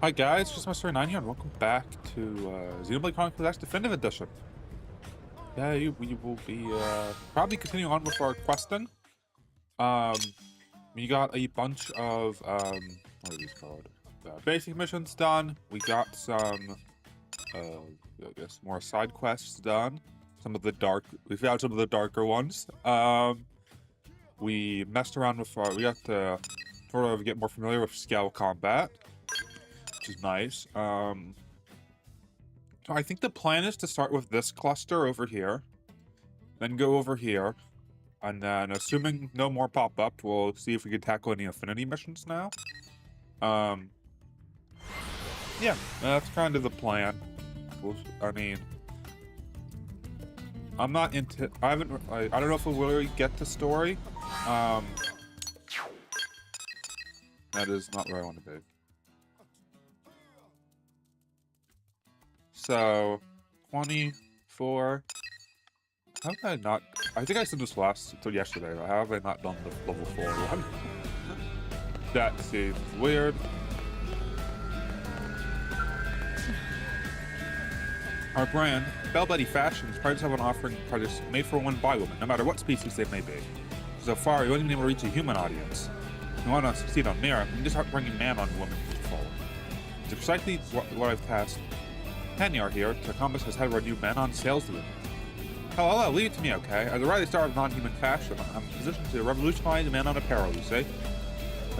Hi guys, just Mr. 9 here, and welcome back to Xenoblade Chronicles X Definitive Edition. Yeah, we will be probably continuing on with our questing. We got a bunch of what are these called? Basic missions done. We got some I guess more side quests done. We found some of the darker ones. We messed around with we got to sort of get more familiar with scale combat, which is nice. So I think the plan is to start with this cluster over here, then go over here, and then assuming no more pop up, we'll see if we can tackle any affinity missions now. Yeah, that's kind of the plan. I mean, I'm not into. I don't know if we'll really get to story. That is not where I want to be. So, 24. How have I not? I think I said this yesterday. But how have I not done the level 4 one? That seems weird. Our brand, Bell Betty Fashions, prides itself on offering products made for one by women, no matter what species they may be. So far, we haven't been able to reach a human audience. If we want to succeed on Mira, we need to start bringing man on women forward. It's precisely what I've tasked Panyar here to accomplish as head of our new man on sales unit. Hello, leave it to me, okay? As a rising star of non-human fashion, I'm positioned to revolutionize man on apparel, you say?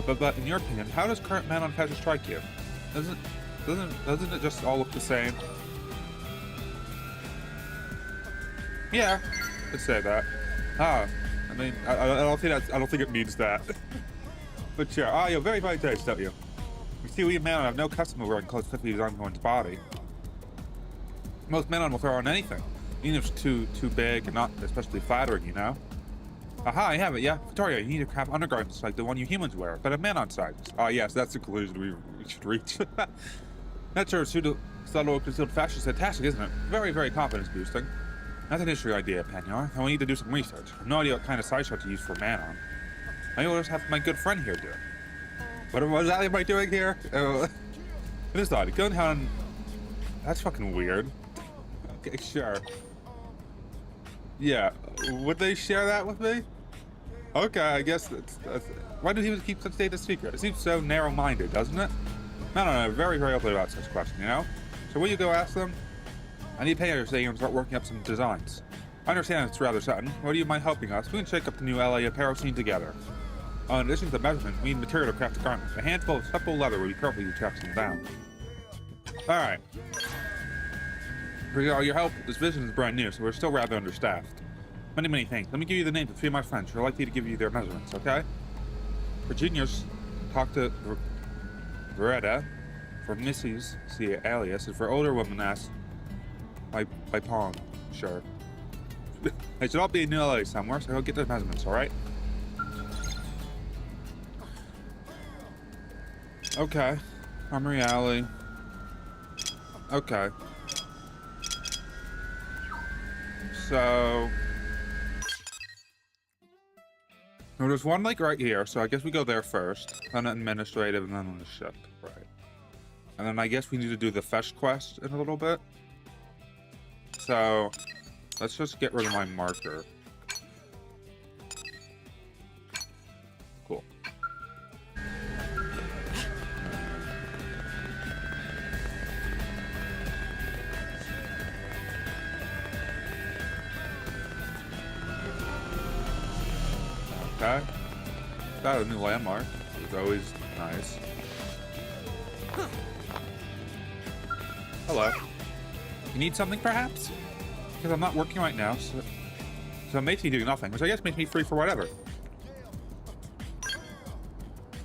But in your opinion, how does current man on fashion strike you? Doesn't it just all look the same? Yeah, let's say that. I mean, I don't think it means that. But yeah, you have very fine taste, don't you? You see, we men have no custom of wearing clothes fitly designed for one's body. Most men will throw on anything, even if it's too big and not especially flattering, you know? Aha, I have it, yeah. Victoria, you need to have undergarments like the one you humans wear, but a man on size. Yes, that's the conclusion we should reach. That's your subtle concealed fashion is fantastic, isn't it? Very, very confidence boosting. That's an interesting idea, Panyar. I will need to do some research. I have no idea what kind of side shot to use for man-on. Maybe I'll just have my good friend here do it. What exactly am I doing here? It is odd. Gunhound... That's fucking weird. Okay, sure. Yeah. Would they share that with me? Okay, I guess that's... Why do he keep such data secret? It seems so narrow-minded, doesn't it? No. Very, very open about such questions, you know? So will you go ask them? I need Panyar to and start working up some designs. I understand it's rather sudden. Would you mind helping us? We can shake up the new LA apparel scene together. In addition to the measurement, we need material to craft the garments. A handful of supple leather would be perfect to track them down. Alright. For your help, this vision is brand new, so we're still rather understaffed. Many thanks. Let me give you the names of 3 of my friends who are likely to give you their measurements, okay? For juniors, talk to Veretta. For Missy's, see alias. And for older women, ask by Pong. Sure. They should all be in New LA somewhere, so I'll get their measurements, alright? Okay. Armory Alley. Okay. So... Well, there's one, like, right here, so I guess we go there first. Then administrative, and then on the ship. Right. And then I guess we need to do the fetch quest in a little bit. So... Let's just get rid of my marker. Cool. Okay. Got a new landmark. It's always nice. Hello. You need something, perhaps? Because I'm not working right now, so it makes me do nothing, which I guess makes me free for whatever.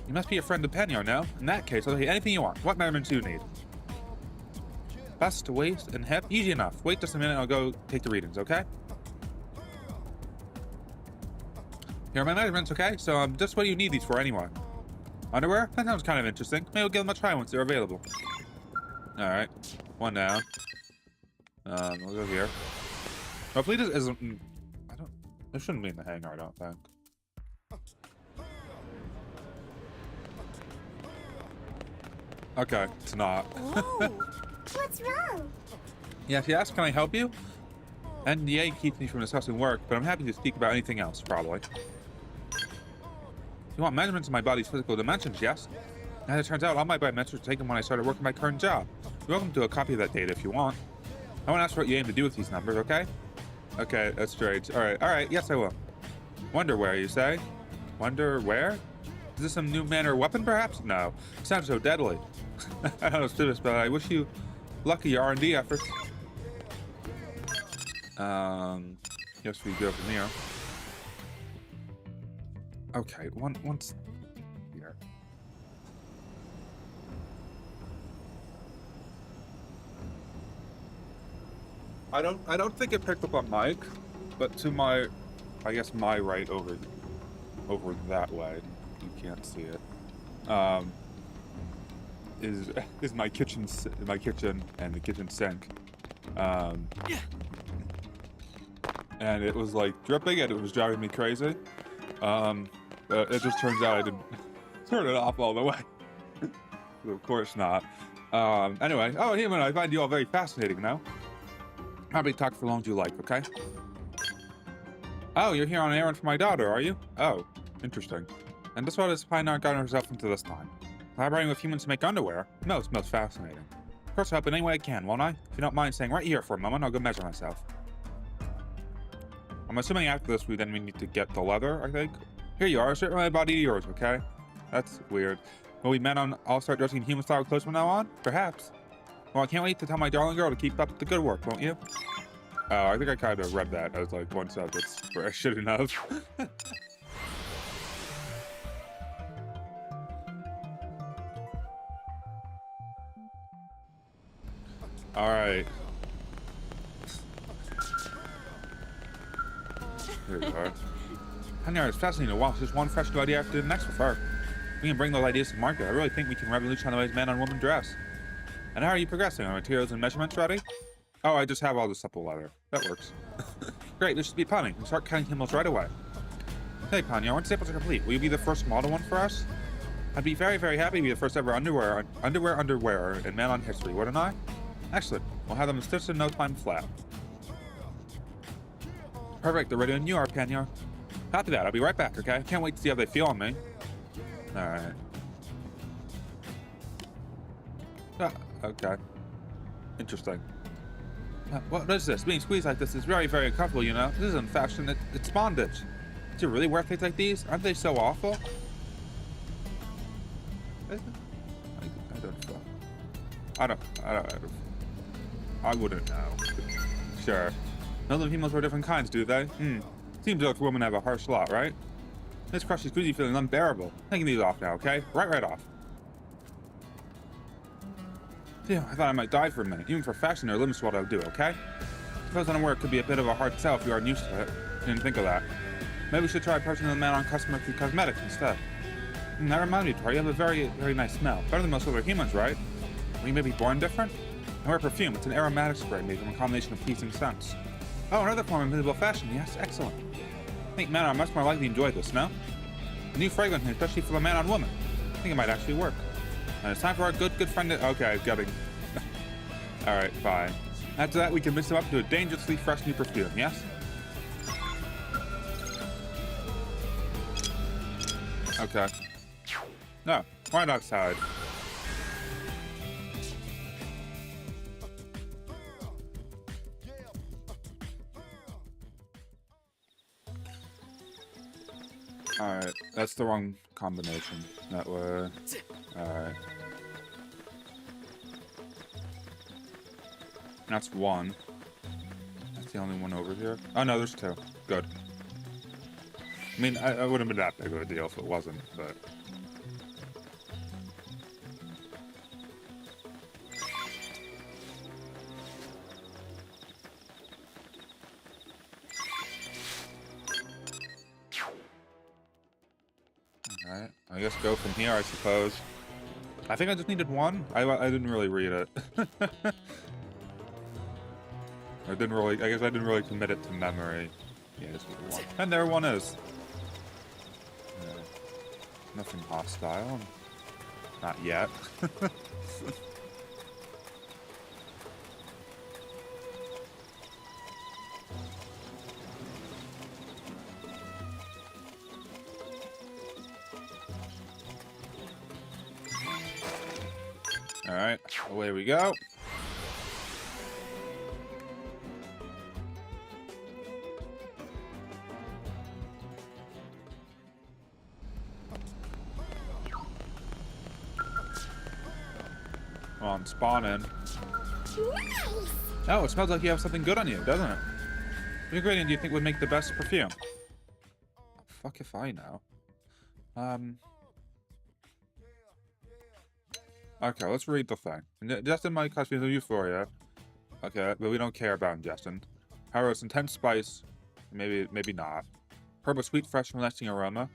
You must be a friend of Panyar now. In that case, I'll tell you anything you want. What measurements do you need? Bust, waist, and hip? Easy enough. Wait just a minute, I'll go take the readings, okay? Here are my measurements, okay? So, just what do you need these for anyway? Underwear? That sounds kind of interesting. Maybe we'll give them a try once they're available. Alright. One down. We'll go here. Hopefully this isn't... This shouldn't be in the hangar, I don't think. Okay, it's not. Whoa! What's wrong? Yeah, she asked, can I help you? And yeah, it keeps me from discussing work, but I'm happy to speak about anything else, probably. You want measurements of my body's physical dimensions, yes? As it turns out, all my biometrics were taken when I started working my current job. You're welcome to a copy of that data if you want. I won't ask what you aim to do with these numbers, okay? Okay, that's strange. Alright, yes I will. Wonder where, you say? Wonder where? Is this some new manner of weapon, perhaps? No. It sounds so deadly. I don't know, students, but I wish you luck in your R&D efforts. Guess we go from here. Okay, once here. I don't think it picked up on mic, but to my, I guess my right over that way, you can't see it. Is my kitchen and the kitchen sink. And it was like dripping and it was driving me crazy. But it just turns out I didn't turn it off all the way. Of course not. Anyway, oh, Human, I find you all very fascinating now. Happy to talk for long as you like, okay? Oh, you're here on an errand for my daughter, are you? Oh, interesting. And this what has Pioneer gotten herself into this time. Collaborating with humans to make underwear? No, it's most fascinating. Of course, I'll help in any way I can, won't I? If you don't mind staying right here for a moment, I'll go measure myself. I'm assuming after this, we need to get the leather, I think. Here you are, straight from my body to yours, okay? That's weird. Will we men on all start dressing in human style clothes from now on? Perhaps. Well, I can't wait to tell my darling girl to keep up the good work, won't you? Oh, I think I kind of read that as like one sentence where I shouldn't have. Alright. Here we are. Pioneer, it's fascinating to watch this one fresh new idea after the next with her. We can bring those ideas to market. I really think we can revolutionize the ways men and women dress. And how are you progressing? Are materials and measurements ready? Oh, I just have all the supple leather. That works. Great, this should be punning. We'll start cutting camels right away. Hey, Panya, once samples are complete, will you be the first model one for us? I'd be very, very happy to be the first ever underwear in man on history, wouldn't I? Excellent. We'll have them stitched in no time flat. Perfect, they're ready when you are, Panya. Copy that, I'll be right back, okay? Can't wait to see how they feel on me. Alright. Okay. Interesting. What is this? Being squeezed like this is very, very uncomfortable, you know? This isn't fashion, it's bondage. Is it really wear things like these? Aren't they so awful? I wouldn't know. Sure. None of the females wear different kinds, do they? Seems like women have a harsh lot, right? This crushy squeezy feeling unbearable. Taking these off now, okay? Right off. Yeah, I thought I might die for a minute. Even for fashion, there are limits to what I'll do, okay? Suppose underwear could be a bit of a hard sell if you aren't used to it. Didn't think of that. Maybe we should try approaching the man on customer through cosmetics instead. That reminds me, Tori, you have a very, very nice smell. Better than most other humans, right? We may be born different? I wear perfume. It's an aromatic spray made from a combination of pleasing scents. Oh, another form of invisible fashion. Yes, excellent. I think men are much more likely to enjoy this, no? A new fragrance, especially for the man on woman. I think it might actually work. And it's time for our good friend to... Okay, getting... Alright, fine. After that, we can mix them up to a dangerously fresh new perfume, yes? Okay. No, why not outside? Alright, that's the wrong combination. That way. Alright. That's one. That's the only one over here. Oh no, there's two. Good. I mean, I wouldn't have been that big of a deal if it wasn't, but... Alright, I guess go from here, I suppose. I think I just needed one. I didn't really read it. I guess I didn't really commit it to memory. Yeah, just one. And there one is. Nothing hostile. Not yet. All right, away we go. Come on, spawn in. Nice! Oh, it smells like you have something good on you, doesn't it? What ingredient do you think would make the best perfume? Fuck if I know. Okay, let's read the thing. Ingestion might cause feelings of euphoria. Okay, but we don't care about ingestion. However, it's intense spice. Maybe not. Herb with sweet, fresh, relaxing aroma.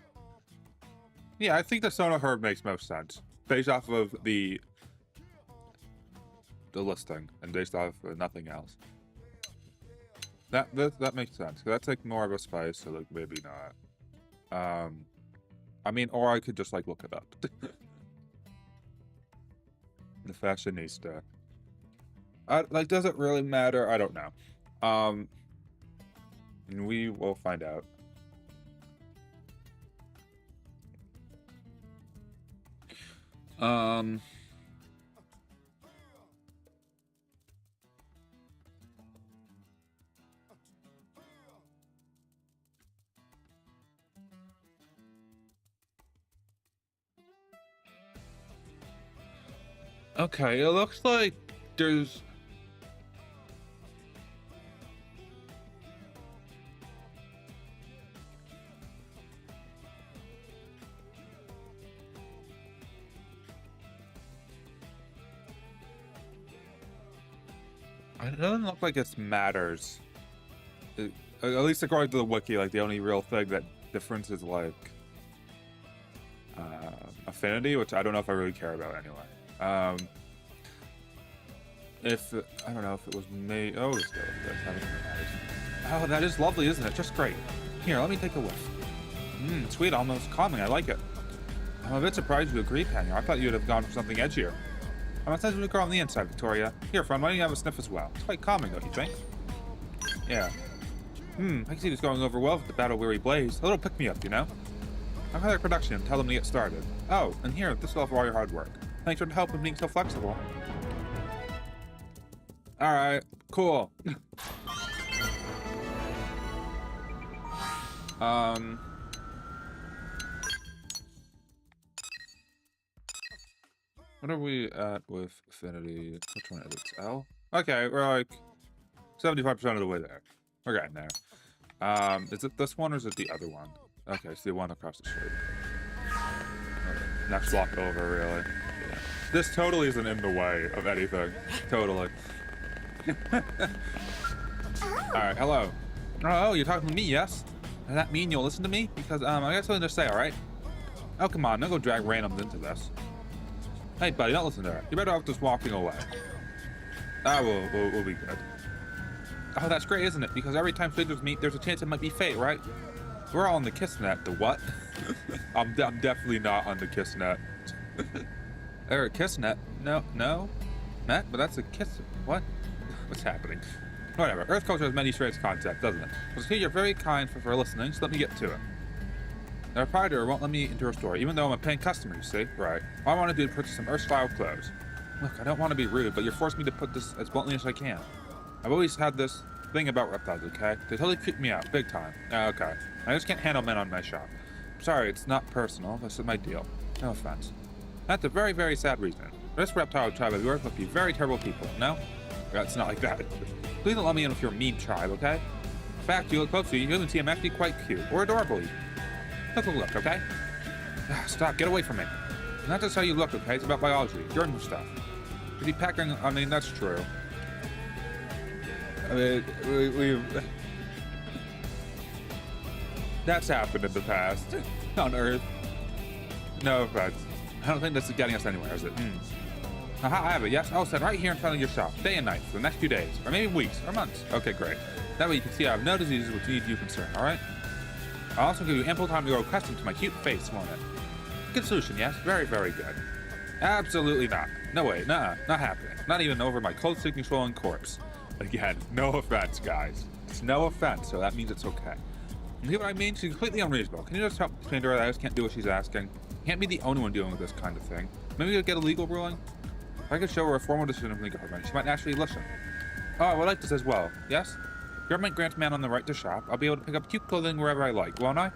Yeah, I think the Sono herb makes most sense. Based off of the listing and based off of nothing else. That makes sense. That's like more of a spice, so like maybe not. I mean, or I could just like look it up. The fashionista. Like, does it really matter? I don't know. And we will find out. Okay, it looks like there's... It doesn't look like it matters. At least according to the wiki, like the only real thing that difference is like affinity, which I don't know if I really care about anyway. I don't know if it was made. Oh, it's good. Oh, that is lovely, isn't it? Just great. Here, let me take a whiff. Sweet, almost calming. I like it. I'm a bit surprised you agreed, Panya. I thought you'd have gone for something edgier. I'm a sensitive girl on the inside, Victoria. Here, friend, why don't you have a sniff as well? It's quite calming, don't you think? Yeah. I can see this going over well with the battle-weary Blaze. A little pick-me-up, you know? I'll call their production and tell them to get started. Oh, and here, this will all for all your hard work. Thanks for the help in being so flexible. Alright, cool. What are we at with affinity? Which one is it? L? Okay, we're like 75% of the way there. We're getting there. Is it this one or is it the other one? Okay, it's the one across the street. Okay, next block over, really. Yeah. This totally isn't in the way of anything. Totally. Alright, hello. Oh, you're talking to me, yes? Does that mean you'll listen to me? Because, I got something to say, alright? Oh, come on, don't go drag randoms into this. Hey, buddy, don't listen to her. You're better off just walking away. Ah, we'll be good. Oh, that's great, isn't it? Because every time strangers meet, there's a chance it might be fate, right? We're all on the kiss net. The what? I'm definitely not on the kiss net. Or a kiss net? No? Matt? But that's a kiss... What? What's happening? Whatever. Earth culture has many strange concepts, doesn't it? Well, see, you're very kind for listening, so let me get to it. The proprietor won't let me into her store, even though I'm a paying customer, you see? Right. All I want to do is purchase some Earth-style clothes. Look, I don't want to be rude, but you're forcing me to put this as bluntly as I can. I've always had this thing about reptiles, okay? They totally creep me out, big time. Okay. I just can't handle men on my shop. Sorry, it's not personal. This is my deal. No offense. That's a very, very sad reason. This reptile tribe of yours must be very terrible people, no? It's not like that. Please don't let me in with your mean tribe, okay? In fact, you look closely, you can see I'm actually quite cute, or adorable even. Take a look, okay? Stop, get away from me. It's not just how you look, okay? It's about biology, germ stuff. Is he packing? I mean, that's true. I mean, we've... That's happened in the past. On Earth. No offense. I don't think this is getting us anywhere, is it? Aha, I have it, yes? I'll set right here in front of your shop, day and night, for the next few days, or maybe weeks, or months. Okay, great. That way you can see I have no diseases which need you concern, alright? I'll also give you ample time to grow accustomed to my cute face, won't it? Good solution, yes? Very, very good. Absolutely not. No way, nah, not happening. Not even over my closely swollen corpse. Again, no offense, guys. It's no offense, so that means it's okay. You see what I mean? She's completely unreasonable. Can you just help explain to her that I just can't do what she's asking? Can't be the only one dealing with this kind of thing. Maybe we'll get a legal ruling? If I could show her a formal decision from the government, she might actually listen. Oh, I would like this as well. Yes? Government grants man on the right to shop. I'll be able to pick up cute clothing wherever I like, won't I?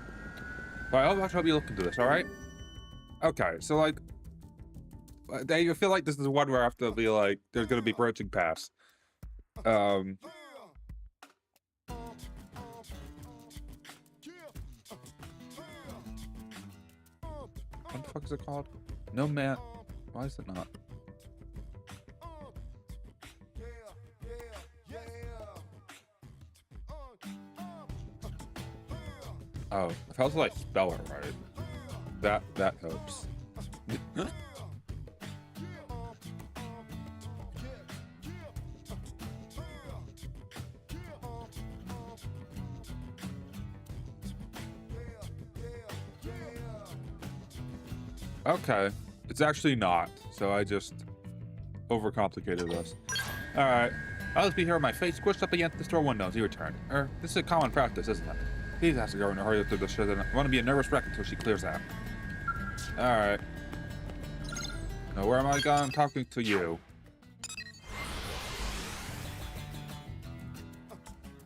Well, I'll help you look into this, alright? Okay, so like, I feel like this is one where I have to be like, there's gonna be branching paths. What the fuck is it called? No man. Why is it not? Oh, if I was to like spell it right, that helps. Okay, it's actually not, so I just overcomplicated this. Alright, I'll just be here with my face squished up against the store window as you return. This is a common practice, isn't it? Please ask the girl in a hurry through the shit. I want to be a nervous wreck until she clears out. Alright. Now, where am I going? I'm talking to you.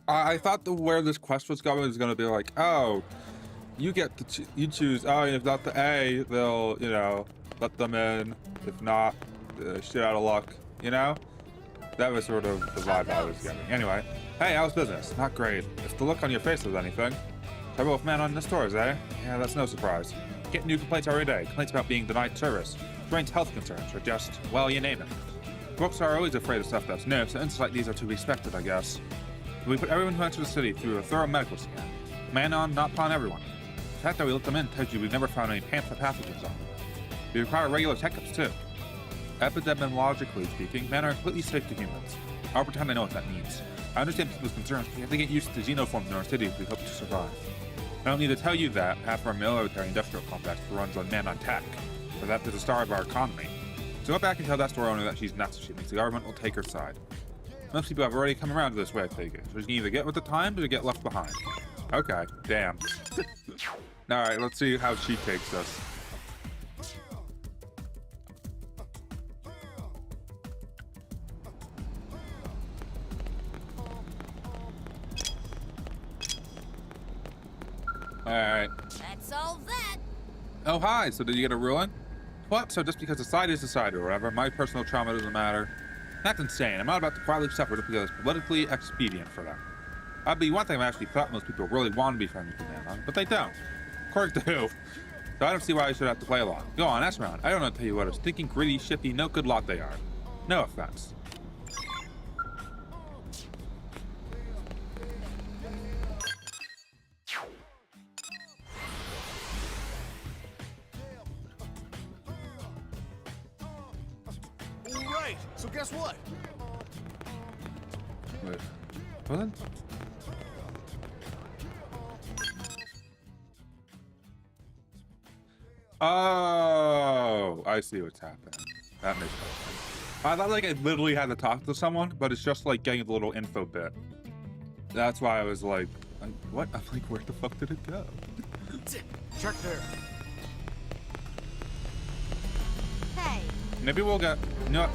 I thought where this quest was going was going to be like, oh, you get to you choose. Oh, if not the A, they'll, you know, let them in. If not, shit out of luck. You know, that was sort of the vibe I was getting. Anyway, hey, how's business? Not great. If the look on your face is anything. Trouble with man on the stores, eh? Yeah, that's no surprise. Getting new complaints every day. Complaints about being denied service, strange health concerns, or just, well, you name it. Folks are always afraid of stuff that's new, so incidents like these are to be expected, I guess. We put everyone who enters the city through a thorough medical scan. Man on, not upon everyone. The fact that we let them in tells you we've never found any pamphlet pathogens on them. We require regular checkups, too. Epidemiologically speaking, men are completely safe to humans. I'll pretend I know what that means. I understand people's concerns, but we have to get used to xenoforms in our city if we hope to survive. I don't need to tell you that half our military-industrial complex runs on man on tech, for that is the star of our economy. So go back and tell that store owner that she's nuts if she thinks the government will take her side. Most people have already come around to this way of thinking, so you can either get with the times or get left behind. Okay, damn. Alright, let's see how she takes this. Alright. That solves that. Oh, hi. So did you get a ruling? What? So just because the side is the side or whatever, my personal trauma doesn't matter? That's insane. I'm not about to quietly suffer just because it's politically expedient for them. I'd be one thing I actually thought most people really want to be friends with the man on, but they don't. According to who? So I don't see why I should have to play along. Go on, ask around. I don't know to tell you what a stinking, gritty, shifty, no good lot they are. No offense. Right, so guess what? Wait. What? Oh, I see what's happening. That makes sense. I thought like I literally had to talk to someone, but it's just like getting a little info bit. That's why I was like what? I'm like, where the fuck did it go? Check there. Hey. Maybe we'll get. You know what?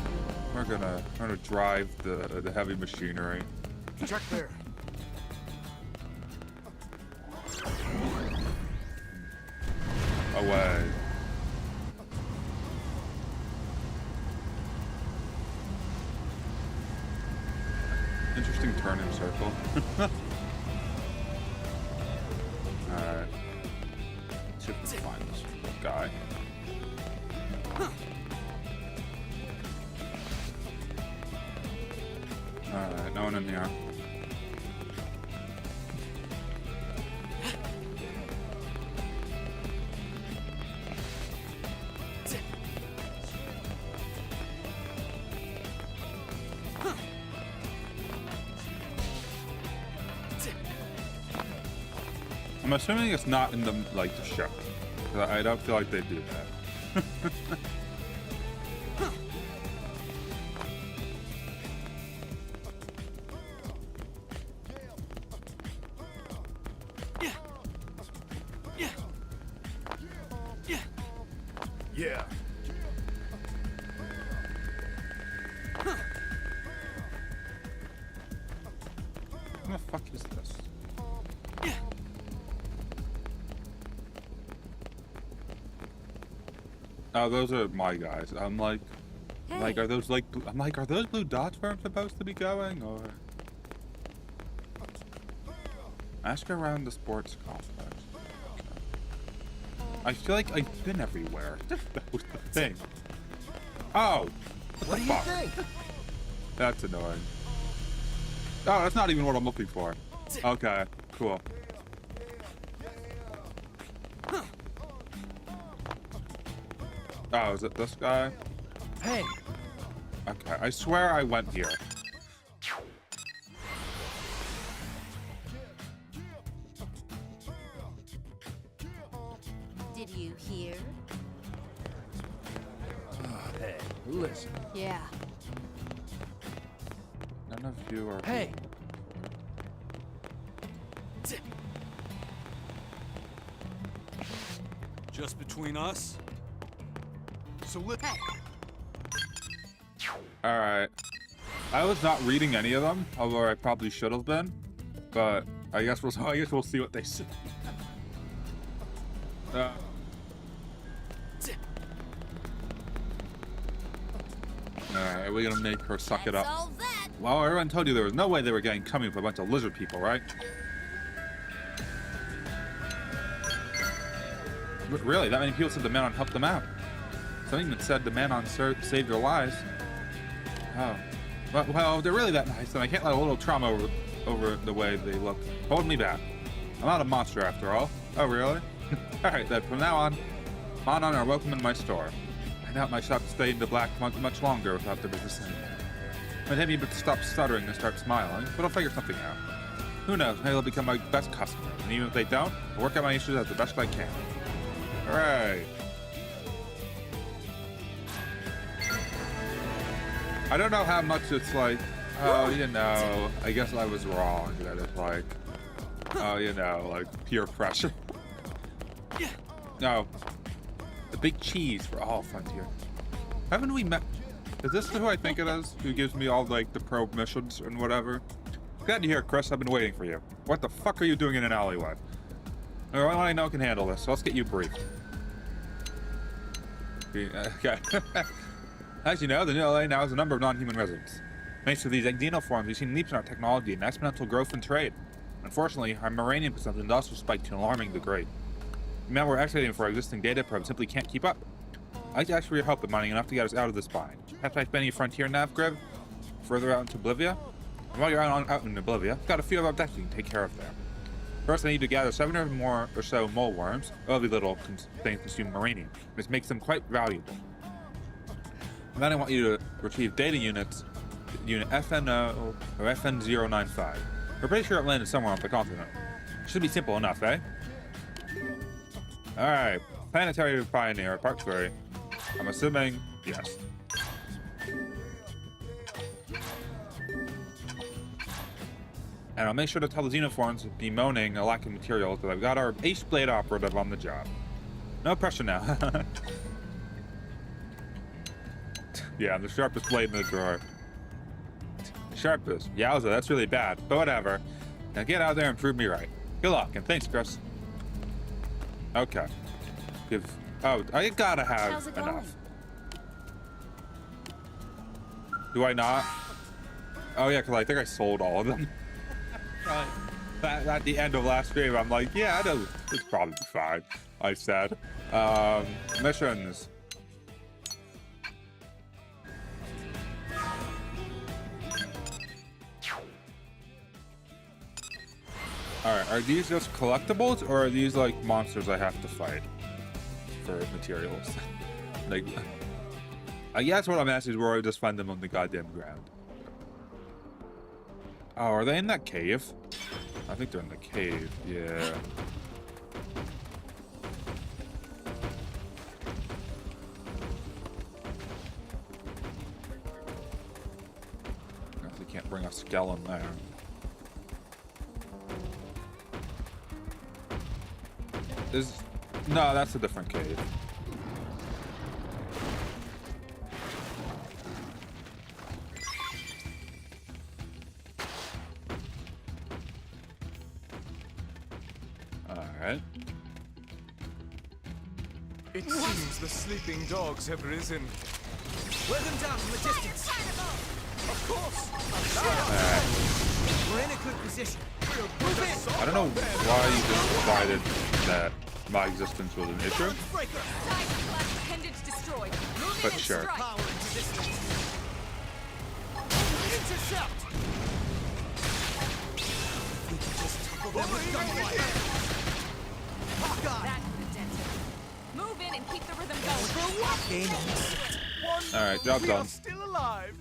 We're gonna drive the heavy machinery. Check there. Away. Interesting turning circle. Alright. See if we can find this guy. Alright, no one in here. I'm assuming it's not in the, like, the ship. I don't feel like they do that. What the fuck is this? Oh, those are my guys. I'm like, are those like? I'm like, are those blue dots where I'm supposed to be going, or? Ask around the sports complex. I feel like I've been everywhere. That was the thing. Oh, What do you think? that's annoying. Oh, that's not even what I'm looking for. Okay, cool. Oh, is it this guy? Hey, Okay, I swear I went here. Did you hear? hey, listen. Yeah. None of you are. Hey. Just between us? So let. Hey. All right. I was not reading any of them, although I probably should have been. But I guess we'll see what they say. All right, are we gonna make her suck it up? Solve that. Well, everyone told you there was no way they were getting coming for a bunch of lizard people, right? Really, that many people said the Manon helped them out. Some even said the Manon saved their lives. Oh. Well, if they're really that nice, then I can't let a little trauma over the way they look hold me back. I'm not a monster after all. Oh, really? Alright, then from now on, Manon are welcome in my store. I doubt my shop stayed in the black much longer without their business anyway. Maybe me but stop stuttering and start smiling, but I'll figure something out. Who knows, maybe they'll become my best customer, and even if they don't, I'll work out my issues as the best I can. Alright. I don't know how much it's like, oh, you know, I guess I was wrong, that it's like, oh, you know, like peer pressure. No. The big cheese for all Frontier. Haven't we met? Is this who I think it is? Who gives me all, like, the probe missions and whatever? Glad you're here, Chris. I've been waiting for you. What the fuck are you doing in an alleyway? The only one I know can handle this, so let's get you briefed. Okay. As you know, the new LA now has a number of non-human residents. Thanks to these xenoforms, we've seen leaps in our technology and exponential growth in trade. Unfortunately, our Moranian consumption has also spiked to an alarming degree. Now we're excavating for our existing data probe simply can't keep up. I'd like to ask for your help in mining enough to get us out of this bind. Perhaps I spend any frontier nav grid further out into Oblivia? And while you're out in Oblivia, I've got a few of our decks you can take care of there. First, I need to gather 7 or more or so mole worms. Lovely little things consume Moranium, which makes them quite valuable. And then I want you to retrieve data units, unit FNO or FN095. We're pretty sure it landed somewhere on the continent. Should be simple enough, eh? Alright, Planetary Pioneer, Park 3. I'm assuming yes. And I'll make sure to tell the Xenoforms bemoaning a lack of materials that I've got our Ace Blade operative on the job. No pressure now. Yeah, I'm the sharpest blade in the drawer. Sharpest. Yowza, that's really bad. But whatever. Now get out there and prove me right. Good luck, and thanks, Chris. Okay. Oh, I gotta have enough. Do I not? Oh yeah, because I think I sold all of them. At the end of last stream, I'm like, yeah, it's probably fine. I said. Missions. Alright, are these just collectibles, or are these like monsters I have to fight for materials? Like, I guess what I'm asking is where I just find them on the goddamn ground. Oh, are they in that cave? I think they're in the cave, yeah. I guess we can't bring a skeleton there. No, that's a different cave. Alright. It seems the sleeping dogs have risen. Wear them down from a distance. Of course. Alright. We're in a good position. Move in. I don't know why you just decided that my existence was an issue, Breaker. Appendage destroyed. Move but in and sure. strike. Power into this thing. Intercept. We can just topple them with gunfire. Hawkeye. That could have dented. Move in and keep the rhythm going. For what? Game on. Alright, job done. Still alive.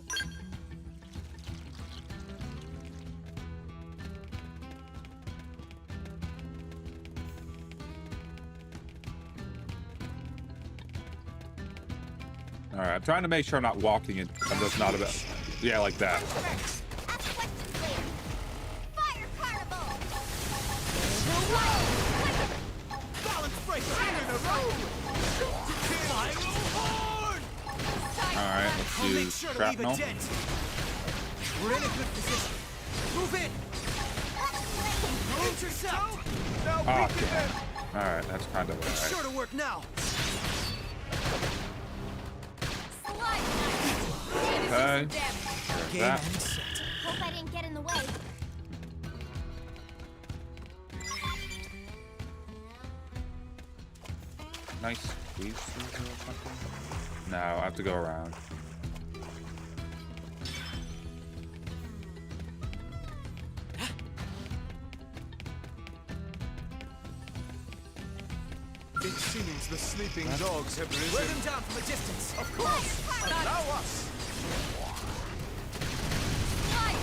Alright, I'm trying to make sure I'm not walking in. I'm just not about. Yeah, like that. Ask questions later. Fire carnival. Balance breaker. In a row. Viral horn. Alright, let's I'll make use sure to leave a shrapnel. dent. We're in a good position. Move in. Intercept. Ah, damn. Alright, that's kind of It's alright. sure to work now. Slide knife. Okay. Damage. There's Game that. and set. Hope I didn't get in the way. Nice squeeze through or something. No, I have to go around. It seems the sleeping dogs have risen. Wear them down from a distance. Of course. Allow us. Slide.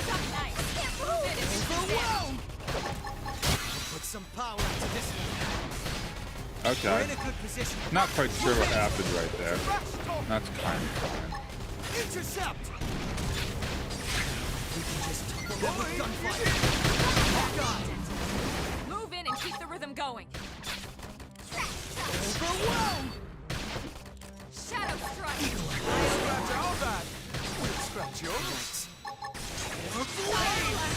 Suck knife. Move in and do some damage. Put some power into this one. We're Okay. in a good position. Not quite sure what happened right there. That's kind of fine. Intercept. We can just topple them with gunfire. Hawkeye. Move in and keep the rhythm going. Overwhelm. Shadow strike. Scratch our back. We'll scratch yours. Fire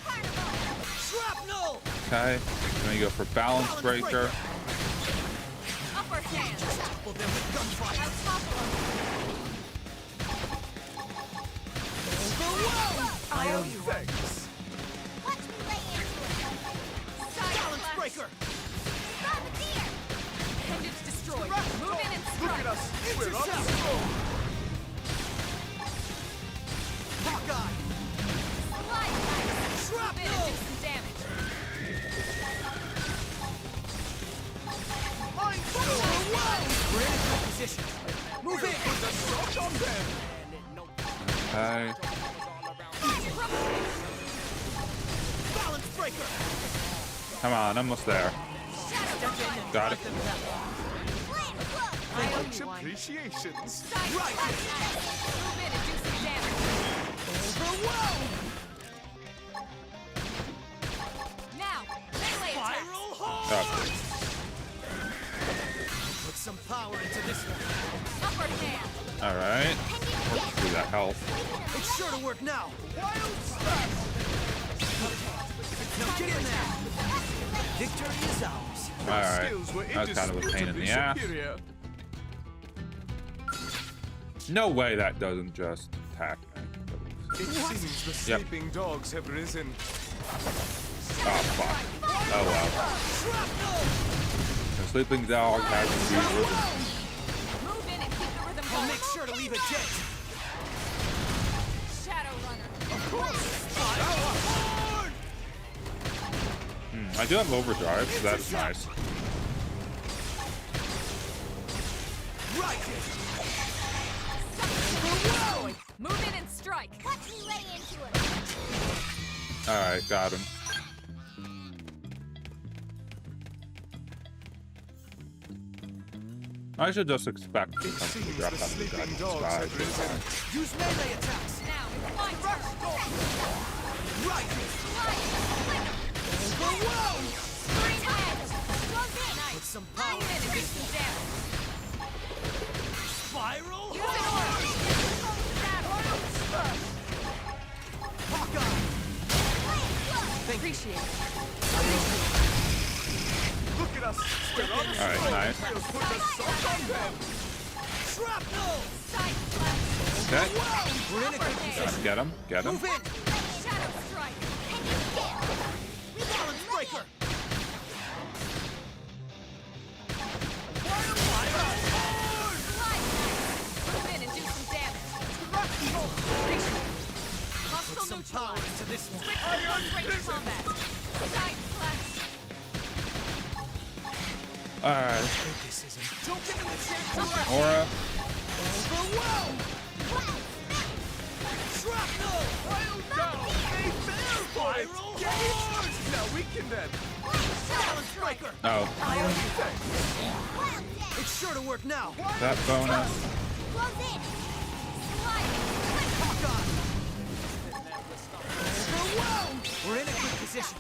carnival. Shrapnel. Okay. Then you go for balance breaker. Upper hand. Topple them with gunfire. I'll topple him. Overwhelm. I owe you one. Thanks. Watch me lay into it. Side Balance slash. breaker. Bombardier. Appendage destroyed. Move in and Look strike. at us. We're up. Hawkeye. Slide knife. Move in and Shrapnel. do some damage. Overwhelm. We're in a good position. Move in. Put the shock on them. Okay. Balance breaker. Come on, almost there. Got it. I owe you one. Appreciations. Side Right. slash knife. Move in and do some damage. Overwhelm. Now, melee attack. Viral horn. Okay. Put some power into this one. Upper hand. Alright. Work through that health. It's sure to work now. Wild slash. Now get in there. Victory is ours. Alright. That's kind of a pain in the ass. No way that doesn't just attack me. It seems the Yep. sleeping dogs have risen. Oh, fuck. Oh, well. The sleeping dog has to be risen. Move in and keep the rhythm I'll going. make sure to leave a dent. Shadow runner. I do have overdrive, so that's nice. Right. Destroyed. Move in and strike. Watch me lay into it. Alright, got him. I should just expect It something to seems drop the out of the sleeping goddamn dogs sky. have risen. Use melee attacks. Now, my turn. Right. Slide. Overwhelm. Green head. Nice. Put some Move power in and into do this some one. damage. Spiral Use an horn. orb. Hawkeye. Appreciate it. Look at us. We're on the All right, slope. nice. We'll put a sock on them. Shrapnel. Side slash. Okay. We're in a good position. Get him. Get him. Move in. Shadow strike. Balance breaker. Move in and do some damage. Hostile Some power neutralized. into this one. Switch to close-range combat. Side slash. Alright. Criticism. Don't give him the chance to rest. Aura. Overwhelm. Shrapnel. Pile down. They bear for it. Gauge. Now weaken them. Balance breaker. Oh. It's sure to work now. That bonus. Hawkeye. Overwhelmed. We're in a good position.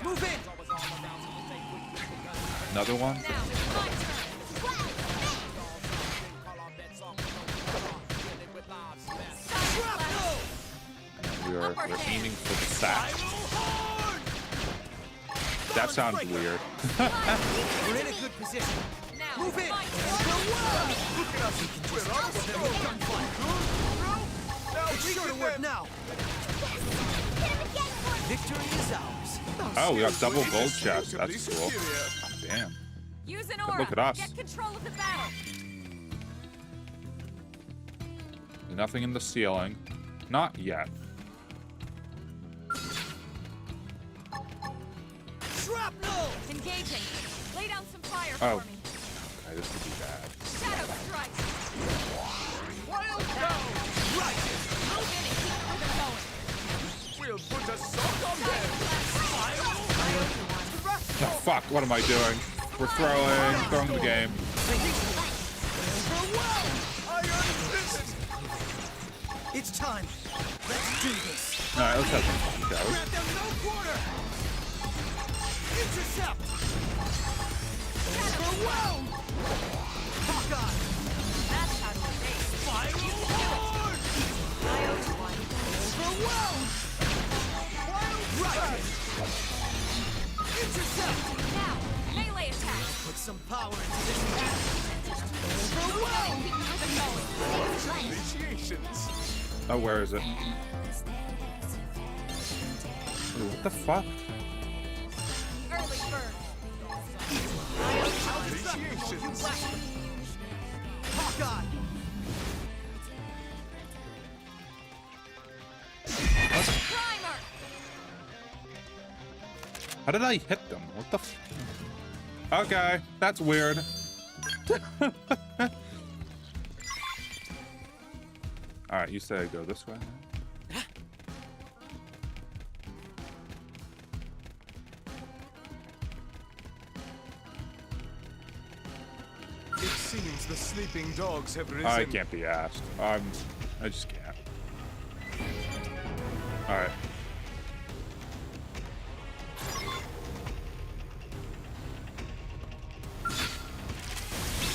Move in. Another one. Now it's my turn. Shrapnel. We're aiming for the sack. That sounds weird. We're in a good position. Now Move it's in. my turn. Overwhelmed. Look at us. We're on the slope. Now it's sure to work now. Victory is ours. Oh, we got double gold chests. Notably That's cool. superior. Damn. Use an aura. Look at us. Get control of the battle. Nothing in the ceiling. Not yet. Shrapnel. Engaging. Lay down some fire Oh. for me. Okay, this could be bad. Shadow strike. Wild down. Right. Move in and keep the rhythm going. We'll put a sock on them. Oh, fuck, what am I doing? We're throwing the game. Overwhelmed. Iron Prison. It's time. Let's do this. Alright, let's have some fun, shall we? Grab them no quarter. Intercept. Overwhelmed. Hawkeye. That's how to evade. Spiral Horde. I owe you one. Overwhelmed. Wild Right. Intercept. Now, melee attack. Put some power into this battle. Overwhelmed. Keep the rhythm going. Initiations. Oh, where is it? Ooh, what the fuck? Early bird. Initiations. Hawkeye. Primer. How did I hit them? What the f... Okay, that's weird. Alright, you say go this way. It seems the sleeping dogs have risen. I can't be asked. I just can't. Alright.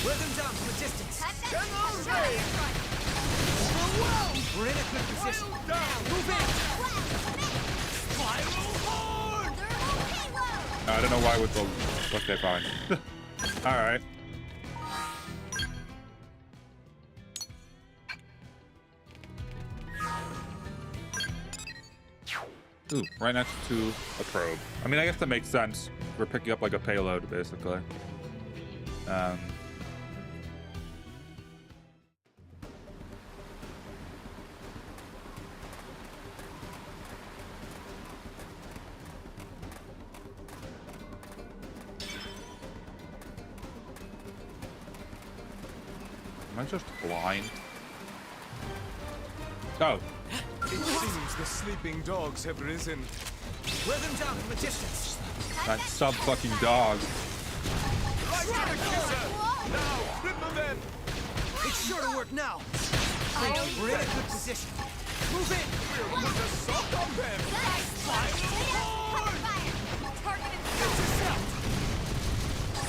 Wear them down from a distance. Shadow strike. Overwhelmed. We're in a good position. Down. Move in. Spiral Horde. I don't know why with the... Okay, fine. Alright. Ooh, right next to a probe. I mean, I guess that makes sense. We're picking up like a payload, basically. Am I just blind? Oh, It seems the sleeping dogs have risen. Wear them down from a distance. that sub-fucking dog. Right to the kisser. Now, cripple them. It's sure to work now. We're in a good position. Move in. We'll put a sock on them. Spiral Horde. Target and Intercept.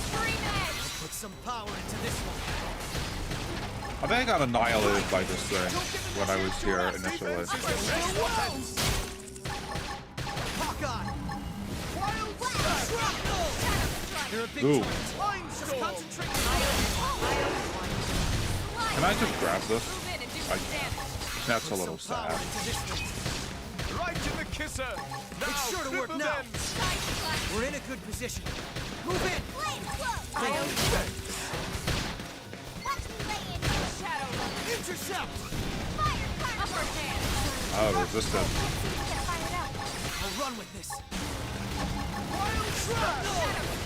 scream edge. Put some power into this one. I think I got annihilated by this thing when I was here initially. Hawkeye. Wild Slash. You're a big Ooh. target. Just concentrate. Can I just grab this? Move in and do some damage. That's a Put little some power sad. into this thing. Right in the kisser. Now, It's sure to work triple now. them. Side slash. We're in a good position. Move in. Shadow. Intercept. Upper hand. Oh, resistant. I'll run with this. Shadow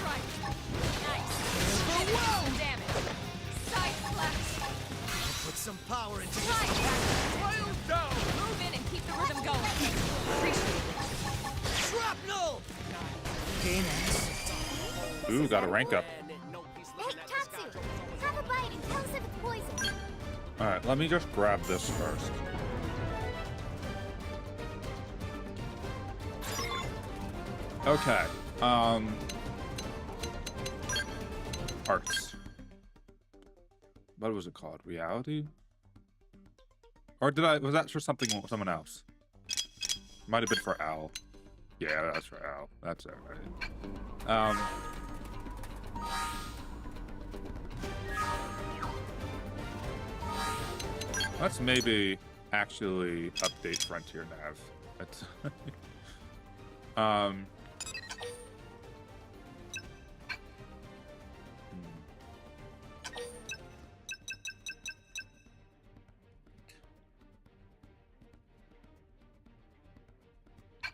strike. Nice. And do some damage. Side slash. Put some power into this. Right. Trail down. Move in and keep the rhythm going. Appreciate it. Shrapnel. Game ends. Ooh, got a rank up. Hey, Tatsu! Have a bite and tell us if it's poison. Alright, let me just grab this first. Okay. Arts. What was it called? Reality? Or was that for someone else? Might have been for Al. Yeah, that's for Al. That's it, right? Let's maybe actually update Frontier Nav. That's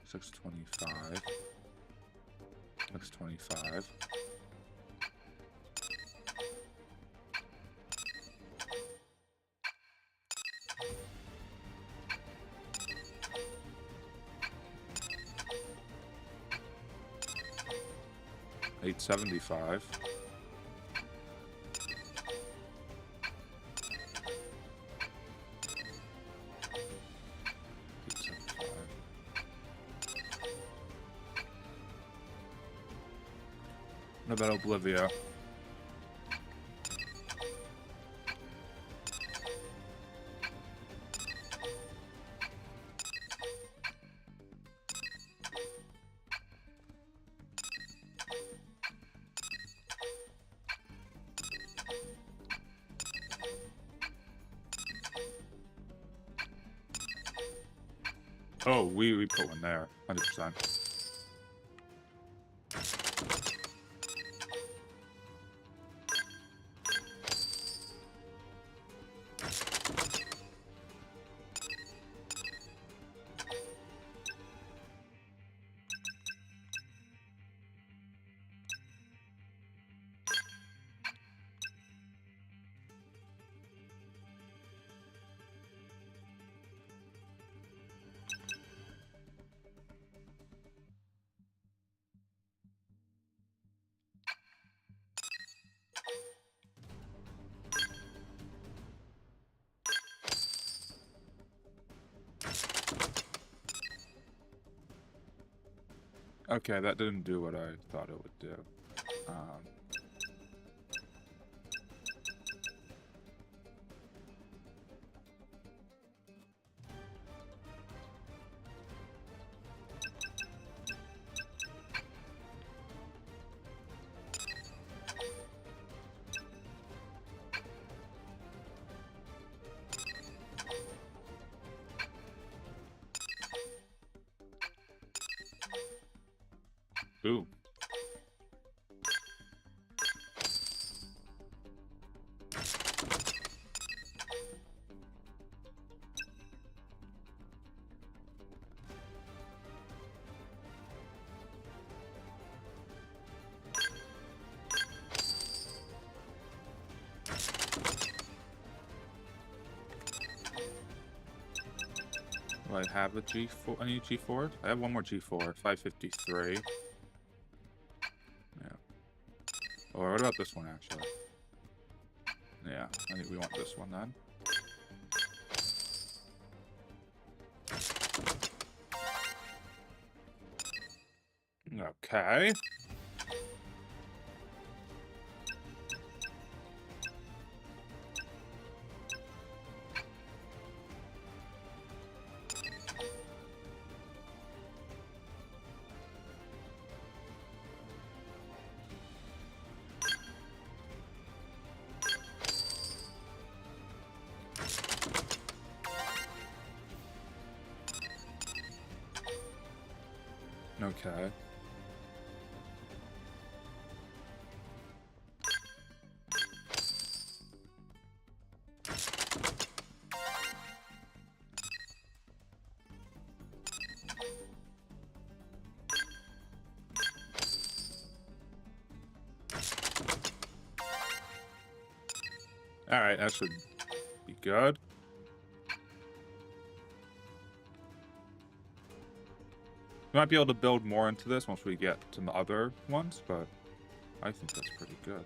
625. 625. $875. What about Oblivia? Oh, we put one there, 100%. Okay, that didn't do what I thought it would do. Ooh. Do I have a G4? Any G4? I have one more G4, 553. Yeah. Or what about this one, actually? Yeah, I think we want this one then. Okay. Okay. All right, that should be good. We might be able to build more into this once we get to the other ones, but I think that's pretty good.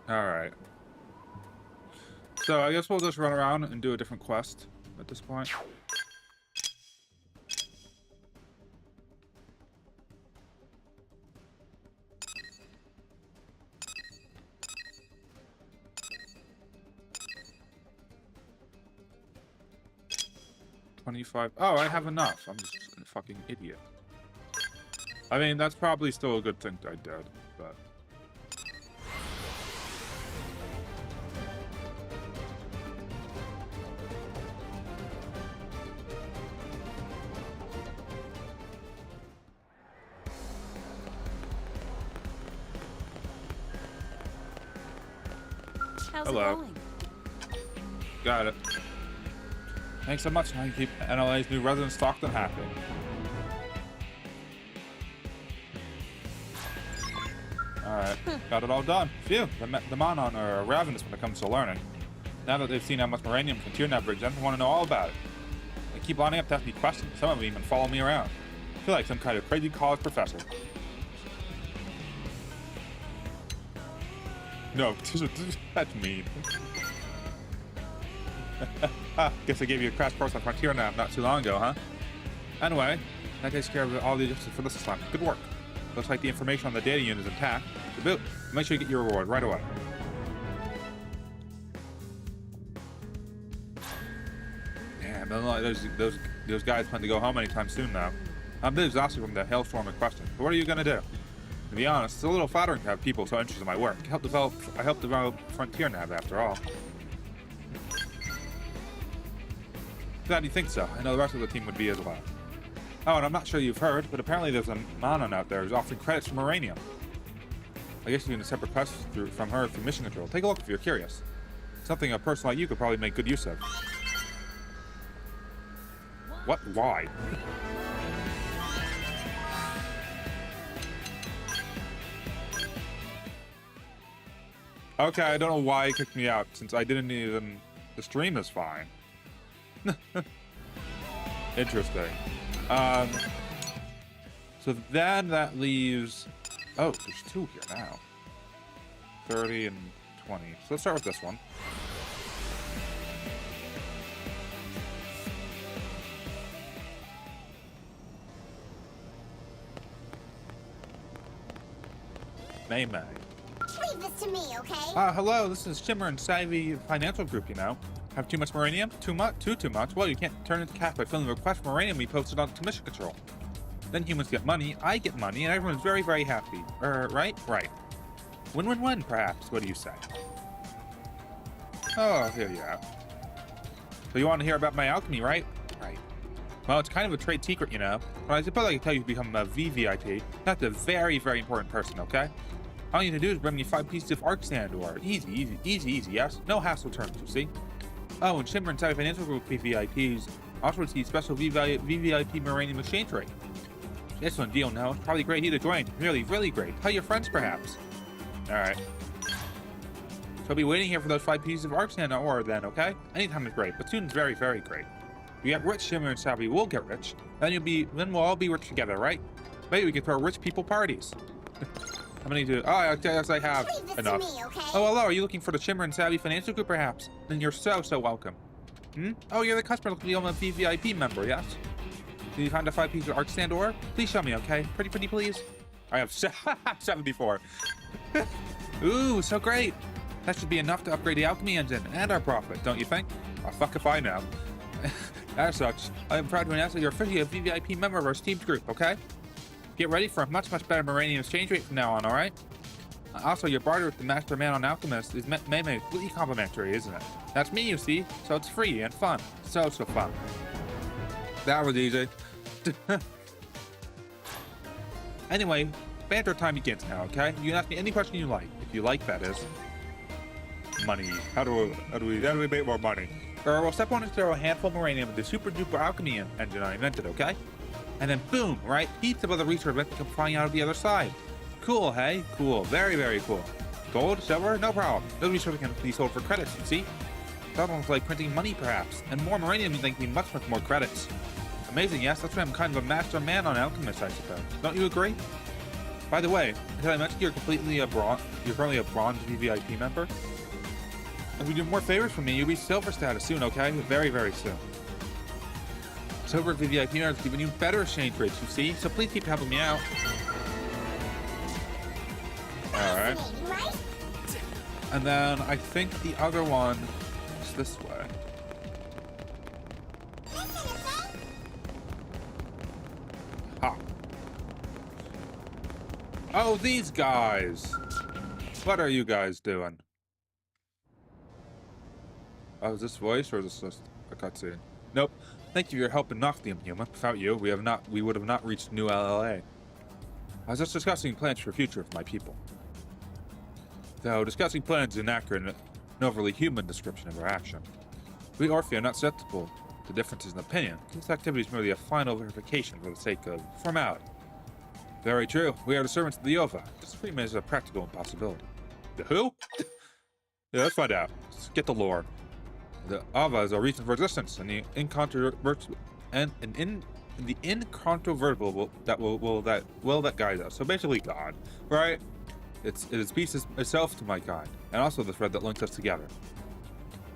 Alright. So I guess we'll just run around and do a different quest at this point. $25. Oh, I have enough. I'm just a fucking idiot. I mean, that's probably still a good thing I did, but... How's Hello. it going? Got it. Thanks so much. Now you keep NLA's new residents stocked and happy. Alright, got it all done. Phew, the Monon are ravenous when it comes to learning. Now that they've seen how much Moranium Frontier Nav brings them, they want to know all about it. They keep lining up to ask me questions. Some of them even follow me around. I feel like some kind of crazy college professor. No, that's mean. Guess I gave you a crash course on Frontier Nav not too long ago, huh? Anyway, that takes care of all the adjustments for this assignment. Good work. Looks like the information on the data unit is intact. To boot, make sure you get your reward right away. Damn, those guys plan to go home anytime soon now. I'm a bit exhausted from the hailstorm in question, but what are you gonna do? To be honest, it's a little flattering to have people so interested in my work. I helped develop Frontier Nav after all. Glad you think so. I know the rest of the team would be as well. Oh, and I'm not sure you've heard, but apparently there's a Monon out there who's offering credits for Moranium. I guess you're doing a separate quest from her through mission control. Take a look if you're curious. Something a person like you could probably make good use of. What? Why? Okay, I don't know why he kicked me out, since I didn't even... The stream is fine. Interesting. So then that leaves... Oh, there's two here now. 30 and 20. So let's start with this one. May. Leave this to me, okay? Hello, this is Shimmer and Savvy Financial Group, you know. Have too much Moranium? Too much? Too much? Well, you can't turn into cash by filling the request for Moranium we posted on Mission Control. Then humans get money, I get money, and everyone's very, very happy. Right? Right. Win-win-win, perhaps. What do you say? Oh, here you are. So you want to hear about my alchemy, right? Right. Well, it's kind of a trade secret, you know. But I suppose I can tell you to become a VVIP. That's a very, very important person, okay? All you need to do is bring me 5 pieces of arc sand, or easy, yes? No hassle terms, you see? Oh, and Shimmer and Savvy Financial Group VVIPs also receive special VVIP Moranium exchange rate. Excellent deal, no? It's probably great you to join. Really, really great. Tell your friends, perhaps. Alright. So I'll be waiting here for those 5 pieces of arc sand ore then, okay? Anytime is great, but soon's very, very great. We get rich, Shimmer and Savvy will get rich. Then we'll all be rich together, right? Maybe we can throw rich people parties. How many do? Oh, I guess I have enough. Me, okay? Oh, hello. Are you looking for the Shimmer and Savvy Financial Group, perhaps? Then you're so welcome. Oh, you're the customer looking to become a VVIP member, yes? Did you find a 5 piece of arc sand ore? Please show me, okay? Pretty please. I have 74. Ooh, so great. That should be enough to upgrade the alchemy engine and our profit, don't you think? Oh, fuck if I know. As such, I am proud to announce that you're officially a VVIP member of our Steamed group, okay? Get ready for a much better Moranium exchange rate from now on, alright? Also, your barter with the Master Man on Alchemist is completely complimentary, isn't it? That's me, you see, so it's free and fun. So fun. That was easy. Anyway, banter time begins now, okay? You can ask me any question you like. If you like, that is. Money. How do we make more money? Or we'll step on and throw a handful of Moranium with the super duper alchemy engine I invented, okay? And then boom, right? Heaps of other research events come flying out of the other side. Cool, hey? Cool. Very, very cool. Gold, silver, no problem. Those research can be sold for credits, you see? It's almost like printing money, perhaps. And more Moranium means me much more credits. Amazing, yes? That's why I'm kind of a master man on Alchemist, I suppose. Don't you agree? By the way, did I mention you're currently a bronze VVIP member? If you do more favors for me, you'll be silver status soon, okay? Very, very soon. Silver VVIP members give you better exchange rates, you see? So please keep helping me out. Alright. And then I think the other one is this way. Ha. Oh, these guys. What are you guys doing? Oh, is this voice or is this just a cutscene? Nope. Thank you for your help in Noctium, human. Without you, we would have not reached New LLA. I was just discussing plans for the future of my people. Though discussing plans is inaccurate and an overly human description of our action. We Orpheus are not susceptible to differences in opinion. This activity is merely a final verification for the sake of formality. Very true. We are the servants of the Ova. Disagreement is a practical impossibility. The who? Yeah, let's find out. Let's get the lore. The Ava is our reason for existence, and the incontrovertible that guides us. So basically, God, right? It is peace itself to my kind, and also the thread that links us together.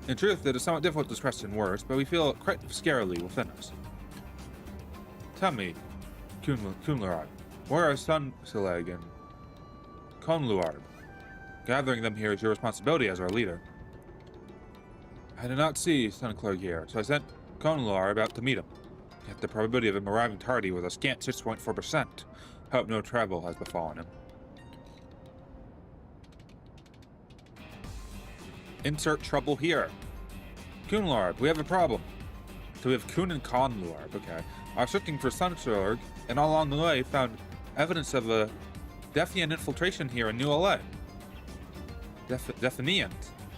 In truth, it is somewhat difficult to express in words, but we feel it quite scarily within us. Tell me, Kunlarad, where are Sunsileg and Konluard? Gathering them here is your responsibility as our leader. I did not see Sunclerg here, so I sent Konluard out to meet him. Yet the probability of him arriving tardy was a scant 6.4%. Hope no trouble has befallen him. Insert trouble here. Kunlarb, we have a problem. So we have Kun and Konlarb, okay. I was searching for Sunserg, and all along the way found evidence of a Defiant infiltration here in New LA. Defiant?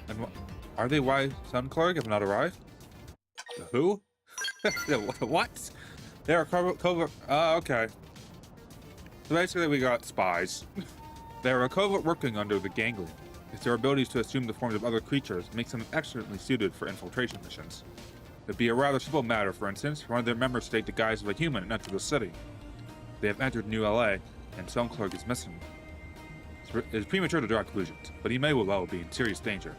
And are they why Sunclerg have not arrived? The who? What? They are covert. Okay. So basically, we got spies. They are a covert working under the Ganglion. It's their abilities to assume the forms of other creatures makes them excellently suited for infiltration missions. It'd be a rather simple matter, for instance, for one of their members to take the guise of a human and enter the city. They have entered New LA, and Sunclerg is missing. It's premature to draw conclusions, but he may well be in serious danger.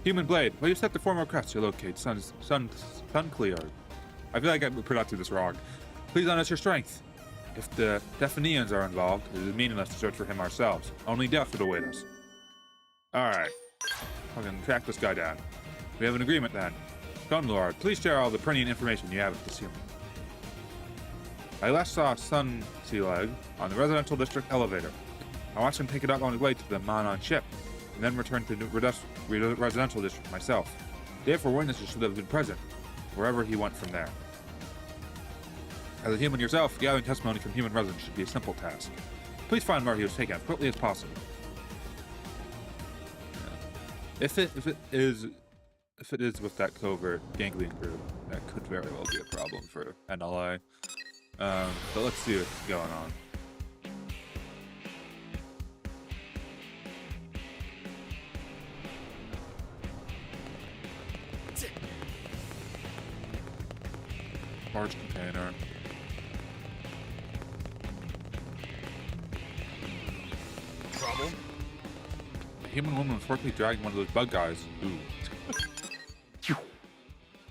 Human Blade, will you set the formal request to locate Sunclerg? I feel like I'm pronouncing this wrong. Please lend us your strength. If the Definians are involved, it is meaningless to search for him ourselves. Only death would await us. Alright. I can track this guy down. We have an agreement then. Gunlord, please share all the pertinent information you have at the ceiling. I last saw Sunsileg on the residential district elevator. I watched him take it up on his way to the Manon ship, and then return to the residential district myself. Therefore, witnesses should have been present, wherever he went from there. As a human yourself, gathering testimony from human residents should be a simple task. Please find where he was taken as quickly as possible. Yeah. If it is with that covert ganglion group, that could very well be a problem for NLA. But let's see what's going on. Large container. Trouble? A human woman was forcibly dragging one of those bug guys. Ooh.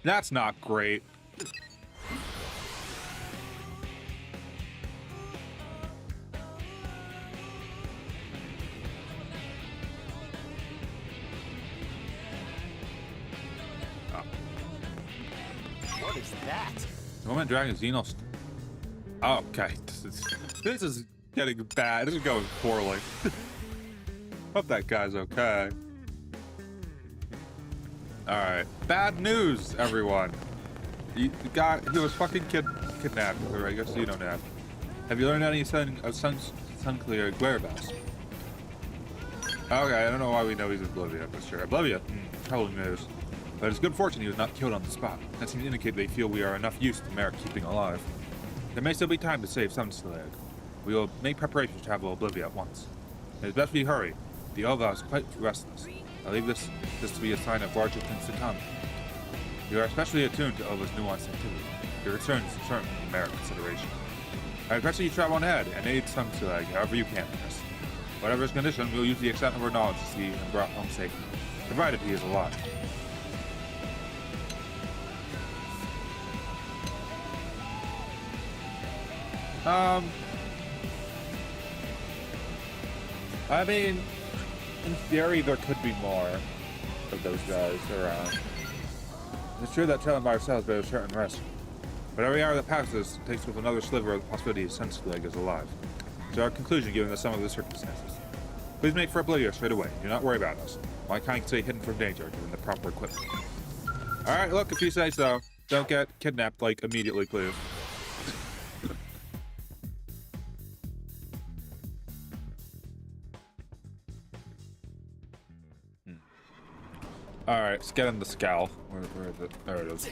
That's not great. What is that? Woman dragging Xenos. Oh, okay. This is getting bad. This is going poorly. Hope that guy's okay. Alright. Bad news, everyone. The guy, he was fucking kidnapped, or I guess you don't have. Have you learned any of Sunclear whereabouts? Okay, I don't know why we know he's in Bolivia, but sure. Bolivia? Troubling news. But it's good fortune he was not killed on the spot. That seems to indicate they feel we are enough use to merit keeping alive. There may still be time to save Sunslag. We will make preparations to travel Oblivia at once. It is best we hurry. The Ova is quite restless. I leave this to be a sign of larger things to come. We are especially attuned to Ova's nuanced activity. Your concerns certainly merit consideration. I request that you travel on ahead and aid Sunslag however you can in this. Whatever his condition, we will use the extent of our knowledge to see him brought home safely, provided he is alive. I mean, in theory, there could be more of those guys around. It's true that traveling by ourselves bears a certain risk. But every hour that passes takes with another sliver of the possibility Sunslag is alive. It's our conclusion given the sum of the circumstances. Please make for Oblivion straight away. Do not worry about us. My kind can stay hidden from danger, given the proper equipment. Alright, look, if you say so. Don't get kidnapped, like, immediately, please. Alright, let's get in the scowl. Where is it? There it is.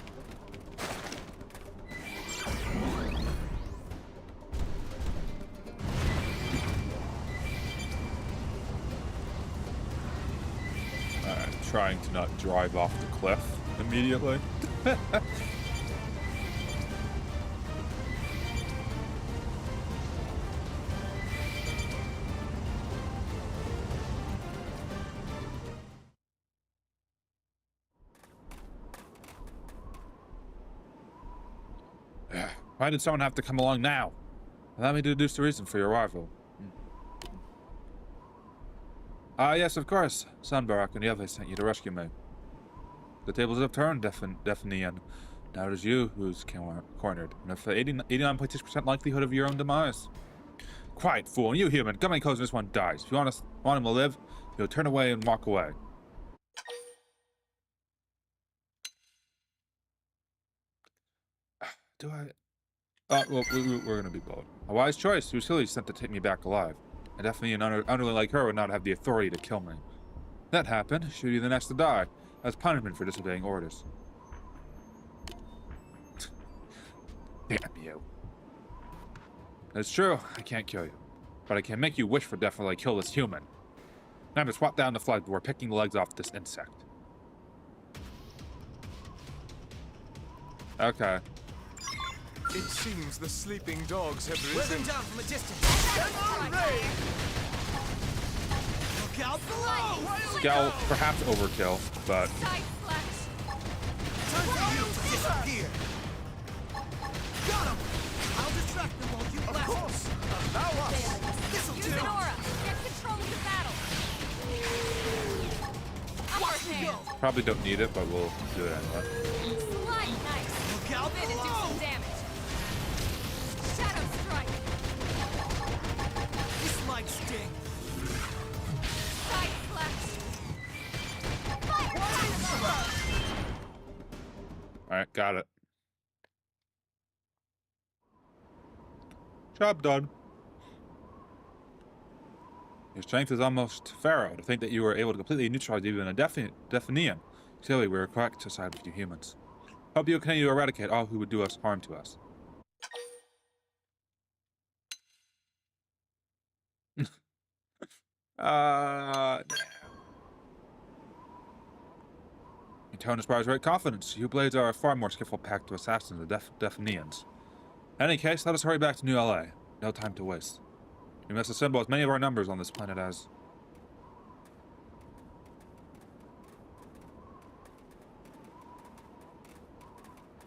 Alright, trying to not drive off the cliff immediately. Why did someone have to come along now? Allow me to deduce the reason for your arrival. Yes, of course. Sunbarak and the others sent you to rescue me. The tables have turned, Definian. Now it is you who's cornered, and with 89.6% likelihood of your own demise. Quiet, fool. You human. Come any closer, this one dies. If you want him to live, you'll turn away and walk away. Do I... well, we're gonna be bold. A wise choice. He was silly sent to take me back alive. And definitely an utterly like her would not have the authority to kill me. That happened. She'd be the next to die, as punishment for disobeying orders. Damn you. It's true. I can't kill you, but I can make you wish for death while I kill this human. Now to swap down the flag before picking the legs off this insect. Okay. It seems the sleeping dogs have Rhythm risen. down from a distance. Look out below! Scowl, perhaps overkill, but Side flash. Time for you to disappear. Got him! I'll distract them while you Of blast. course! Allow us! This'll Use do! an aura. Get control of the battle. Upper hand. probably don't need it, but we'll do it anyway. Slide nice. Look out Spin and do below! some damage. Shadow strike. This might sting. Side flash. Alright, got it. Job done. Your strength is almost pharaoh. To think that you were able to completely neutralize even a Definian. Clearly, we were correct to side with you humans. Hope you continue to eradicate all who would do us harm to us. Your tone inspires great confidence. You blades are a far more skillful pack to assassins than Definians. In any case, let us hurry back to New LA. No time to waste. We must assemble as many of our numbers on this planet as...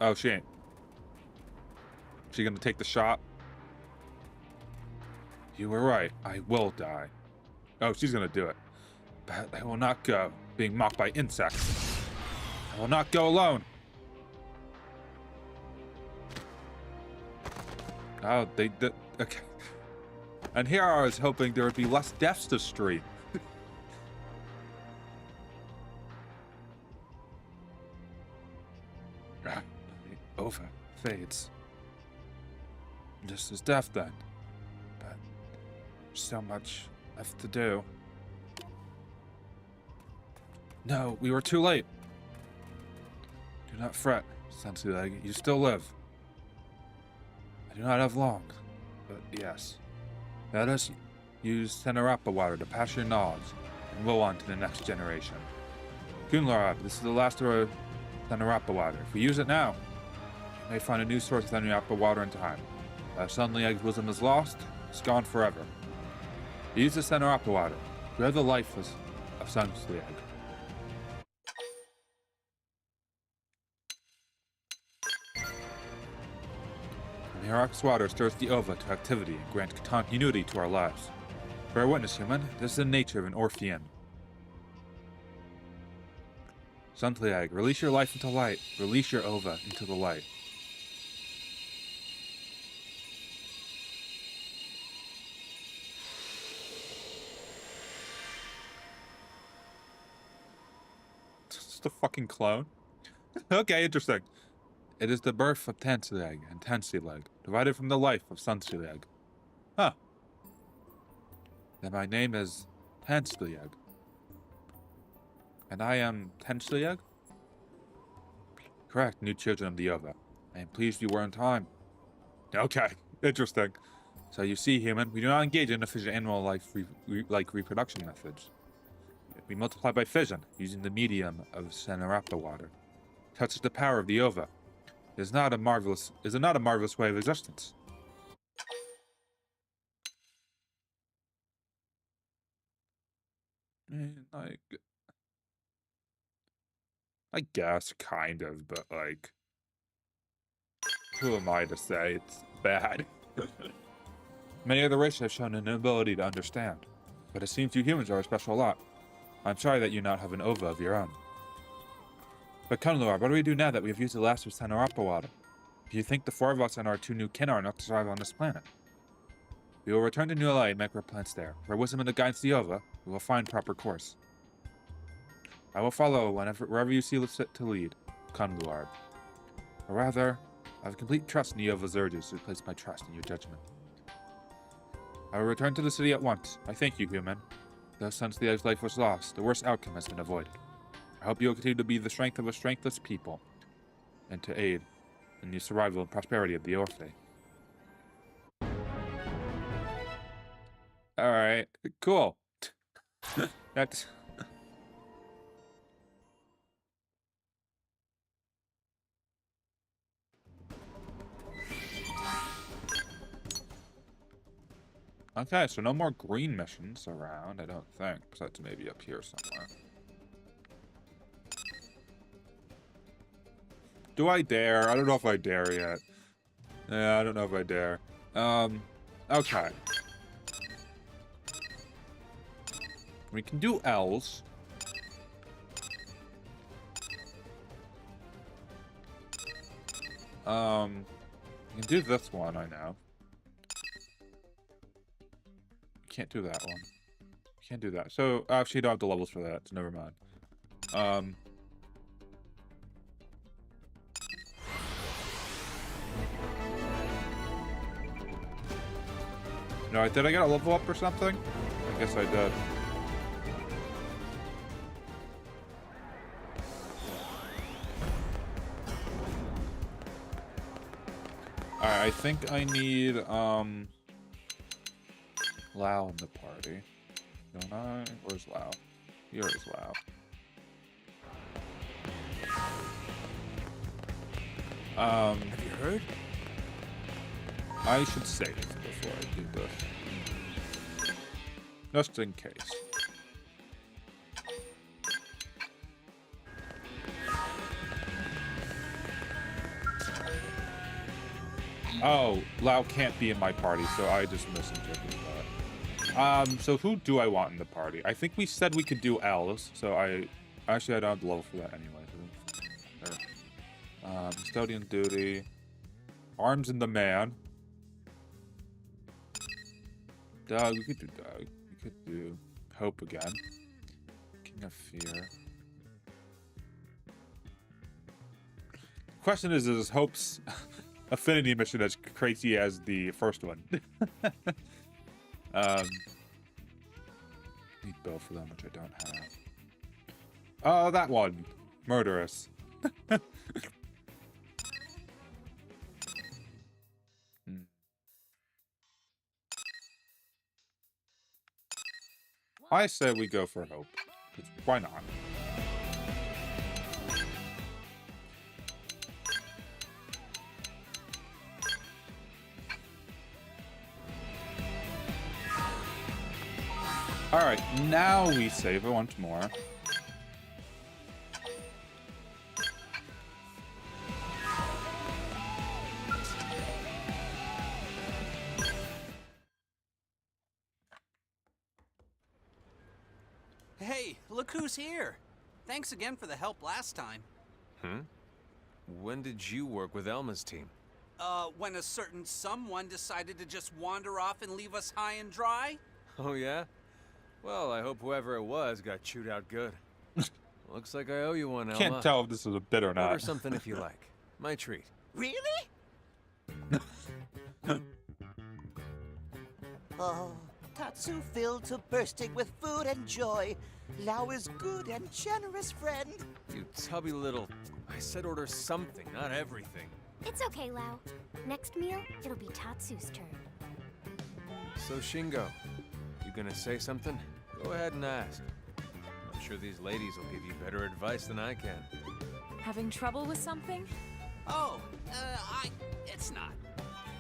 Oh, she ain't. She gonna take the shot? You were right. I will die. Oh, she's gonna do it. But I will not go, being mocked by insects. I will not go alone. Oh, they did. Okay. And here I was hoping there would be less deaths to stream. Over fades. This is death then. But there's so much left to do. No, we were too late. Do not fret, Sensei Leg. You still live. I do not have long, but yes. Let us use Senorapa water to pass your knowledge and roll on to the next generation. Kunlarab, this is the last of our Senorapa water. If we use it now, we may find a new source of Senorapa water in time. If Sunlieg's wisdom is lost, it's gone forever. Use the Senorapa water. We are the life of Sunlieg. The Herox water stirs the Ova to activity and grants continuity to our lives. Bear witness, human. This is the nature of an Orphean. Sunlieg, release your life into light. Release your Ova into the light. Just a fucking clone? Okay, interesting. It is the birth of Tansileg and Tansileg, divided from the life of Sunsileg. Huh. Then my name is Tansileg. And I am Tansileg? Correct, new children of the Ova. I am pleased you were in time. Okay, interesting. So you see, human, we do not engage in efficient animal life like reproduction methods. We multiply by fission, using the medium of Senorapa water. Such is the power of the Ova. Is it not a marvelous way of existence? Like, I guess, kind of, but like, who am I to say it's bad? Many other races have shown an inability to understand, but it seems you humans are a special lot. I'm sorry that you not have an Ova of your own. But Kunlor, what do we do now that we have used the last of Senorapa water? Do you think the four of us and our two new kin are enough to survive on this planet? We will return to New LA and make our plans there. For wisdom and the guidance of the Ova, we will find proper course. I will follow wherever you see fit to lead, Kunluard. Or rather, I have complete trust in the Ova's urges to place my trust in your judgment. I will return to the city at once. I thank you, human. Though since the Egg's life was lost, the worst outcome has been avoided. I hope you will continue to be the strength of a strengthless people, and to aid in the survival and prosperity of the Orphe. Alright, cool. That's... Okay, so no more green missions around, I don't think. Besides maybe up here somewhere. Do I dare? I don't know if I dare yet. Yeah, I don't know if I dare. Okay. We can do L's. We can do this one, I know. Can't do that one. Can't do that. So, actually, I don't have the levels for that, so never mind. No, did I get a level up or something? I guess I did. Alright, I think I need, Lao in the party. Don't I? Where's Lao? Here is Lao. Have you heard? I should save before I do this. Just in case. Oh, Lao can't be in my party, so I just misinterpreted that. So who do I want in the party? I think we said we could do L's, so I don't have the level for that anyway. Custodian duty. Arms in the man. Doug, we could do Doug. We could do Hope again. King of Fear. Question is Hope's affinity mission as crazy as the first one? Need both of them, which I don't have. Oh, that one. Murderous. I say we go for Hope. 'Cause why not? Alright, now we save it once more. Hey, look who's here. Thanks again for the help last time. When did you work with Elma's team? When a certain someone decided to just wander off and leave us high and dry? Oh, yeah? Well, I hope whoever it was got chewed out good. Looks like I owe you one, Elma. Can't tell if this is a bit or not. Order something if you like. My treat. Really? Oh, Tatsu filled to bursting with food and joy. Lao is good and generous friend. You tubby little... I said order something, not everything. It's okay, Lao. Next meal, it'll be Tatsu's turn. So, Shingo, you gonna say something? Go ahead and ask. I'm sure these ladies will give you better advice than I can. Having trouble with something? Oh, it's not.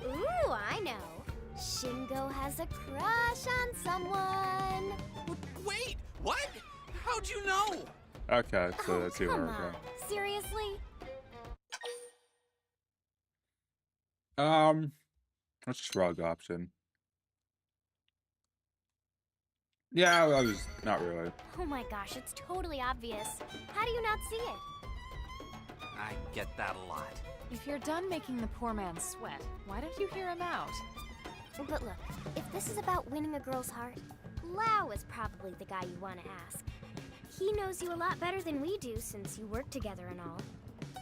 Ooh, I know. Shingo has a crush on someone. Wait, what? How'd you know? Okay, so Oh, let's see where come we're on. going. Seriously? Let's shrug option. Yeah, I was not really. Oh my gosh, it's totally obvious. How do you not see it? I get that a lot. If you're done making the poor man sweat, why don't you hear him out? But look, if this is about winning a girl's heart, Lao is probably the guy you want to ask. He knows you a lot better than we do since you work together and all.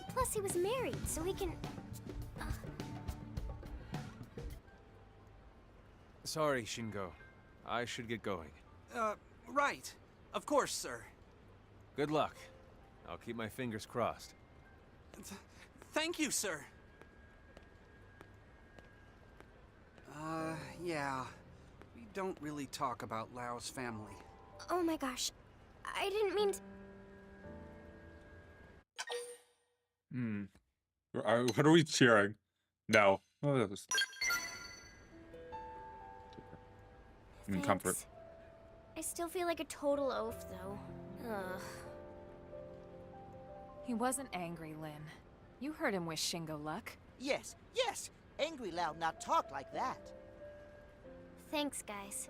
Plus, he was married, so he can... Sorry, Shingo. I should get going. Right. Of course, sir. Good luck. I'll keep my fingers crossed. Thank you, sir. Yeah. We don't really talk about Lao's family. Oh my gosh, I didn't mean to... What are we cheering? No. Oh, that was... comfort. Thanks. I still feel like a total oaf, though. Ugh. He wasn't angry, Lin. You heard him wish Shingo luck. Yes, yes. Angry Lao not talk like that. Thanks, guys.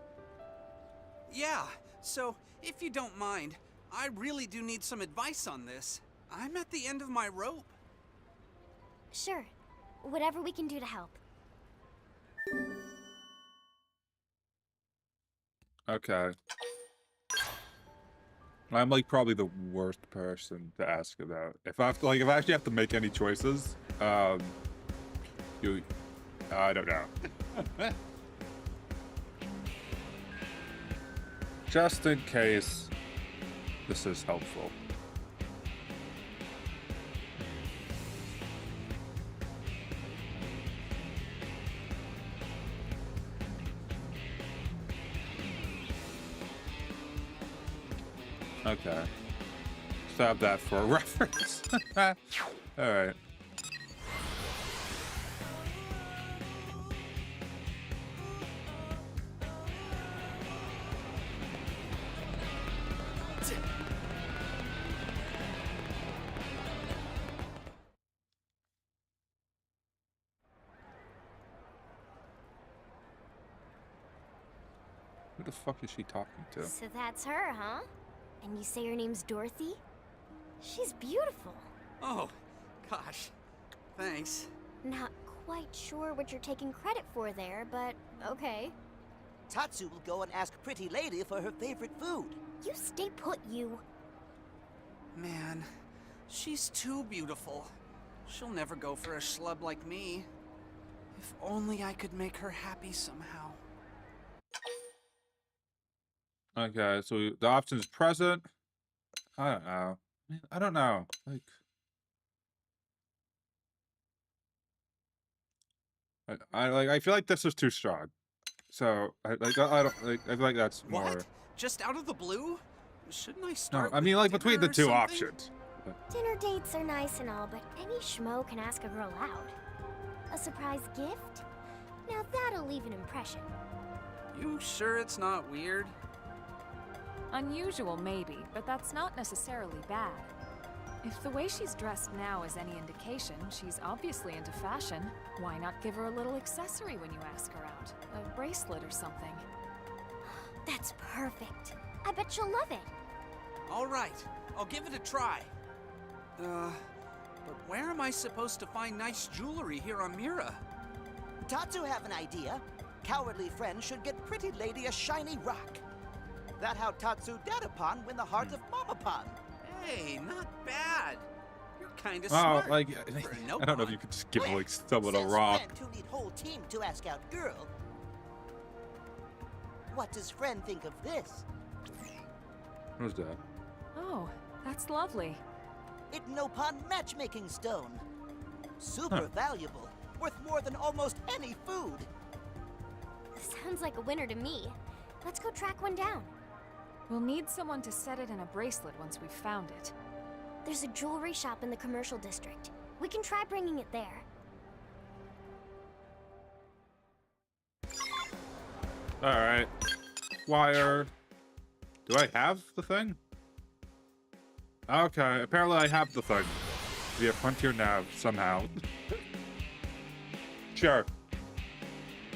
Yeah, so if you don't mind, I really do need some advice on this. I'm at the end of my rope. Sure. Whatever we can do to help. Okay. I'm like probably the worst person to ask about. If I have to, if I actually have to make any choices, I don't know. Just in case this is helpful. Okay. Just have that for a reference. Alright. Who the fuck is she talking to? So that's her, huh? And you say her name's Dorothy? She's beautiful. Oh, gosh. Thanks. Not quite sure what you're taking credit for there, but okay. Tatsu will go and ask Pretty Lady for her favorite food. You stay put, you. Man, she's too beautiful. She'll never go for a schlub like me. If only I could make her happy somehow. Okay, so the option is present. I don't know. I don't know. Like, I feel like this is too strong. So I don't like. I feel like that's more. What? Just out of the blue? Shouldn't I No, start? I mean like with between the dinner or two something? options. Dinner dates are nice and all, but any schmo can ask a girl out. A surprise gift? Now that'll leave an impression. You sure it's not weird? Unusual, maybe, but that's not necessarily bad. If the way she's dressed now is any indication, she's obviously into fashion. Why not give her a little accessory when you ask her out? A bracelet or something. That's perfect. I bet she'll love it. All right, I'll give it a try. But where am I supposed to find nice jewelry here on Mira? Tatsu have an idea. Cowardly friend should get Pretty Lady a shiny rock. That how Tatsu Dadapon win the heart of Mamapon. Hey, not bad. You're kind of Oh, smart. like for a I don't know if Nopon. you could just give like someone a Says rock. friend who need whole team to ask out girl. What does friend think of this? What's that? Oh, that's lovely. It Nopon matchmaking stone. Super valuable. Worth more than almost any food. Sounds like a winner to me. Let's go track one down. We'll need someone to set it in a bracelet once we've found it. There's a jewelry shop in the commercial district. We can try bringing it there. Alright. Wire. Do I have the thing? Okay, apparently I have the thing. Via Frontier Nav, somehow. Sure.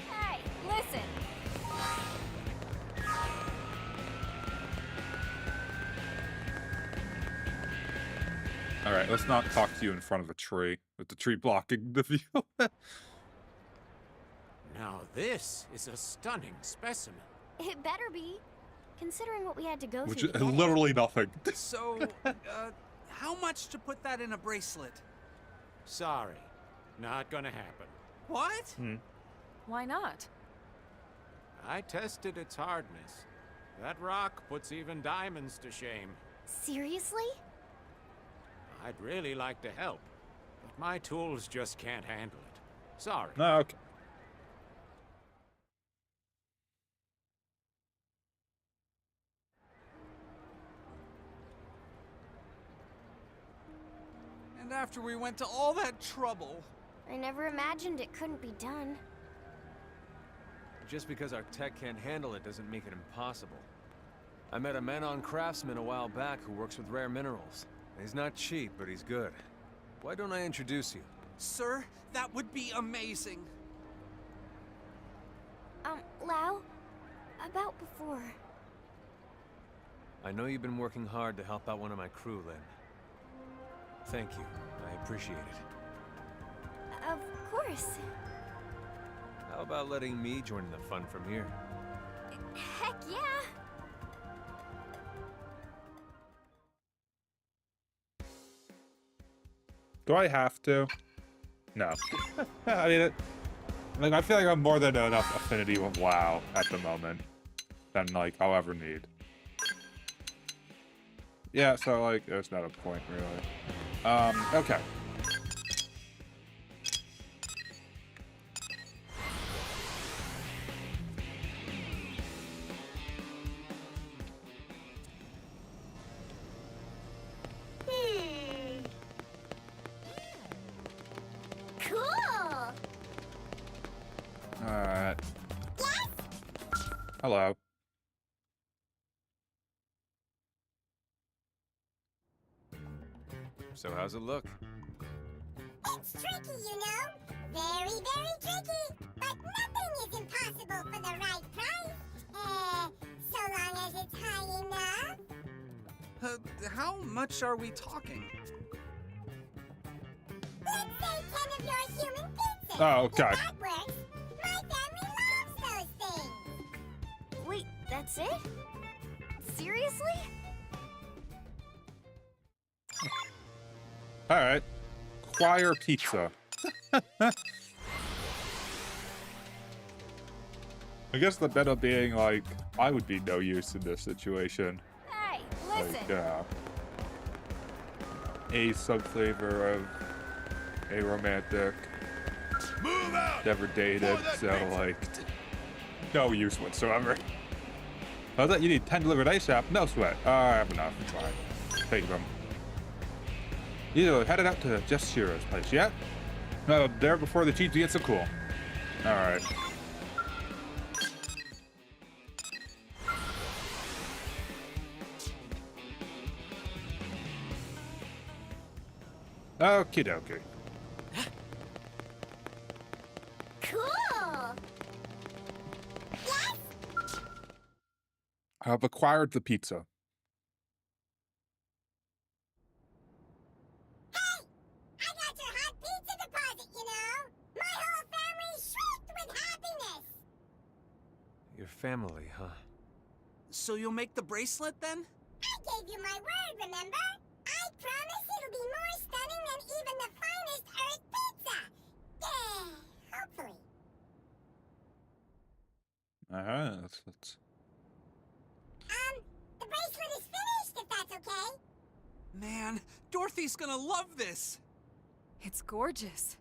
Hey, listen! Alright, let's not talk to you in front of a tree, with the tree blocking the view. Now this is a stunning specimen. It better be. Considering what we had to go Which through is today. literally nothing. So, how much to put that in a bracelet? Sorry, not gonna happen. What? Why not? I tested its hardness. That rock puts even diamonds to shame. Seriously? I'd really like to help, but my tools just can't handle it. Sorry. No, okay. And after we went to all that trouble. I never imagined it couldn't be done. Just because our tech can't handle it doesn't make it impossible. I met a Menon craftsman a while back who works with rare minerals. He's not cheap, but he's good. Why don't I introduce you? Sir, that would be amazing. Lau? About before. I know you've been working hard to help out one of my crew, Lynn. Thank you. I appreciate it. Of course. How about letting me join in the fun from here? Heck yeah! Do I have to? No. I mean, like, I feel like I'm more than enough affinity with WoW at the moment. Than, like, I'll ever need. Yeah, so, like, there's not a point, really. Okay. Cool! Alright. Hello. So how's it look? It's tricky, you know. Very, very tricky. But nothing is impossible for the right price. So long as it's high enough. How much are we talking? Let's say 10 of your human pizzas. Oh, okay. If that works, my family loves those things. That's it? Seriously? Alright. Choir pizza. I guess the meta being like, I would be no use in this situation. Hey, listen. Like, a sub-flavor of a romantic. Move out! Never dated, For that so pizza. like, no use whatsoever. How's that? You need 10 delivered ASAP? No sweat. I have enough. Fine. Take them. You headed out to Just Shiro's place yet? No, there before the cheats get so cool. Alright. Okie dokie. Cool. Yes? I've acquired the pizza. Hey! I got your hot pizza deposit, you know? My whole family shrieked with happiness! Your family, huh? So you'll make the bracelet then? I gave you my word, remember? I promise it'll be more stunning than even the finest Earth pizza! Yeah, hopefully. That's... The bracelet is finished, if that's okay. Man, Dorothy's gonna love this! It's gorgeous.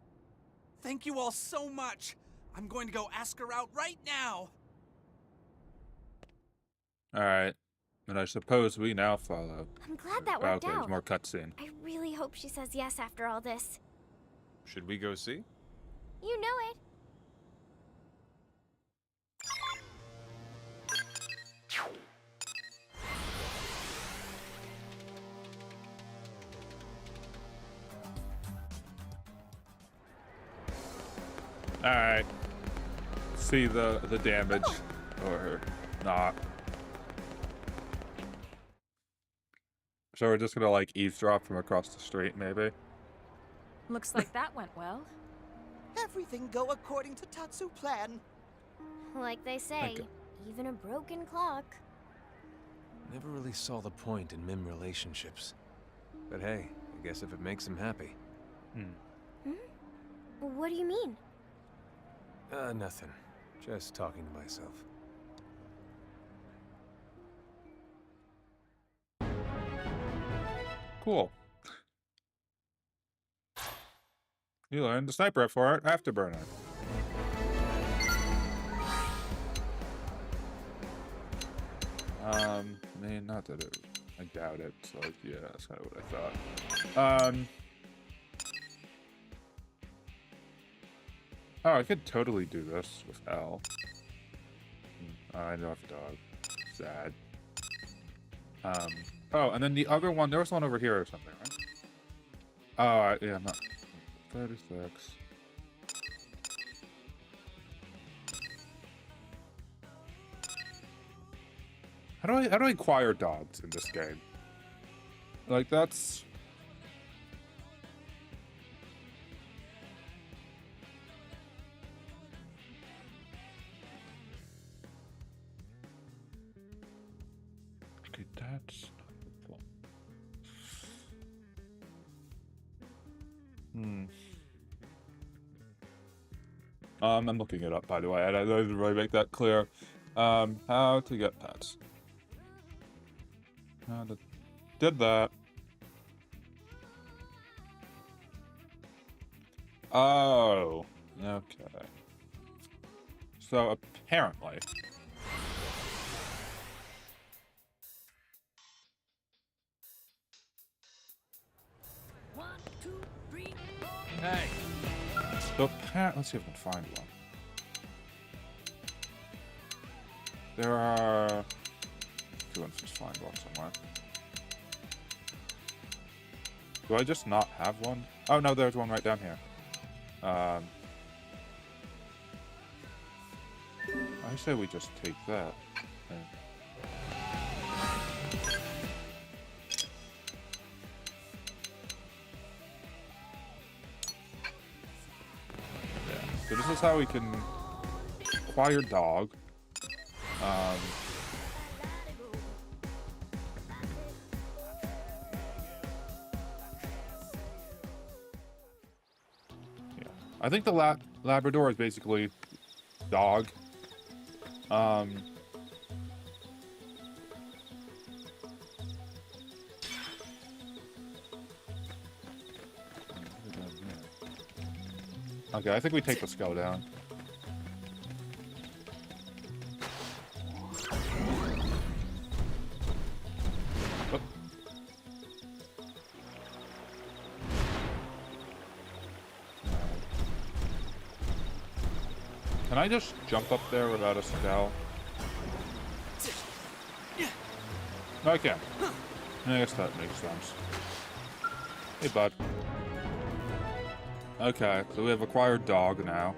Thank you all so much. I'm going to go ask her out right now. Alright. And I suppose we now follow. I'm glad that worked Okay, there's out. more cutscene. I really hope she says yes after all this. Should we go see? You know it. Alright. See the damage. Or not. So we're just gonna like eavesdrop from across the street, maybe? Looks like that went well. Everything go according to Tatsu plan. Like they say, Okay. even a broken clock. Never really saw the point in Mim relationships. But hey, I guess if it makes him happy. What do you mean? Nothing. Just talking to myself. Cool. You learned the sniper for it, afterburner. I mean, not that it... I doubt it, so like, yeah, that's kind of what I thought. Oh, I could totally do this with L. I don't have a dog. Sad. Oh, and then the other one, there was one over here or something, right? Oh, yeah, not 36. How do I acquire dogs in this game? Like, that's... Okay, that's not the I'm looking it up, by the way. I didn't really make that clear. How to get pets. Did that. Oh, okay. So apparently. Hey! So apparently, let's see if I can find one. There are... Let's just find one somewhere. Do I just not have one? Oh no, there's one right down here. I say we just take that. Yeah. So this is how we can acquire dog. I think the Labrador is basically dog. Okay, I think we take the skull down. Oh. Can I just jump up there without a skull? No, I can. I guess that makes sense. Hey, bud. Okay, so we have acquired dog now.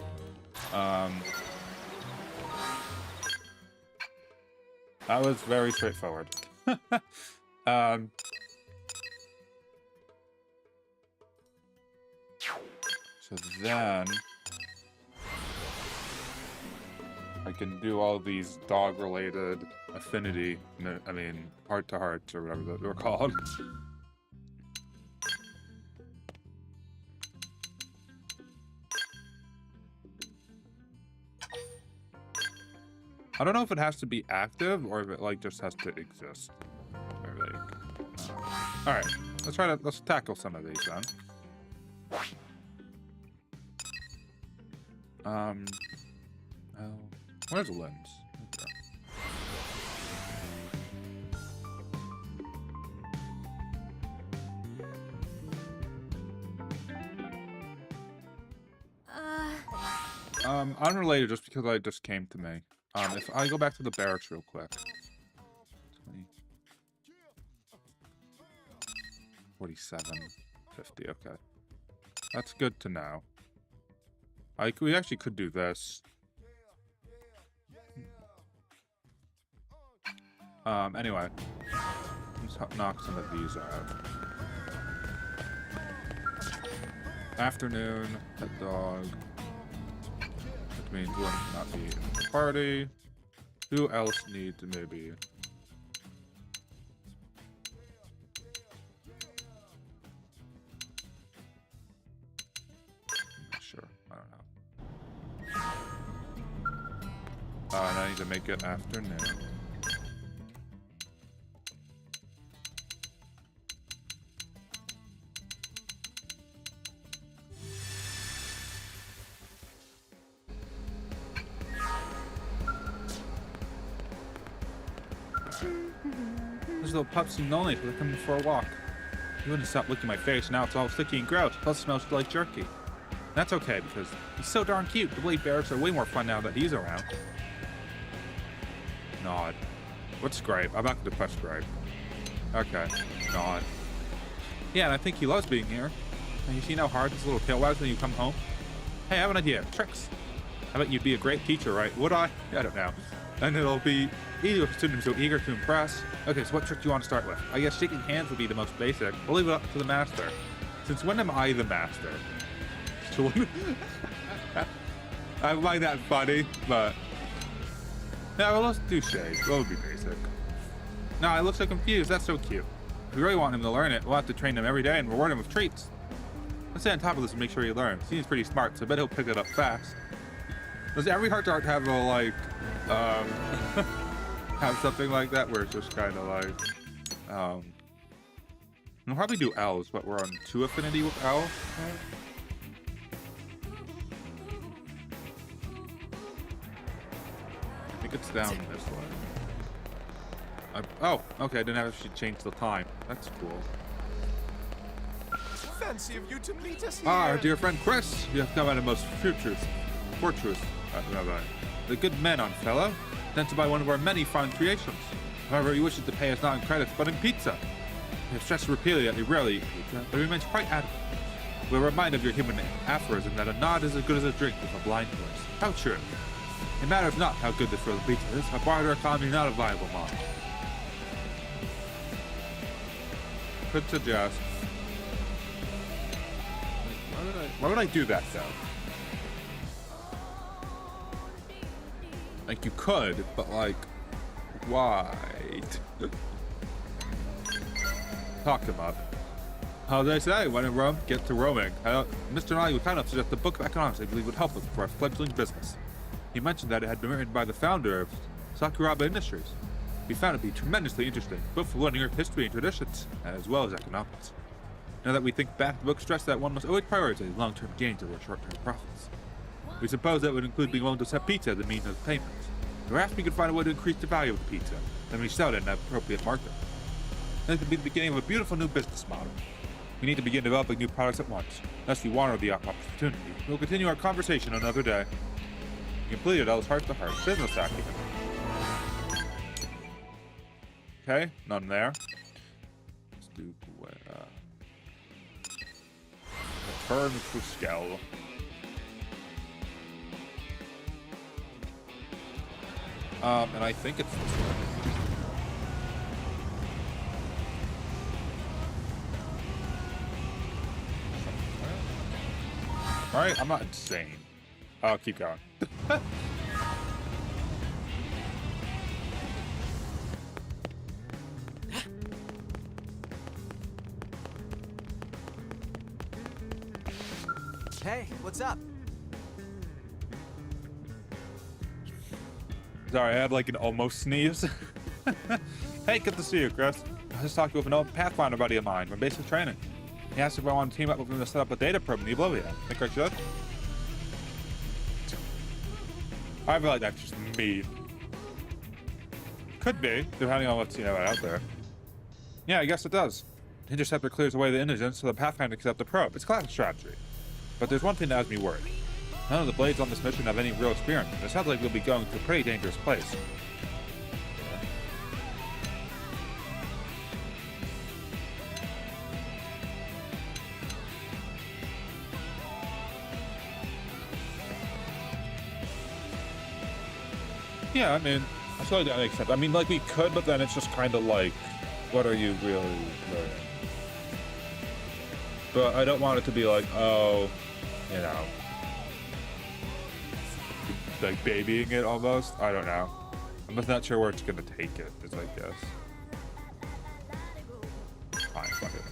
That was very straightforward. So then I can do all these dog-related affinity, I mean, heart-to-hearts or whatever they're called. I don't know if it has to be active or if it like just has to exist. Or, like, all right, let's tackle some of these then. Oh, where's Lens? Okay. Unrelated, just because it just came to me. If I go back to the barracks real quick. 20, 47, 50, okay. That's good to know. We actually could do this. Anyway. Let's knock some of these out. Afternoon, pet dog. Which means one cannot be in the party. Who else needs maybe? Not sure. I don't know. And I need to make it afternoon. Those little pups seem lonely, so they're coming for a walk. You wouldn't stop licking my face, now it's all sticky and gross, plus it smells like jerky. That's okay, because he's so darn cute. The Blade Barracks are way more fun now that he's around. Nod. What's Grape? I'm not gonna press Grape. Okay. Nod. Yeah, and I think he loves being here. And you see how hard his little tail wags when you come home? Hey, I have an idea. Tricks. I bet you'd be a great teacher, right? Would I? I don't know. And it'll be easy with a student so eager to impress. Okay, so what trick do you want to start with? I guess shaking hands would be the most basic. We'll leave it up to the master. Since when am I the master? So I find that funny, but... Yeah, well, let's do shade. That would be basic. No, I look so confused. That's so cute. If we really want him to learn it, we'll have to train him every day and reward him with treats. Let's stay on top of this and make sure he learns. He seems pretty smart, so I bet he'll pick it up fast. Does every heart-to-heart have a, like, have something like that where it's just kind of like, we'll probably do L's, but we're on 2 affinity with L. Right? I think it's down this way. Oh, okay, I didn't have to change the time. That's cool. Fancy of you to meet us here. Ah, our dear friend Chris, you have come at a most fortuitous. The good men on fellow, sent to buy one of our many fine creations. However, he wishes to pay us not in credits, but in pizza. We have stressed repeatedly that he rarely eats pizza, but he remains quite adamant. We're reminded of your human aphorism that a nod is as good as a drink with a blind voice. How true. It matters not how good this roll of pizza is, a barter economy is not a viable model. Could suggest. Why would I do that though? Like, you could, but, like, why? Talk him up. How they say, when in Rome, get to roaming. Mr. Nye was kind enough to suggest a book of economics I believe would help us for our fledgling business. He mentioned that it had been written by the founder of Sakuraba Industries. We found it to be tremendously interesting, both for learning our history and traditions, as well as economics. Now that we think back, the book stressed that one must always prioritize long-term gains over short-term profits. We suppose that would include being willing to accept pizza as a means of payment. Perhaps we could find a way to increase the value of the pizza, then we sell it at an appropriate market. This could be the beginning of a beautiful new business model. We need to begin developing new products at once, unless we want the opportunity. We'll continue our conversation another day. We completed L's heart-to-heart business acumen. Okay, none there. Let's do return to Skell. And I think it's this way. Alright, I'm not insane. I'll keep going. Hey, what's up? Sorry, I had like an almost sneeze. Hey, good to see you, Chris. I was just talking with an old Pathfinder buddy of mine from basic training. He asked if I want to team up with him to set up a data probe in the Oblivion. Think I should? I feel like that's just me. Could be, depending on what's, out there. Yeah, I guess it does. The Interceptor clears away the indigents so the Pathfinder can set up the probe. It's classic strategy. But there's one thing that has me worried. None of the blades on this mission have any real experience. It sounds like we'll be going to a pretty dangerous place. Yeah, I mean, I feel like that makes sense. I mean, like, we could, but then it's just kind of like, what are you really learning? But I don't want it to be like, oh, like babying it almost. I don't know. I'm just not sure where it's gonna take it, is I guess. Fine, fuck it.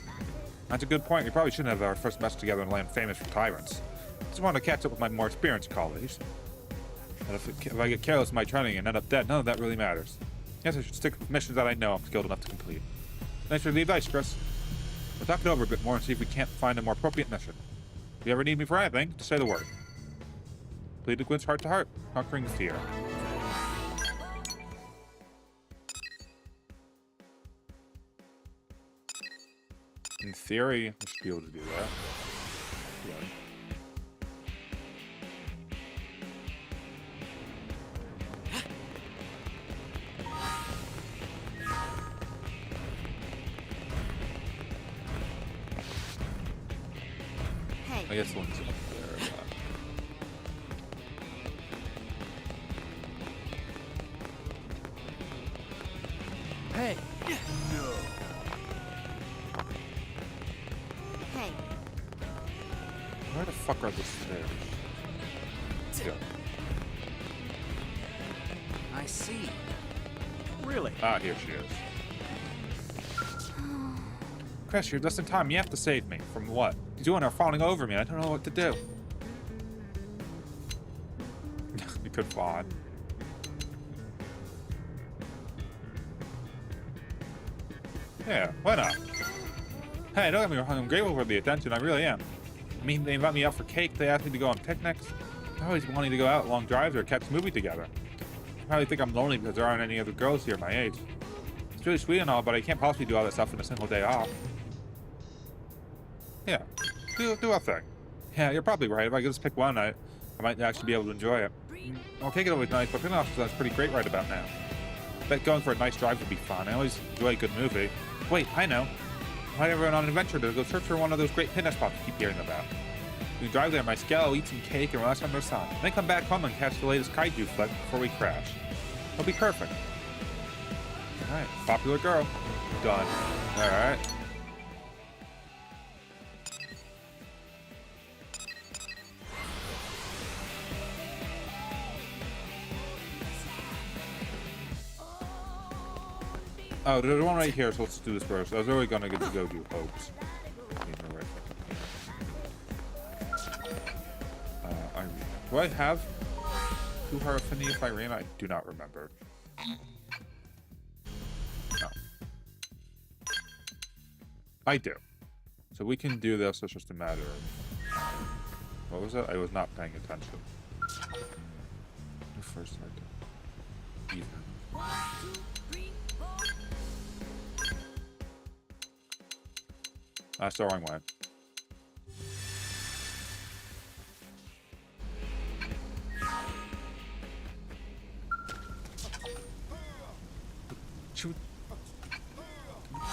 That's a good point. We probably shouldn't have our first mess together and land famous for tyrants. Just want to catch up with my more experienced colleagues. And if I get careless in my training and end up dead, none of that really matters. Yes, I should stick with missions that I know I'm skilled enough to complete. Thanks for the advice, Chris. We'll talk it over a bit more and see if we can't find a more appropriate mission. If you ever need me for anything, just say the word. Pleaded Gwyn's heart to heart, conquering fear. In theory, I should be able to do that. Yeah. I guess one's up there. Hey! No! Hey. Where the fuck are the stairs? Yeah. I see. Really? Ah, here she is. Chris, you're just in time. You have to save me. From what? These women are falling over me. I don't know what to do. You could fawn. Yeah, why not? Hey, don't get me wrong. I'm grateful for the attention. I really am. I mean, they invite me out for cake. They ask me to go on picnics. I'm always wanting to go out long drives or catch a movie together. I probably think I'm lonely because there aren't any other girls here my age. It's really sweet and all, but I can't possibly do all that stuff in a single day off. Yeah, do a thing. Yeah, you're probably right. If I could just pick one, I might actually be able to enjoy it. Well, cake is always nice, but picking off sounds pretty great right about now. I bet going for a nice drive would be fun. I always enjoy a good movie. Wait, I know. Why everyone on an adventure to go search for one of those great picnic spots you keep hearing about? We can drive there in my Skell, eat some cake, and relax under the sun. Then come back home and catch the latest kaiju flick before we crash. It'll be perfect. Alright, popular girl. Done. Alright. Oh, there's one right here, so let's do this first. I was already gonna get to go do Hopes. Do I have to her affinity if I ran? I do not remember. No. I do. So we can do this. It's just a matter of... What was it? I was not paying attention. First hard. Even. That's the wrong way.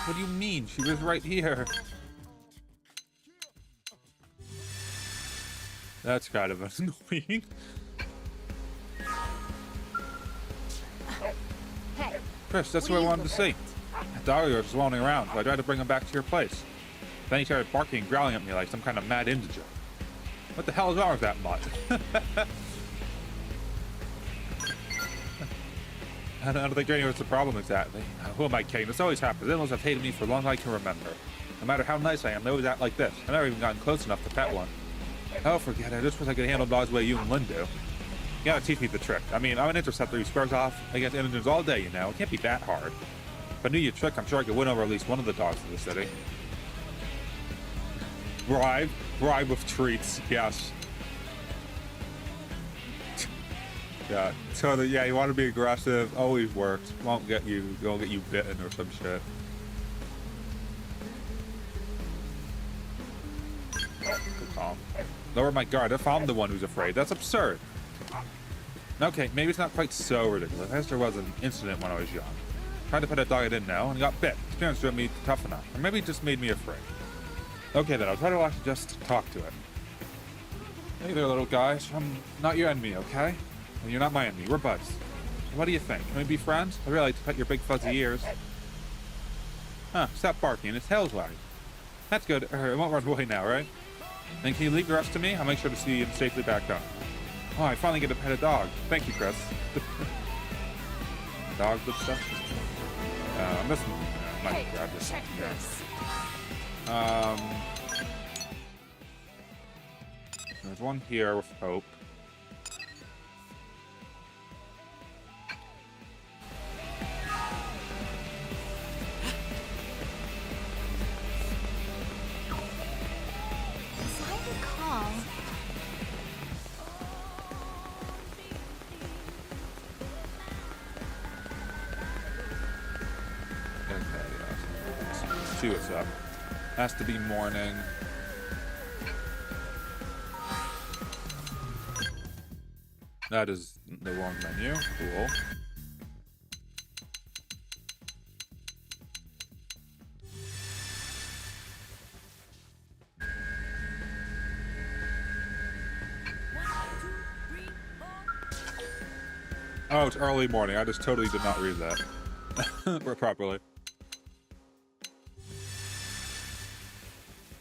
What do you mean? She was right here. That's kind of annoying. Hey. Chris, that's what I wanted to see. That dog was just wandering around, so I tried to bring him back to your place. Then he started barking and growling at me like some kind of mad indigent. What the hell is wrong with that mutt? I don't think any of it's the problem exactly. Who am I kidding? This always happens. Animals have hated me for as long as I can remember. No matter how nice I am, they always act like this. I've never even gotten close enough to pet one. Oh, forget it. I just wish I could handle dogs the way you and Lynn do. You gotta teach me the trick. I mean, I'm an interceptor who squares off against indigents all day, you know. It can't be that hard. If I knew your trick, I'm sure I could win over at least one of the dogs in the city. Bribe with treats, yes. Yeah, so yeah, you want to be aggressive, always works. Won't get you bitten or some shit. Good call. Lower my guard if I'm the one who's afraid. That's absurd. Okay, maybe it's not quite so ridiculous. I guess there was an incident when I was young. Tried to pet a dog I didn't know and got bit. Experience made me tough enough. Or maybe it just made me afraid. Okay then, I'll try to actually just talk to it. Hey there, little guys. I'm not your enemy, okay? Well, you're not my enemy. We're buds. So what do you think? Can we be friends? I'd really like to pet your big fuzzy ears. Huh, stop barking. It's tail's wagging. That's good. It won't run away now, right? Then can you leave the rest to me? I'll make sure to see you safely back home. Oh, I finally get to pet a dog. Thank you, Chris. Dog good stuff. I'm missing. Might grab this. Check this. There's one here with Hope. As I recall, Okay, let's see what's up. Has to be morning. That is the wrong menu. Cool. Oh, it's early morning. I just totally did not read that properly.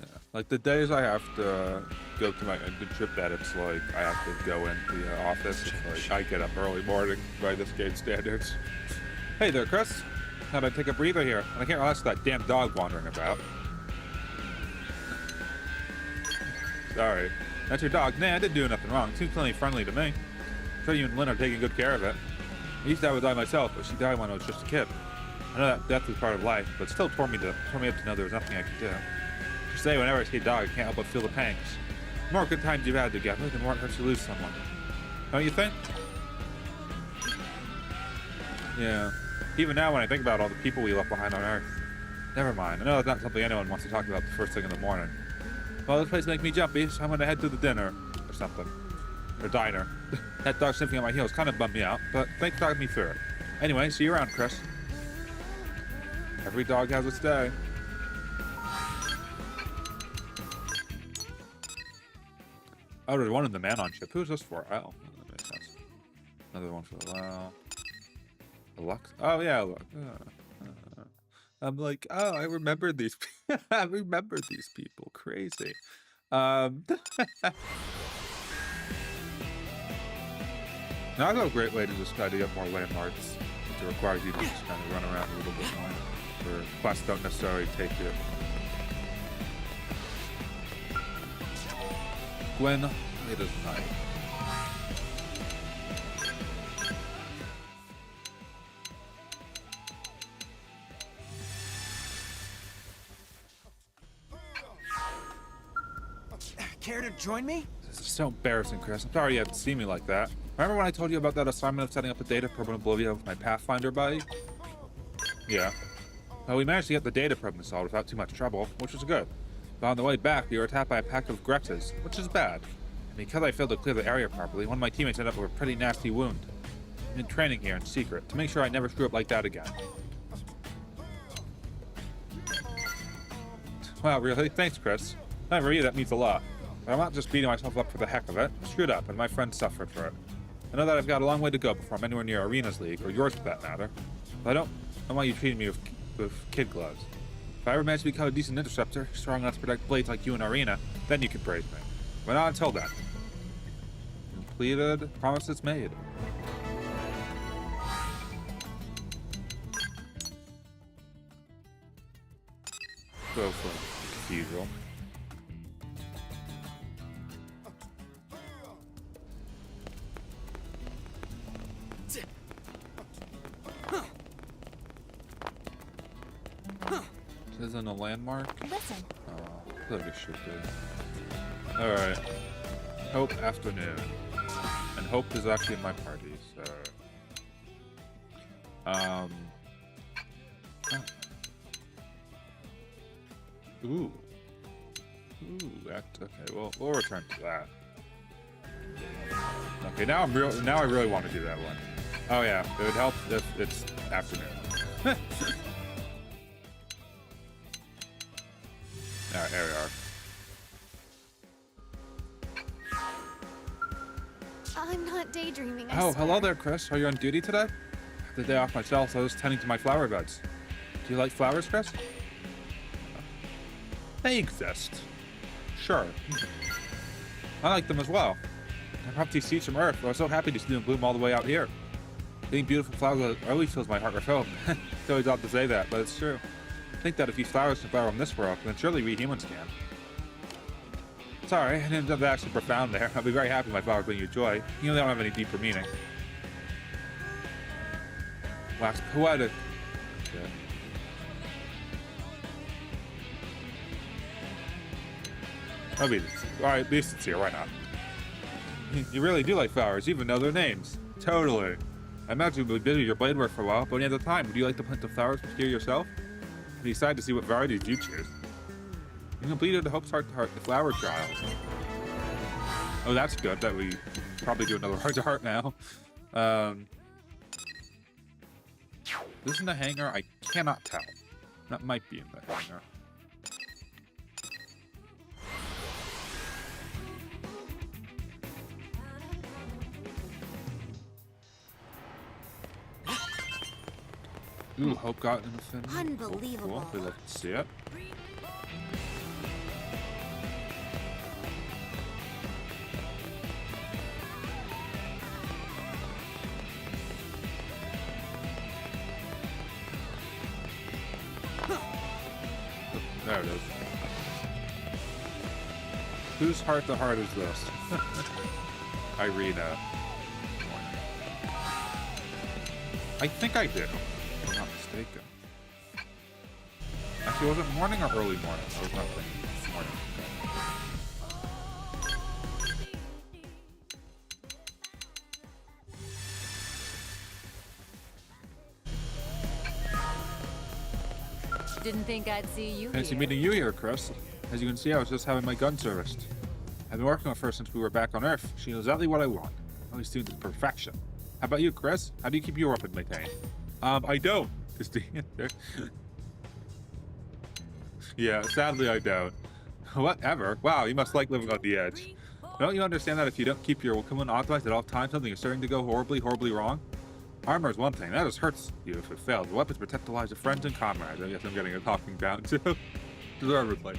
Yeah. Like the days I have to go to my internship, that it's like I have to go into the office. It's like I get up early morning by this game standards. Hey there, Chris. How'd I take a breather here? And I can't relax that damn dog wandering about. Sorry. That's your dog? Nah, I didn't do nothing wrong. It seems plenty friendly to me. I'm sure you and Lynn are taking good care of it. I used to have a dog myself, but she died when I was just a kid. I know that death is part of life, but it still tore me up to know there was nothing I could do. Just say, whenever I see a dog, I can't help but feel the pangs. The more good times you've had together, the more it hurts to lose someone. Don't you think? Yeah. Even now, when I think about all the people we left behind on Earth. Never mind. I know it's not something anyone wants to talk about the first thing in the morning. Well, this place makes me jumpy, so I'm gonna head to the dinner or something. Or diner. That dog sniffing at my heels kind of bummed me out, but thanks for talking me through it. Anyway, see you around, Chris. Every dog has its day. Oh, there's one in the man-on ship. Who's this for? Oh, that makes sense. Another one for the WoW. Lux? Oh, yeah, look. I'm like, oh, I remember these people. I remember these people. Crazy. Now, that's a great way to just try to get more landmarks. It requires you to just kind of run around a little bit more. Where quests don't necessarily take you. Gwen, it is night. join me? This is so embarrassing, Chris. I'm sorry you had to see me like that. Remember when I told you about that assignment of setting up the data probe in Oblivia with my Pathfinder buddy? Yeah. Well, we managed to get the data probe installed without too much trouble, which was good. But on the way back, we were attacked by a pack of Grexes, which is bad. And because I failed to clear the area properly, one of my teammates ended up with a pretty nasty wound. I've been training here in secret to make sure I never screw up like that again. Wow, really? Thanks, Chris. For you, that means a lot. But I'm not just beating myself up for the heck of it. I screwed up, and my friends suffered for it. I know that I've got a long way to go before I'm anywhere near Arena's League, or yours for that matter. But I don't want you treating me with kid gloves. If I ever manage to become a decent interceptor, strong enough to protect blades like you in Arena, then you can praise me. But not until then. Completed, promises made. Go for Cathedral. Isn't a landmark? Listen. Oh, I feel like it should be. Alright. Hope afternoon. And Hope is actually in my party, so... Oh. Ooh. Ooh, that... Okay, well, we'll return to that. Okay, now I really want to do that one. Oh yeah, it would help if it's afternoon. Alright, there we are. I'm not daydreaming, I Oh, swear. hello there, Chris. Are you on duty today? The day off myself, so I was tending to my flower beds. Do you like flowers, Chris? They exist. Sure. I like them as well. I brought these seeds from Earth, but I was so happy to see them bloom all the way out here. Getting beautiful flowers always fills my heart with hope. It's always odd to say that, but it's true. I think that if these flowers can flower in this world, then surely we humans can. Sorry, I didn't do that actually profound there. I'll be very happy my flowers bring you joy. You know they don't have any deeper meaning. Wax poetic. Okay. Alright, at least it's here, why not? You really do like flowers, even know their names. Totally. I imagine you'll be busy with your blade work for a while, but any other time, would you like to plant the flowers here yourself? And decide to see what varieties you choose. You completed the Hope's Heart to Heart, the flower trial. Oh, that's good. That we probably do another Heart to Heart now. This is in the hangar? I cannot tell. That might be in the hangar. Ooh, Hope got in the fin. Unbelievable. Cool. We love to see it. There it is. Whose heart to heart is this? Irina. I think I did. If I'm not mistaken. Actually, was it morning or early morning? I was not thinking morning. Didn't think I'd see you Fancy here. meeting you here, Chris. As you can see, I was just having my gun serviced. I've been working with her since we were back on Earth. She knows exactly what I want. Always tuned to perfection. How about you, Chris? How do you keep your weapon maintained? I don't. Yeah, sadly I don't. Whatever. Wow, you must like living on the edge. Don't you understand that if you don't keep your weapon optimized at all times, something is starting to go horribly wrong? Armor is one thing. That just hurts you if it fails. The weapons protect the lives of friends and comrades. I guess I'm getting a talking down too. Deservedly.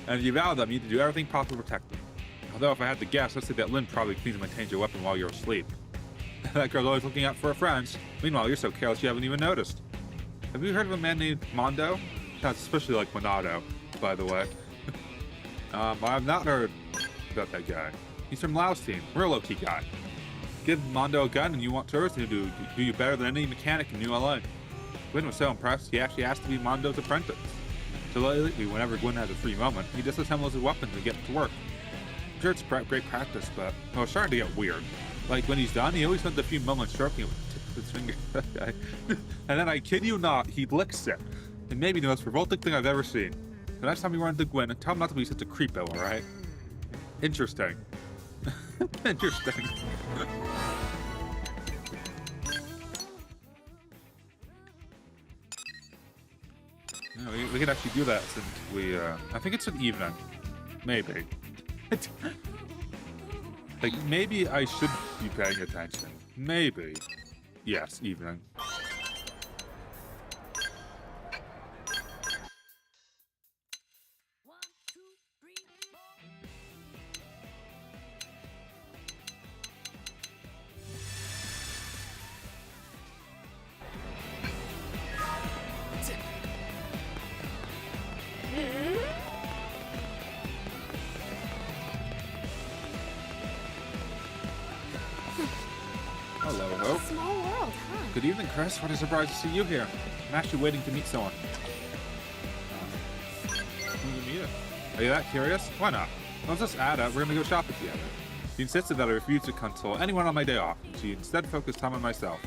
And if you vow them, you need to do everything possible to protect them. Although if I had to guess, I'd say that Lynn probably cleans and maintains your weapon while you're asleep. That girl's always looking out for her friends. Meanwhile, you're so careless you haven't even noticed. Have you heard of a man named Mondo? That's especially like Monado, by the way. I've not heard about that guy. He's from Lao's team. Real low-key guy. Give Mondo a gun and you want tourists to do you better than any mechanic in New LA. Gwyn was so impressed, he actually asked to be Mondo's apprentice. So lately, whenever Gwyn has a free moment, he disassembles his weapons and gets to work. I'm sure it's great practice, but well, it's starting to get weird. Like when he's done, he always spends a few moments stroking it with the tip of his finger. Okay. And then I kid you not, he licks it. It may be the most revolting thing I've ever seen. The next time you run into Gwen, tell him not to be such a creepo, alright? Interesting. Interesting. No, we can actually do that since we, I think it's an evening. Maybe. Like, maybe I should be paying attention. Maybe. Yes, evening. Hello, Hope. Small world, huh? Good evening, Chris. What a surprise to see you here. I'm actually waiting to meet someone. Who to meet? Are you that curious? Why not? Let's just add up. We're gonna go shopping together. She insisted that I refused to console anyone on my day off. She instead focused time on myself.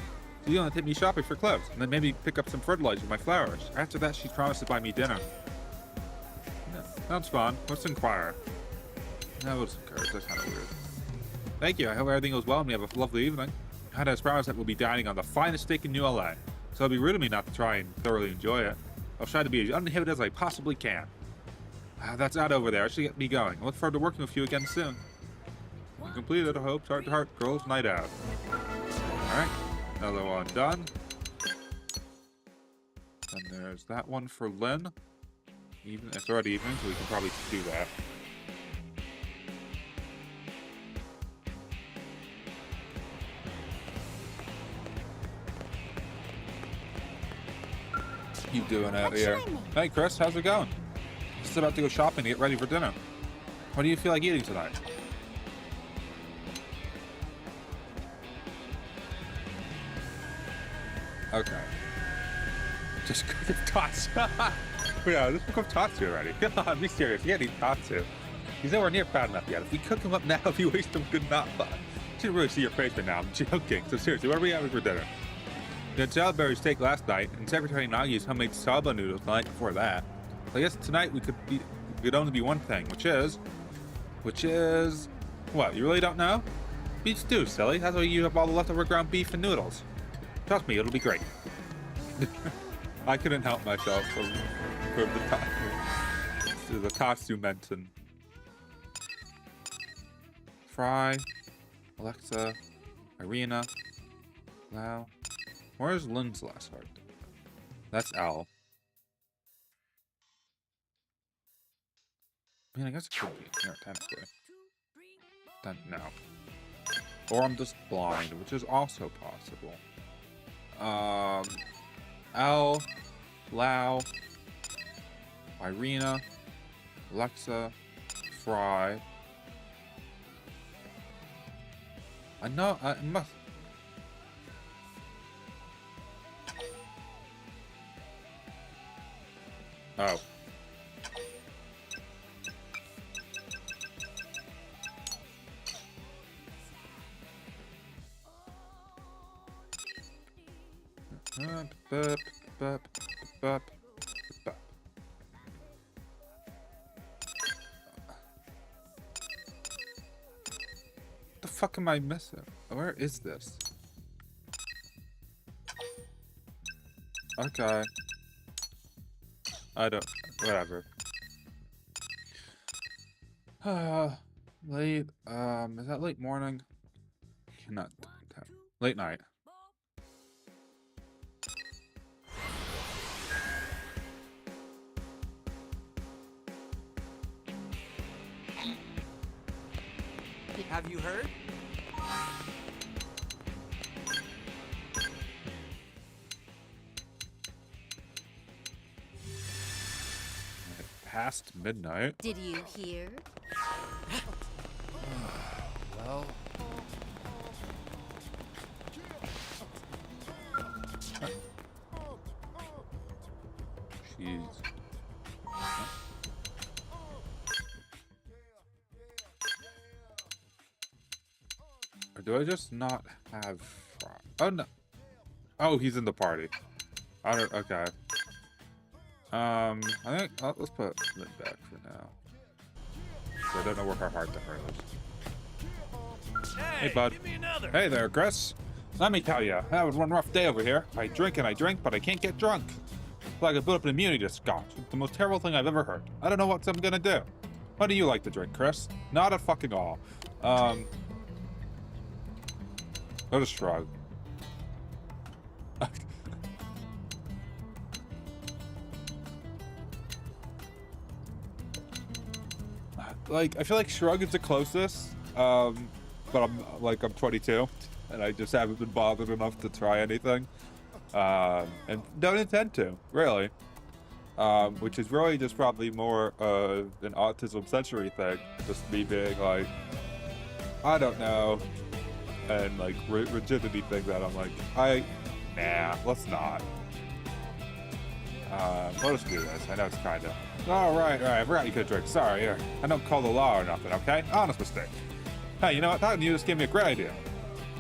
She's gonna take me shopping for clothes, and then maybe pick up some fertilizer for my flowers. After that, she promised to buy me dinner. Yeah, sounds fun. Let's inquire. That was encouraged. That's kind of weird. Thank you. I hope everything goes well and we have a lovely evening. I has promised that we'll be dining on the finest steak in New LA, so it'll be rude of me not to try and thoroughly enjoy it. I'll try to be as uninhibited as I possibly can. That's out over there. I should get me going. I look forward to working with you again soon. We completed, I hope. Heart to heart, girls' night out. Alright, another one done. And there's that one for Lynn. Even it's already evening, so we can probably do that. You doing out here? Hey Chris, how's it going? Just about to go shopping to get ready for dinner. What do you feel like eating tonight? Okay. Just cook up tots. Yeah, just cook up Tatsu already. Come on, be serious. You can't eat Tatsu. He's nowhere near proud enough yet. If we cook him up now, if you waste him, good not. You should really see your face right now. I'm joking. So seriously, what are we having for dinner? We had Salisbury steak last night, and Secretary Nagi's homemade saba noodles the night before that. So I guess tonight we could only be one thing, which is, what? You really don't know? Beef stew, silly. That's why you have all the leftover ground beef and noodles. Trust me, it'll be great. I couldn't help myself from the Tatsu mention. Fry, Alexa, Irina, Lau. Where's Lynn's last heart? That's Al. I mean, I guess it could be here, technically. Then no. Or I'm just blind, which is also possible. Al, Lau, Irina, Alexa, Fry. I know, I must. Oh. The fuck am I missing? Where is this? Okay. I don't. Whatever. Late. Is that late morning? Not. Late night. Have you heard? Past midnight. Did you hear? Well, Jeez. Or do I just not have... Oh, no. Oh, he's in the party. I don't... Okay. I think... Oh, let's put Lynn back for now. So I don't know where her heart to her is. Hey, bud. Give me another. Hey there, Chris. Let me tell you, that was one rough day over here. I drink and I drink, but I can't get drunk. It's like I built up an immunity to scotch. It's the most terrible thing I've ever heard. I don't know what I'm gonna do. What do you like to drink, Chris? Not at fucking all. I'll just shrug. Like, I feel like shrug is the closest. But I'm 22, and I just haven't been bothered enough to try anything. And don't intend to, really. Which is really just probably more an autism sensory thing. Just me being like, I don't know. And like rigidity thing that I'm like, nah, let's not. Let us do this. I know it's kind of... Oh, right, I forgot you could drink. Sorry, here. I don't call the law or nothing, okay? Honest mistake. Hey, you know what? Talking to you just gave me a great idea.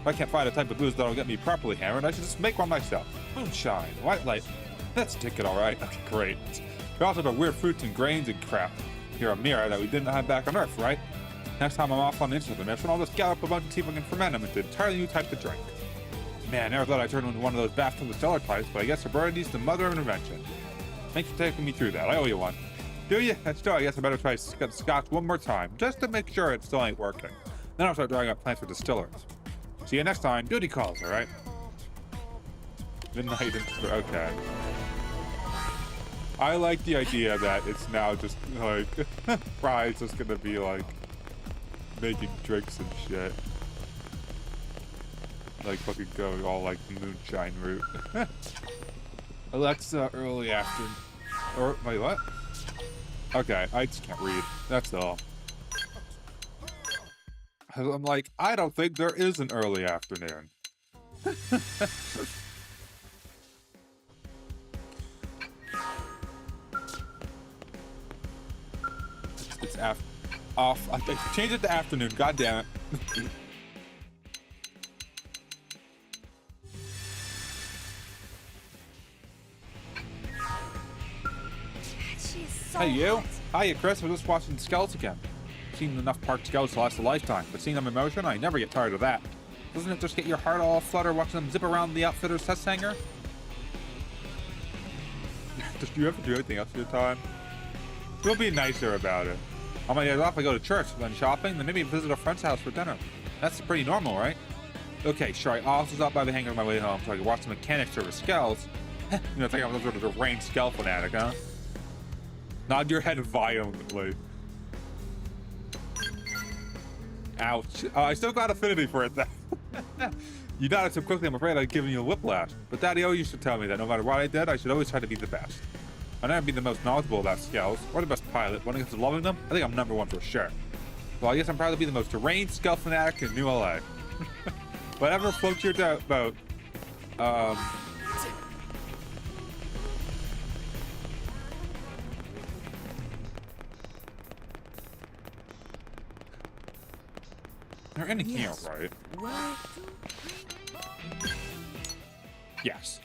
If I can't find a type of booze that'll get me properly hammered, I should just make one myself. Moonshine, white light. That's a ticket, all right. Okay, great. We also have weird fruits and grains and crap. Here a mirror that we didn't have back on Earth, right? Next time I'm off on the Instant mission, I'll just gather up a bunch and see if I can ferment them into entirely new types of drink. Man, never thought I'd turn into one of those bathtub distiller types, but I guess sobriety's the mother of invention. Thanks for taking me through that. I owe you one. Do you? That's still, I guess I better try scotch one more time, just to make sure it still ain't working. Then I'll start drawing up plans for distillers. See you next time. Duty calls, all right? Midnight and... Okay. I like the idea that it's now just, like... Fry's just gonna be, like... making drinks and shit. Like, fucking going all, like, moonshine route. Alexa, early afternoon... Or, wait, what? Okay, I just can't read. That's all. I'm like, I don't think there is an early afternoon. It's off. I changed it to afternoon. God damn it. She's so Hey, you. hot. Hiya, Chris. We're just watching Skells again. Seen enough parked Skells to last a lifetime, but seeing them in motion, I never get tired of that. Doesn't it just get your heart all flutter watching them zip around the outfitter's test hangar? Do you ever do anything else with your time? We'll be nicer about it. On my days off, I go to church, then shopping, then maybe visit a friend's house for dinner. That's pretty normal, right? Okay, sure, I also stopped by the hangar on my way home so I could watch the mechanics service Skells. You know, think I'm sort of a deranged Skell fanatic, huh? Nod your head violently. Ouch. I still got affinity for it, though. You nodded so quickly, I'm afraid I'd given you a whiplash. But Daddy-O used to tell me that no matter what I did, I should always try to be the best. I'll never be the most knowledgeable about Skells, or the best pilot. When it comes to loving them, I think I'm number one for sure. Well, I guess I'm proud to be the most deranged Skell fanatic in New LA. Whatever floats your boat. They're in here, right? Right. Yes.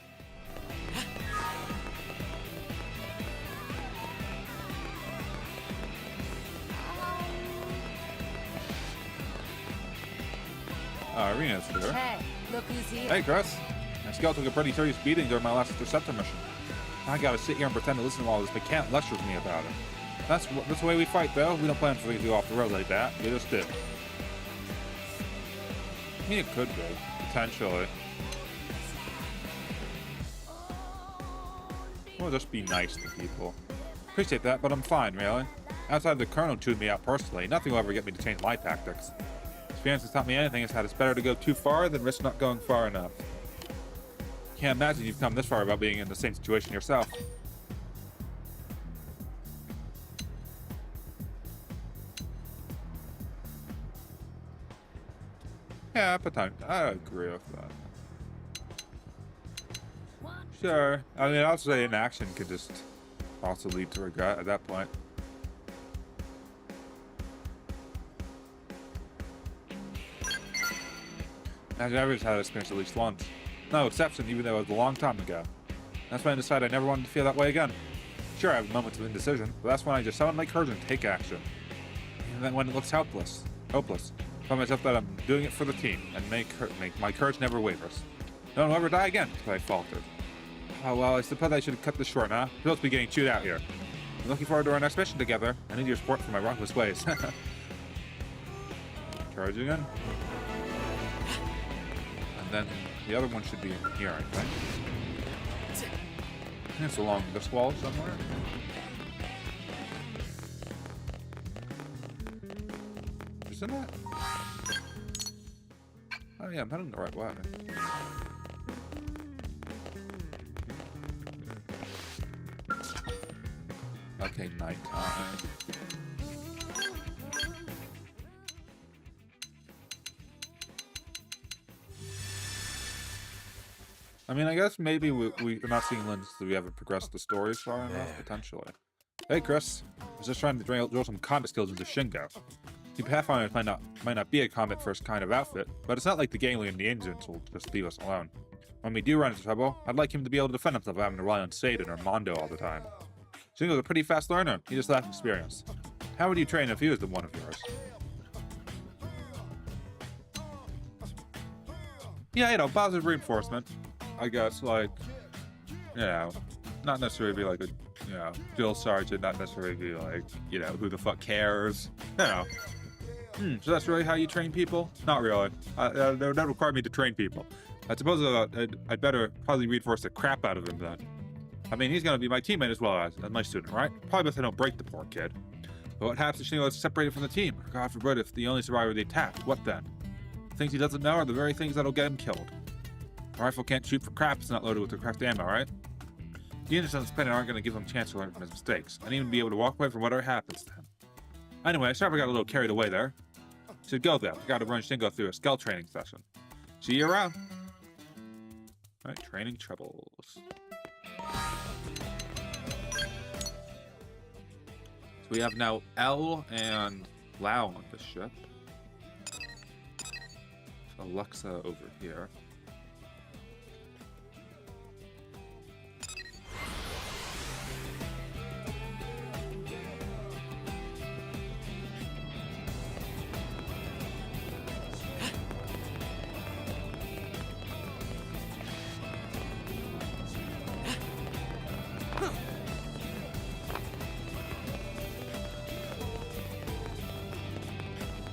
Arena's here. Hey, look who's here. Hey, Chris. My Skell took a pretty serious beating during my last interceptor mission. I gotta sit here and pretend to listen to all this, but can't lectures me about it. That's the way we fight, though. We don't plan for things to go off the road like that. We just do. I mean, it could be, potentially. We'll just be nice to people. Appreciate that, but I'm fine, really. Outside the Colonel chewed me out personally, nothing will ever get me to change my tactics. Experience has taught me anything is that it's better to go too far than risk not going far enough. Can't imagine you've come this far without being in the same situation yourself. Yeah, I agree with that. Sure. I mean, I'll say inaction could just also lead to regret at that point. Imagine everyone's had experience at least once. No exception, even though it was a long time ago. That's when I decided I never wanted to feel that way again. Sure, I have moments of indecision, but that's when I just summon my courage and take action. And then when it looks hopeless, I find myself that I'm doing it for the team, and make my courage never wavers. No one will ever die again, so I faltered. Oh well, I suppose I should cut this short, huh? I'm supposed to be getting chewed out here. I'm looking forward to our next mission together. I need your support for my wrongless ways. Charging in. And then the other one should be in here, I think. It's along this wall somewhere. Isn't it? Oh yeah, I'm heading the right way. Okay, nighttime. I mean, I guess maybe we're not seeing Lynn so we haven't progressed the story far enough, potentially. Hey, Chris. I was just trying to drill some combat skills into Shingo. See, Pathfinder might not be a combat first kind of outfit, but it's not like the Gangly and the Ancients will just leave us alone. When we do run into trouble, I'd like him to be able to defend himself without having to rely on Satan or Mondo all the time. Shingo's a pretty fast learner. He just lacks experience. How would you train if he was the one of yours? Yeah, you know, positive reinforcement. I guess, like, you know, not necessarily be like a, you know, drill sergeant, not necessarily be like, you know, who the fuck cares? You know. So that's really how you train people? Not really. That would require me to train people. I suppose I'd better probably reinforce the crap out of him then. I mean, he's gonna be my teammate as well as my student, right? Probably best I don't break the poor kid. But what happens if Shingo is separated from the team? God forbid if the only survivor they attacked, what then? Things he doesn't know are the very things that'll get him killed. A rifle can't shoot for crap, it's not loaded with the correct ammo, right? The units on this planet aren't gonna give him a chance to learn from his mistakes, and even be able to walk away from whatever happens to him. Anyway, sorry I got a little carried away there. Should go though. Gotta run Shingo through a skill training session. See you around. Alright, training troubles. So we have now L and Lao on the ship. Alexa over here.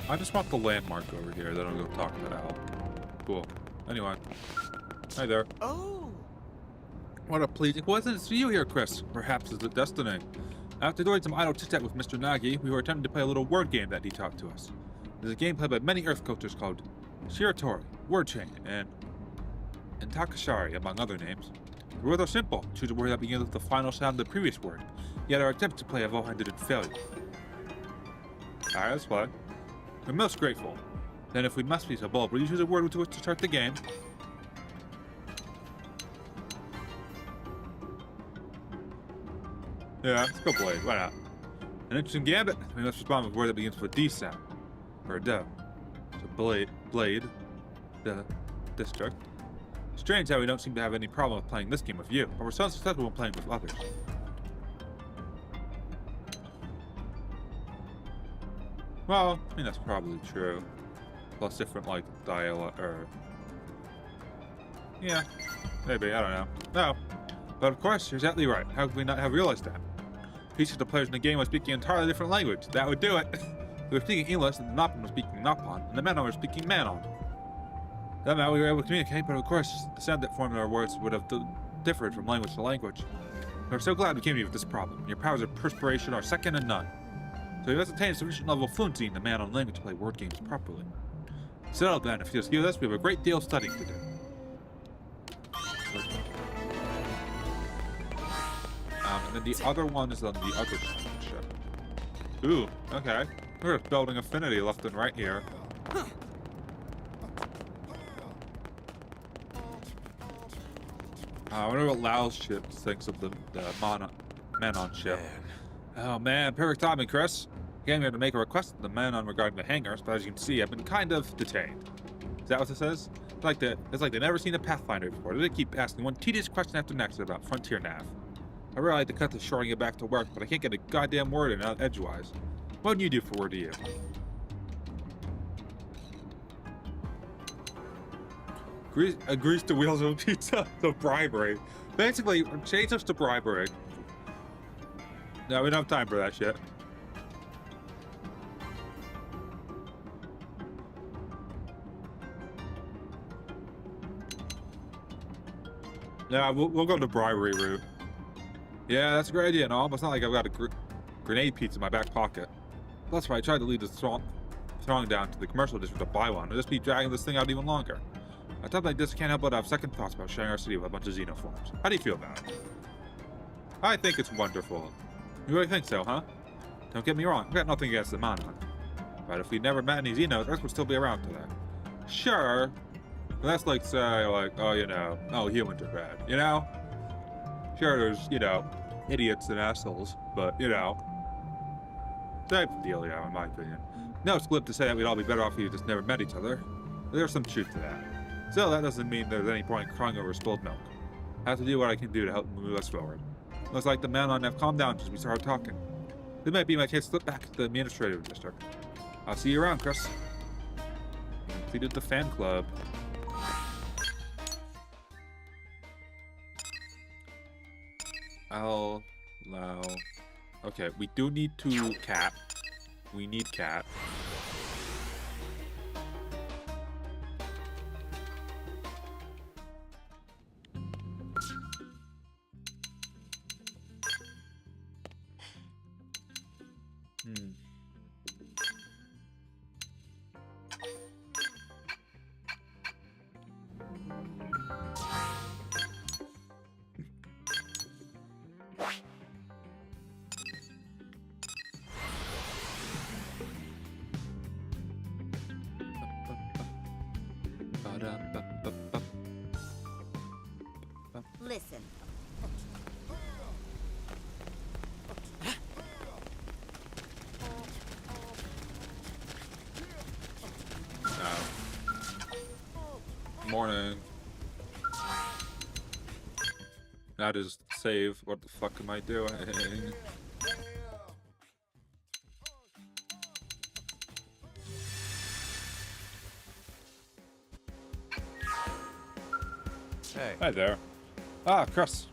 I just want the landmark over here, then I'll go talk to Al. Cool. Anyway. Hi there. Oh! What a pleasing coincidence to you here, Chris. Perhaps it's a destiny. After doing some idle chit-chat with Mr. Nagi, we were attempting to play a little word game that he taught to us. There's a game played by many Earth cultures called Shiratori, Word Chain, and Takashari, among other names. The words are simple. Choose a word that begins with the final sound of the previous word. Yet our attempts to play have all ended in failure. Alright, let's play. We're most grateful. Then if we must be so bold, will you choose a word with which to start the game? Yeah, let's go Blade. Why not? An interesting gambit. We must respond with a word that begins with a D sound. Or a D. So Blade. The District. Strange how we don't seem to have any problem with playing this game with you, but we're so successful when playing with others. Well, I mean, that's probably true. Plus different, like, dialect, or... Yeah, maybe, I don't know. No. But of course, you're exactly right. How could we not have realized that? Pieces of the players in the game were speaking an entirely different language. That would do it. We were speaking English, and the Nopon was speaking Nopon, and the Manon were speaking Manon. Somehow we were able to communicate, but of course, the sound that formed our words would have differed from language to language. We're so glad we came to you with this problem. Your powers of perspiration are second to none. So we must attain a sufficient level of fluency in the Manon language to play word games properly. Settled then, if you excuse us, we have a great deal of studying to do. And then the other one is on the other ship. Ooh, okay. We're building affinity left and right here. I wonder what Lao's ship thinks of the Manon ship. Oh man, perfect timing, Chris. I came here to make a request to the Manon regarding the hangars, but as you can see, I've been kind of detained. Is that what this is? It's like they've never seen a Pathfinder before. They keep asking one tedious question after next about Frontier Nav. I really like to cut this short and get back to work, but I can't get a goddamn word in edgewise. What do you do for word to you? Agrees to wheels of a pizza. So bribery. Basically, change us to bribery. No, we don't have time for that shit. Yeah, we'll go the bribery route. Yeah, that's a great idea and all, but it's not like I've got a grenade pizza in my back pocket. That's why I tried to lead the throng down to the commercial district to buy one. I'll just be dragging this thing out even longer. I thought like this can't help but have second thoughts about sharing our city with a bunch of xenoforms. How do you feel about it? I think it's wonderful. You really think so, huh? Don't get me wrong, I've got nothing against the Manon. But if we never met any Xenos, Earth would still be around today. Sure. But that's like say, like, oh, you know, oh, humans are bad, you know? Sure, there's, you know, idiots and assholes, but, you know, type of dealio, in my opinion. No, it's glib to say that we'd all be better off if we just never met each other. There's some truth to that. Still, that doesn't mean there's any point in crying over spilled milk. I have to do what I can do to help move us forward. Looks like the man on have calmed down as we start talking. This might be my chance to slip back to the administrative district. I'll see you around, Chris. Completed the fan club. I'll allow. Okay, we do need to cat. We need cat. Listen. Morning. Now just save. What the fuck am I doing? Hey. Hi there. Ah, Chris.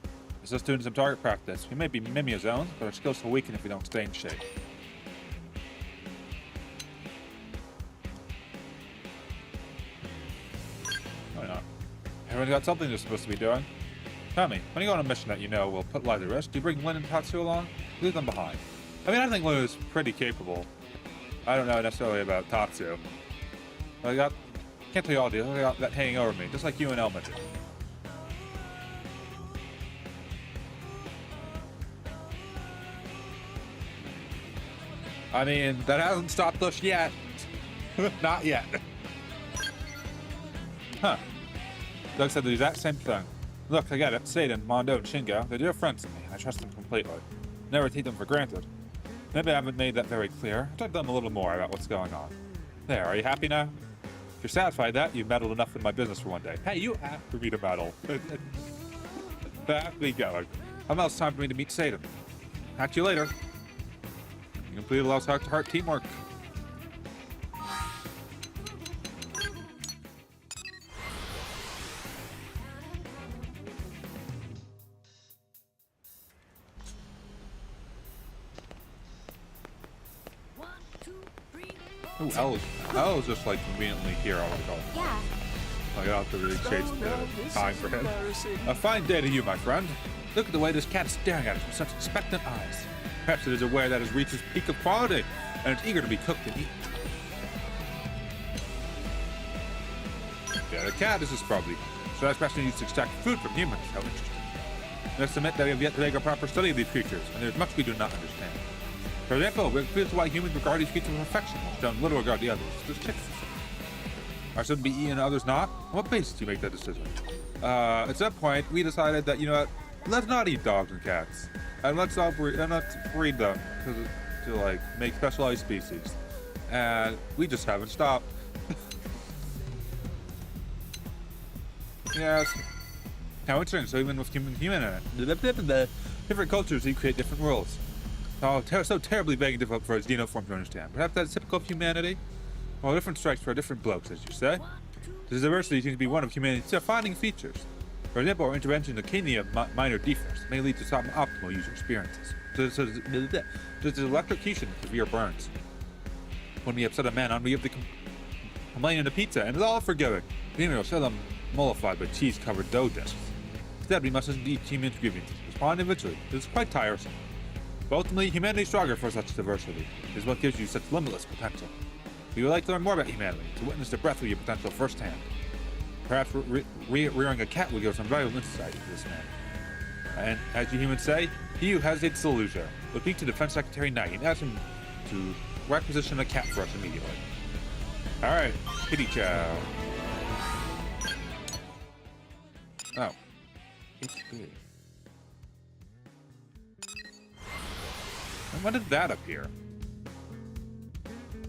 Is just doing some target practice. We may be Mimia zones, but our skills will weaken if we don't stay in shape. Why not? Everyone's got something they're supposed to be doing. Tell me, when you go on a mission that you know will put lives at risk, do you bring Lin and Tatsu along? Leave them behind. I mean, I think Lin is pretty capable. I don't know necessarily about Tatsu. But can't tell you all, dude. I got that hanging over me, just like you and Elma did. I mean, that hasn't stopped us yet. Not yet. Huh. Doug said the exact same thing. Look, I get it. Satan, Mondo, and Shingo, they're dear friends to me. I trust them completely. Never take them for granted. Maybe I haven't made that very clear. I'll talk to them a little more about what's going on. There, are you happy now? If you're satisfied that you've meddled enough in my business for one day. Hey, you have for me to meddle. That me going. How about it's time for me to meet Satan? Catch you later. You completed allows heart-to-heart teamwork. Ooh, L's just like conveniently here all the time. Yeah. I don't have to really chase the time for him. A fine day to you, my friend. Look at the way this cat is staring at us with such expectant eyes. Perhaps it is aware that it has reached its peak of quality, and it's eager to be cooked and eaten. Yeah, the cat is just probably. So that especially needs to extract food from humans. How interesting. Let's admit that we have yet to make a proper study of these creatures, and there's much we do not understand. For example, we're confused why humans regard these creatures with affection, which don't little regard the others. Just chicks. Are some to be eaten and others not? On what basis do you make that decision? At some point, we decided that, you know what, let's not eat dogs and cats. And let's breed them to like make specialized species. And we just haven't stopped. Yes. How interesting. So even with human different cultures, they create different rules. Oh, so terribly vague and difficult for a xenoform to understand. Perhaps that's typical of humanity? Well, different strikes for different blokes, as you say. This diversity seems to be one of humanity's defining features. For example, our intervention in the kidney of minor defects may lead to some optimal user experiences. There's electrocution of severe burns. When we upset a man on, we have the complaint the pizza, and it's all forgiving. We will sell them mollified by cheese-covered dough discs. Instead, we must indeed human grievances. Respond individually. It is quite tiresome. But ultimately, humanity is stronger for such diversity. It is what gives you such limitless potential. We would like to learn more about humanity, to witness the breadth of your potential firsthand. Perhaps rearing a cat will give some valuable insight to this man. And as you humans say, he who hesitates will lose her. We'll speak to Defense Secretary Knight and ask him to requisition a cat for us immediately. Alright, kitty chow. Oh. HP. And when did that appear?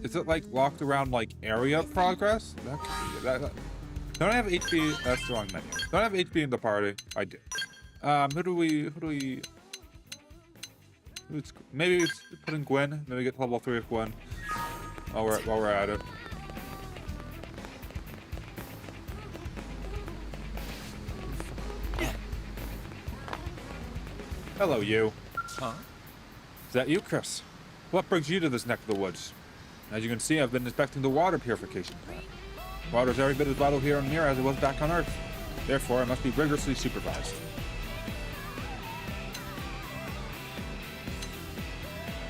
Is it like locked around like area progress? That could be it. Don't I have HP? That's the wrong menu. Don't I have HP in the party? I do. Who do we maybe we put in Gwen. Maybe get to level 3 with Gwen. While we're at it. Hello, you. Huh? Is that you, Chris? What brings you to this neck of the woods? As you can see, I've been inspecting the water purification plant. Water is every bit as vital here on Mir as it was back on Earth. Therefore, it must be rigorously supervised.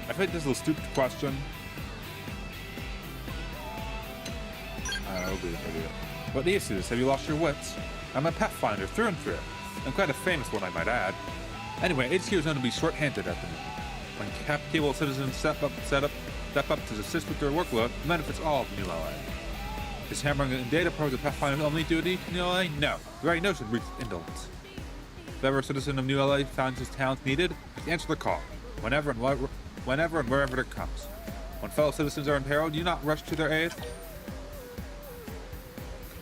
I think this is a stupid question. I'll be an idiot. What do you see this? Have you lost your wits? I'm a pathfinder through and through. I'm quite a famous one, I might add. Anyway, HQ is known to be short-handed at the moment. When capable citizens step up to assist with their workload, it benefits all of New LA. Is hammering in data pros a Pathfinder's only duty to New LA? No. The very notion reeks indolence. If ever a citizen of New LA finds his talents needed, answer the call, whenever and wherever it comes. When fellow citizens are in peril, do you not rush to their aid?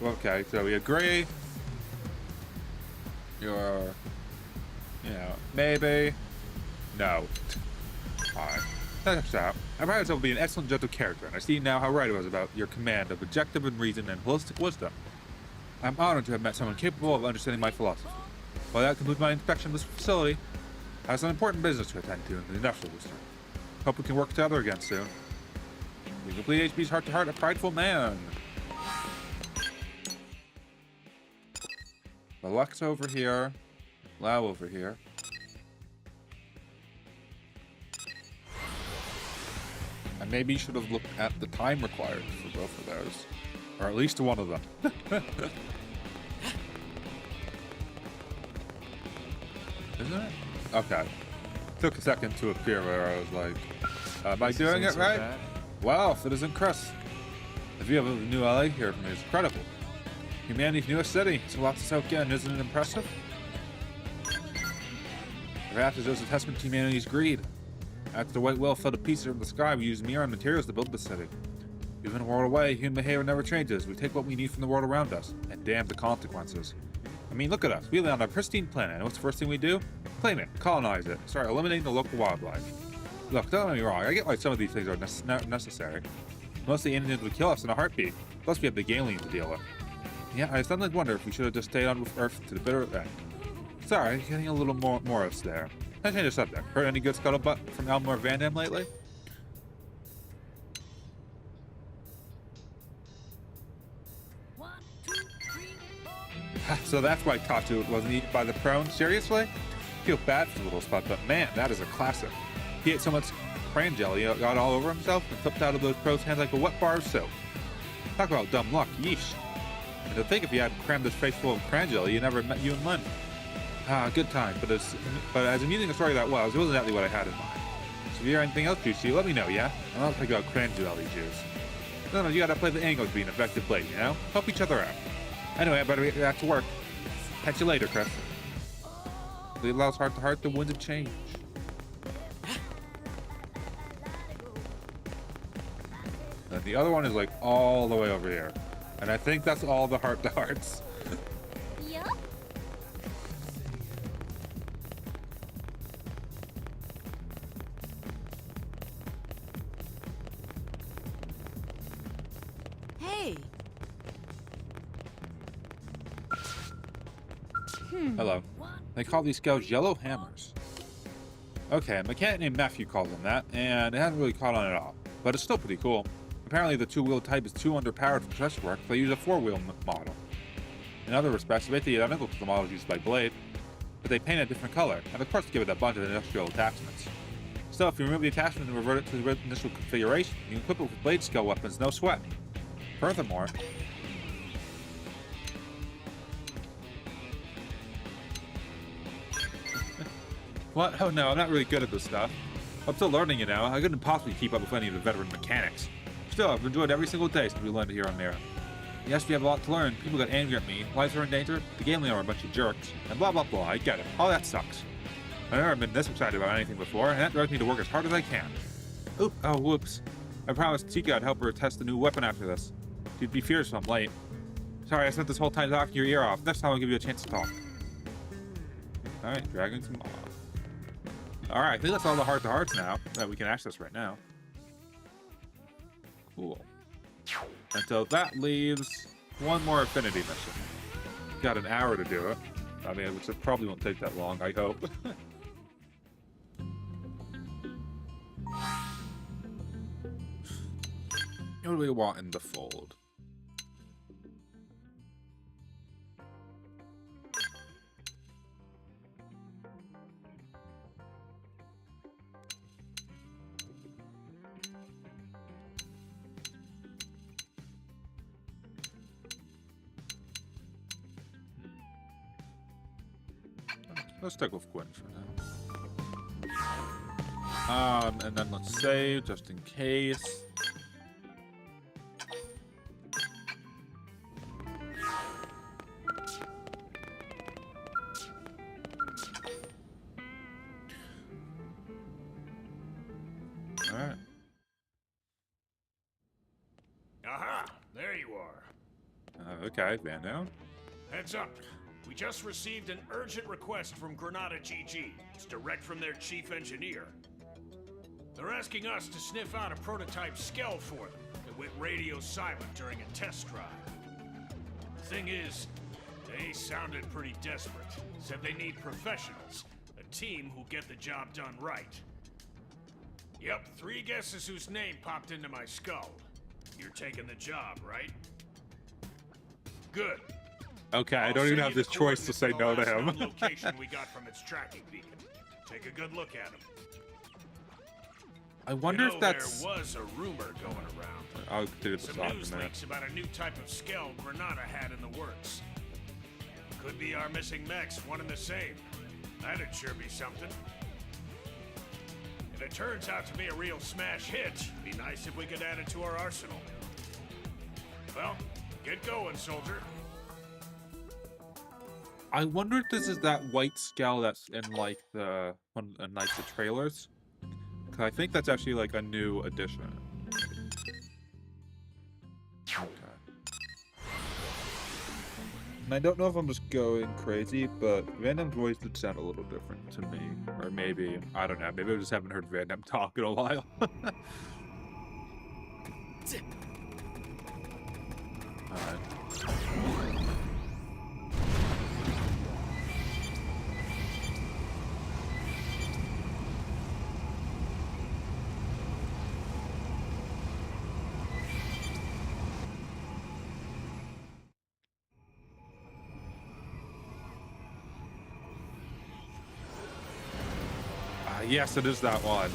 Okay, so we agree. You're... maybe... No. Alright. That's out. I pride myself to be an excellent gentle character, and I see now how right I was about your command of objective and reason and holistic wisdom. I'm honored to have met someone capable of understanding my philosophy. While that concludes my inspection of this facility, I have some important business to attend to in the industrial district. Hope we can work together again soon. We complete HB's heart-to-heart, a prideful man. Alexa over here. Lau over here. I maybe should have looked at the time required for both of those. Or at least one of them. Isn't it? Okay. Took a second to appear where I was like, am I doing it right? Wow, Citizen Chris. The view of the New LA here from me is incredible. Humanity's newest city. It's a lot to soak in, isn't it impressive? Perhaps it's just a testament to humanity's greed. After the white whale fell to pieces from the sky, we used Miran materials to build the city. Even a world away, human behavior never changes. We take what we need from the world around us, and damn the consequences. I mean, look at us. We live on a pristine planet, and what's the first thing we do? Claim it, colonize it, start eliminating the local wildlife. Look, don't get me wrong, I get why some of these things are necessary. Most of the Indians would kill us in a heartbeat, plus we have the aliens to deal with. Yeah, I sometimes wonder if we should have just stayed on Earth to the bitter end. Sorry, getting a little more us there. Let's change the subject. Heard any good scuttlebutt from Elmore Van Dam lately? So that's why Tatsu wasn't eaten by the prone? Seriously? I feel bad for the little spot, but man, that is a classic. He ate so much cran jelly, got all over himself, and flipped out of those pros' hands like a wet bar of soap. Talk about dumb luck, yeesh. And to think if you hadn't crammed this face full of cran jelly, you never met you and Lynn. Ah, good time, but as amusing a story that was, it wasn't exactly what I had in mind. So if you hear anything else juicy, let me know, yeah? I'll not talk about cran jelly juice. No, you gotta play the angle to be an effective blade, you know? Help each other out. Anyway, I better get back to work. Catch you later, Chris. It allows heart-to-heart the winds of change. And the other one is like all the way over here. And I think that's all the heart-to-hearts. Yup. Hello. They call these scales yellow hammers. Okay, a mechanic named Matthew called them that, and it hasn't really caught on at all. But it's still pretty cool. Apparently the two-wheel type is too underpowered for test work, so they use a four-wheel model. In other respects, it's basically identical to the models used by Blade, but they paint a different color, and of course give it a bunch of industrial attachments. Still, if you remove the attachment and revert it to the initial configuration, you can equip it with Blade scale weapons, no sweat. Furthermore, what? Oh no, I'm not really good at this stuff. I'm still learning, you know. I couldn't possibly keep up with any of the veteran mechanics. Still, I've enjoyed every single day since we landed here on Mira. Yes, we have a lot to learn. People got angry at me. Lives are in danger. The game are a bunch of jerks. And blah blah blah. I get it. All that sucks. I've never been this excited about anything before, and that drives me to work as hard as I can. Oop! Oh, whoops. I promised Tika I'd help her test the new weapon after this. She'd be fierce if I'm late. Sorry, I spent this whole time talking your ear off. Next time I'll give you a chance to talk. Alright, Dragon's Maw. Alright, I think that's all the heart-to-hearts now that we can access right now. Cool. And so that leaves one more affinity mission. Got an hour to do it. I mean, which it probably won't take that long, I hope. What do we want in the fold? Let's stick with Gwen for now. And then let's save just in case. Alright. Aha! There you are. Okay, Van down. Heads up. We just received an urgent request from Granada GG. It's direct from their chief engineer. They're asking us to sniff out a prototype skell for them that went radio silent during a test drive. The thing is, they sounded pretty desperate. Said they need professionals, a team who'll get the job done right. Yep, 3 guesses whose name popped into my skull. You're taking the job, right? Good. Okay, I don't even have this choice to say no to him. Location we got from its tracking beacon. Take a good look at him. I wonder if that's. There was a rumor going around. I'll do this Some off news in a minute. leaks about a new type of skell Granada had in the works. Could be our missing mechs, one and the same. That'd sure be something. If it turns out to be a real smash hit, it'd be nice if we could add it to our arsenal. Well, get going, soldier. I wonder if this is that white scale that's in like the the trailers. Cause I think that's actually like a new addition. Okay. And I don't know if I'm just going crazy, but Van Damme's voice did sound a little different to me. Or maybe, I don't know, maybe I just haven't heard Van Damme talk in a while. Alright. Yes, it is that one.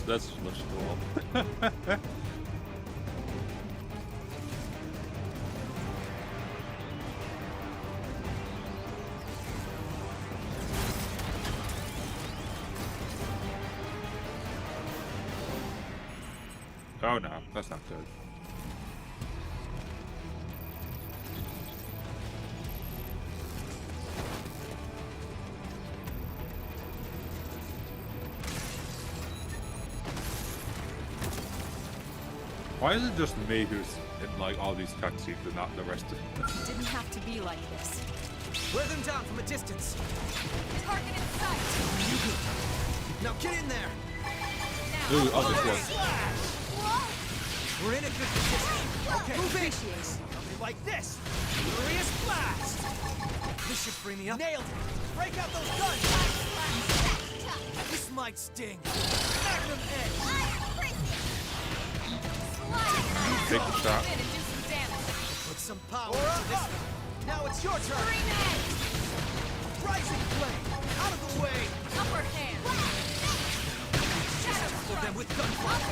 That's looks cool. Oh no, that's not good. Why is it just me who's in like all these cutscenes and not the rest of them? It didn't have to be like this. Wear them down from a distance. Target in sight. Now get in there. Ooh, oh, this one. We're in a good position. Okay, move in. Something like this. Furious blast. This should free me up. Nailed it. Break out those guns. This might sting. Magnum edge. Take the shot. Put some power into this one. Now it's your turn. Rising flame. Out of the way. Upper hand. For them with gunfire.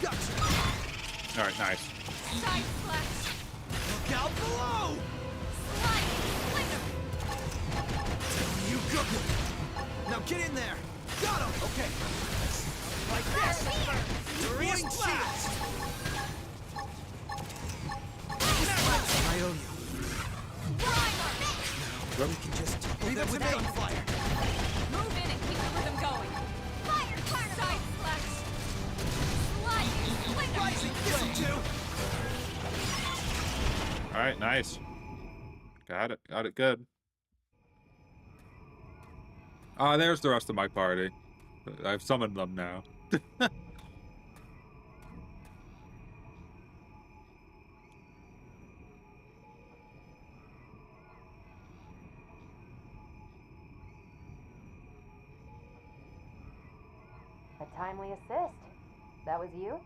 Gotcha. All right, nice. Side flash. Look out below. You go. Now get in there. Got him. Okay. Like this. Furious blast. I owe you. Now, we can just leave it with gunfire. Move in and keep the rhythm going. Side flash. Rising flame. All right, nice. Got it good. Ah, there's the rest of my party. I've summoned them now. A timely assist. That was you?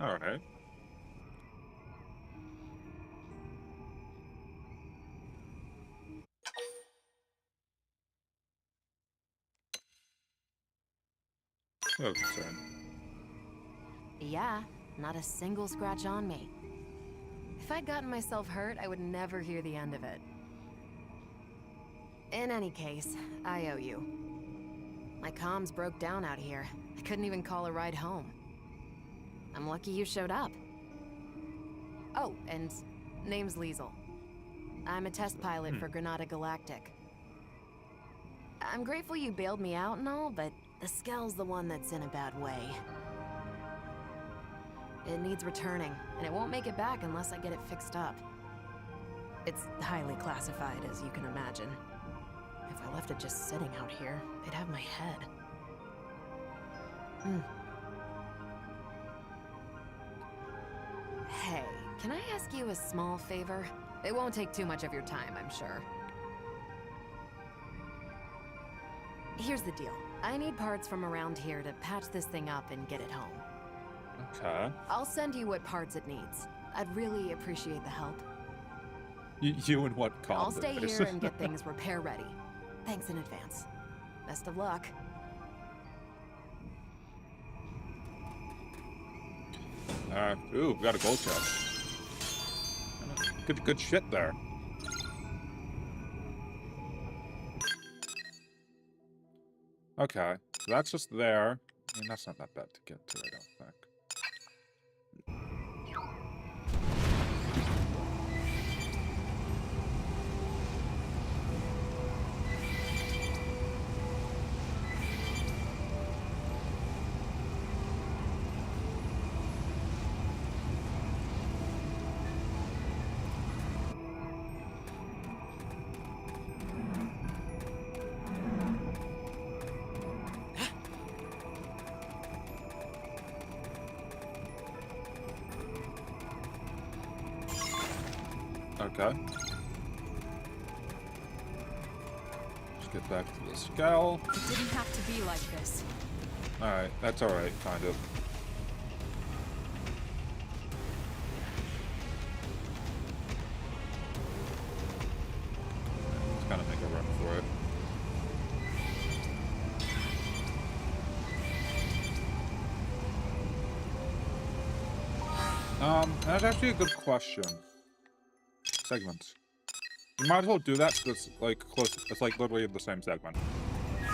All right. Oh, sorry. Yeah, not a single scratch on me. If I'd gotten myself hurt, I would never hear the end of it. In any case, I owe you. My comms broke down out here. I couldn't even call a ride home. I'm lucky you showed up. Oh, and name's Liesel. I'm a test pilot for Granada Galactic. I'm grateful you bailed me out and all, but the Skell's the one that's in a bad way. It needs returning, and it won't make it back unless I get it fixed up. It's highly classified, as you can imagine. If I left it just sitting out here, they'd have my head. Hey, can I ask you a small favor? It won't take too much of your time, I'm sure. Here's the deal. I need parts from around here to patch this thing up and get it home. Okay. I'll send you what parts it needs. I'd really appreciate the help. You and what combat? I'll stay here and get things repair ready. Thanks in advance. Best of luck. Ooh, we got a gold chest. Good shit there. Okay, so that's just there. I mean, that's not that bad to get to, I don't think. Okay. Let's get back to the scowl. It didn't have to be like this. Alright, that's alright, kind of. Let's kind of make a run for it. That's actually a good question. Segments. You might as well do that because it's like close. It's like literally in the same segment. Oh,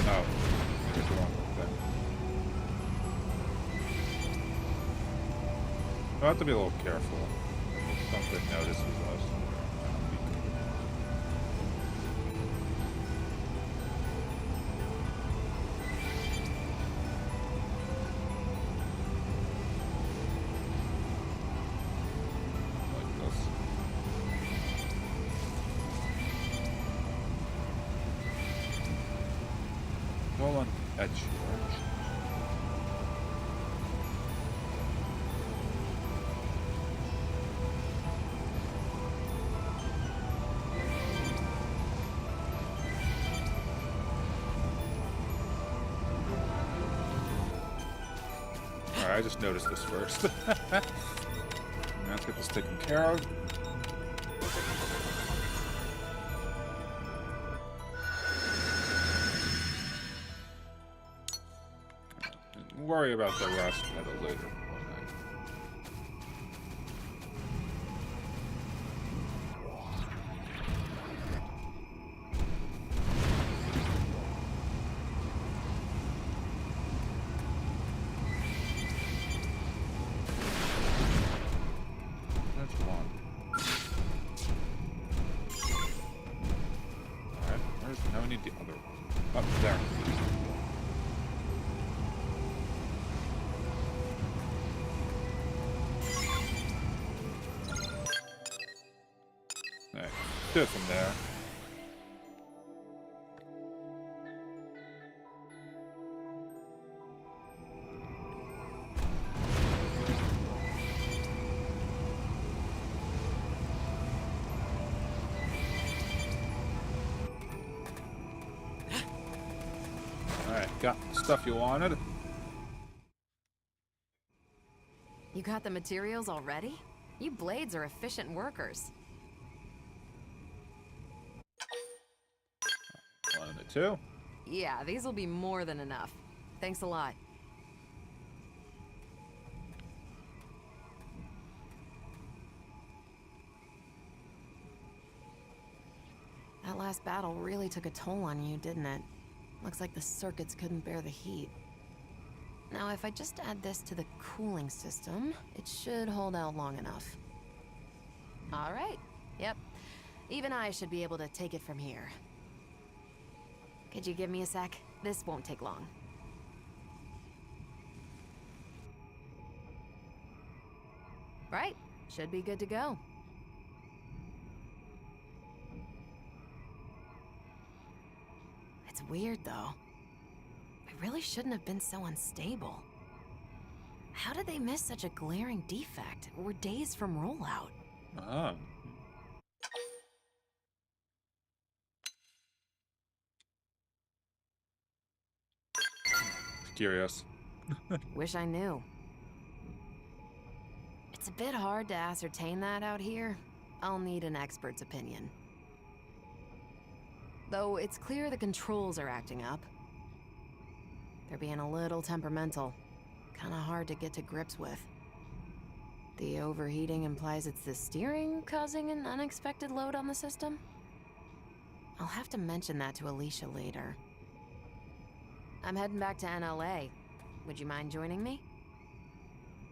I guess the wrong thing. I have to be a little careful. Something notices us. Roll on the edge. Alright, I just noticed this first. Let's get this taken care of. Worry about the rest at a later point. That's one. Alright, now we need the other one. Up there. Do it from there. Alright, got the stuff you wanted. You got the materials already? You blades are efficient workers. 1 and 2. Yeah, these will be more than enough. Thanks a lot. That last battle really took a toll on you, didn't it? Looks like the circuits couldn't bear the heat. Now, if I just add this to the cooling system, it should hold out long enough. All right. Yep. Even I should be able to take it from here. Could you give me a sec? This won't take long. Right. Should be good to go. It's weird, though. I really shouldn't have been so unstable. How did they miss such a glaring defect? We're days from rollout. Ah. Curious. Wish I knew. It's a bit hard to ascertain that out here. I'll need an expert's opinion. Though it's clear the controls are acting up. They're being a little temperamental. Kinda hard to get to grips with. The overheating implies it's the steering causing an unexpected load on the system? I'll have to mention that to Alicia later. I'm heading back to NLA. Would you mind joining me?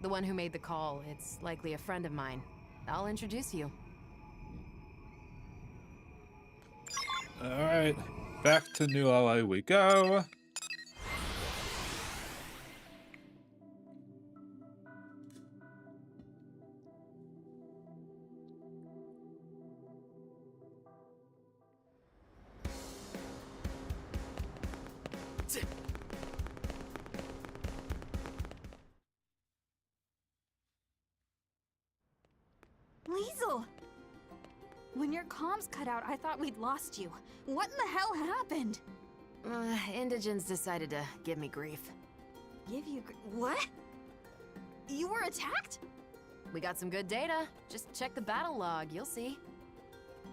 The one who made the call, it's likely a friend of mine. I'll introduce you. Alright, back to New LA we go. Liesel! When your comms cut out, I thought we'd lost you. What in the hell happened? Indigens decided to give me grief. Give you what? You were attacked? We got some good data. Just check the battle log, you'll see.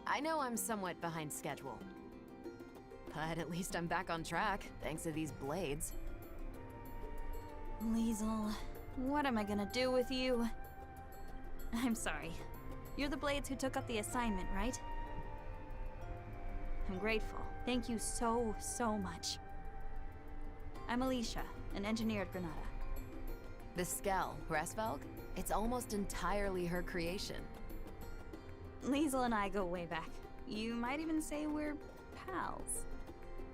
I know I'm somewhat behind schedule. But at least I'm back on track, thanks to these blades. Liesel, what am I gonna do with you? I'm sorry. You're the Blades who took up the assignment, right? I'm grateful. Thank you so, so much. I'm Alicia, an engineer at Granada. The Skell, Resvelg? It's almost entirely her creation. Liesel and I go way back. You might even say we're pals.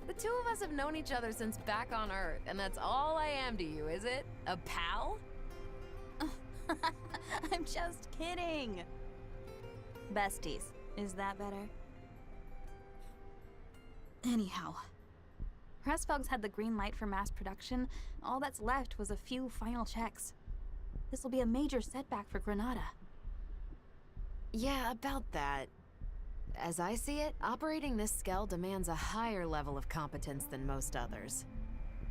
The two of us have known each other since back on Earth, and that's all I am to you, is it? A pal? I'm just kidding. Besties. Is that better? Anyhow, Resvelg's had the green light for mass production. All that's left was a few final checks. This will be a major setback for Granada. Yeah, about that. As I see it, operating this Skell demands a higher level of competence than most others.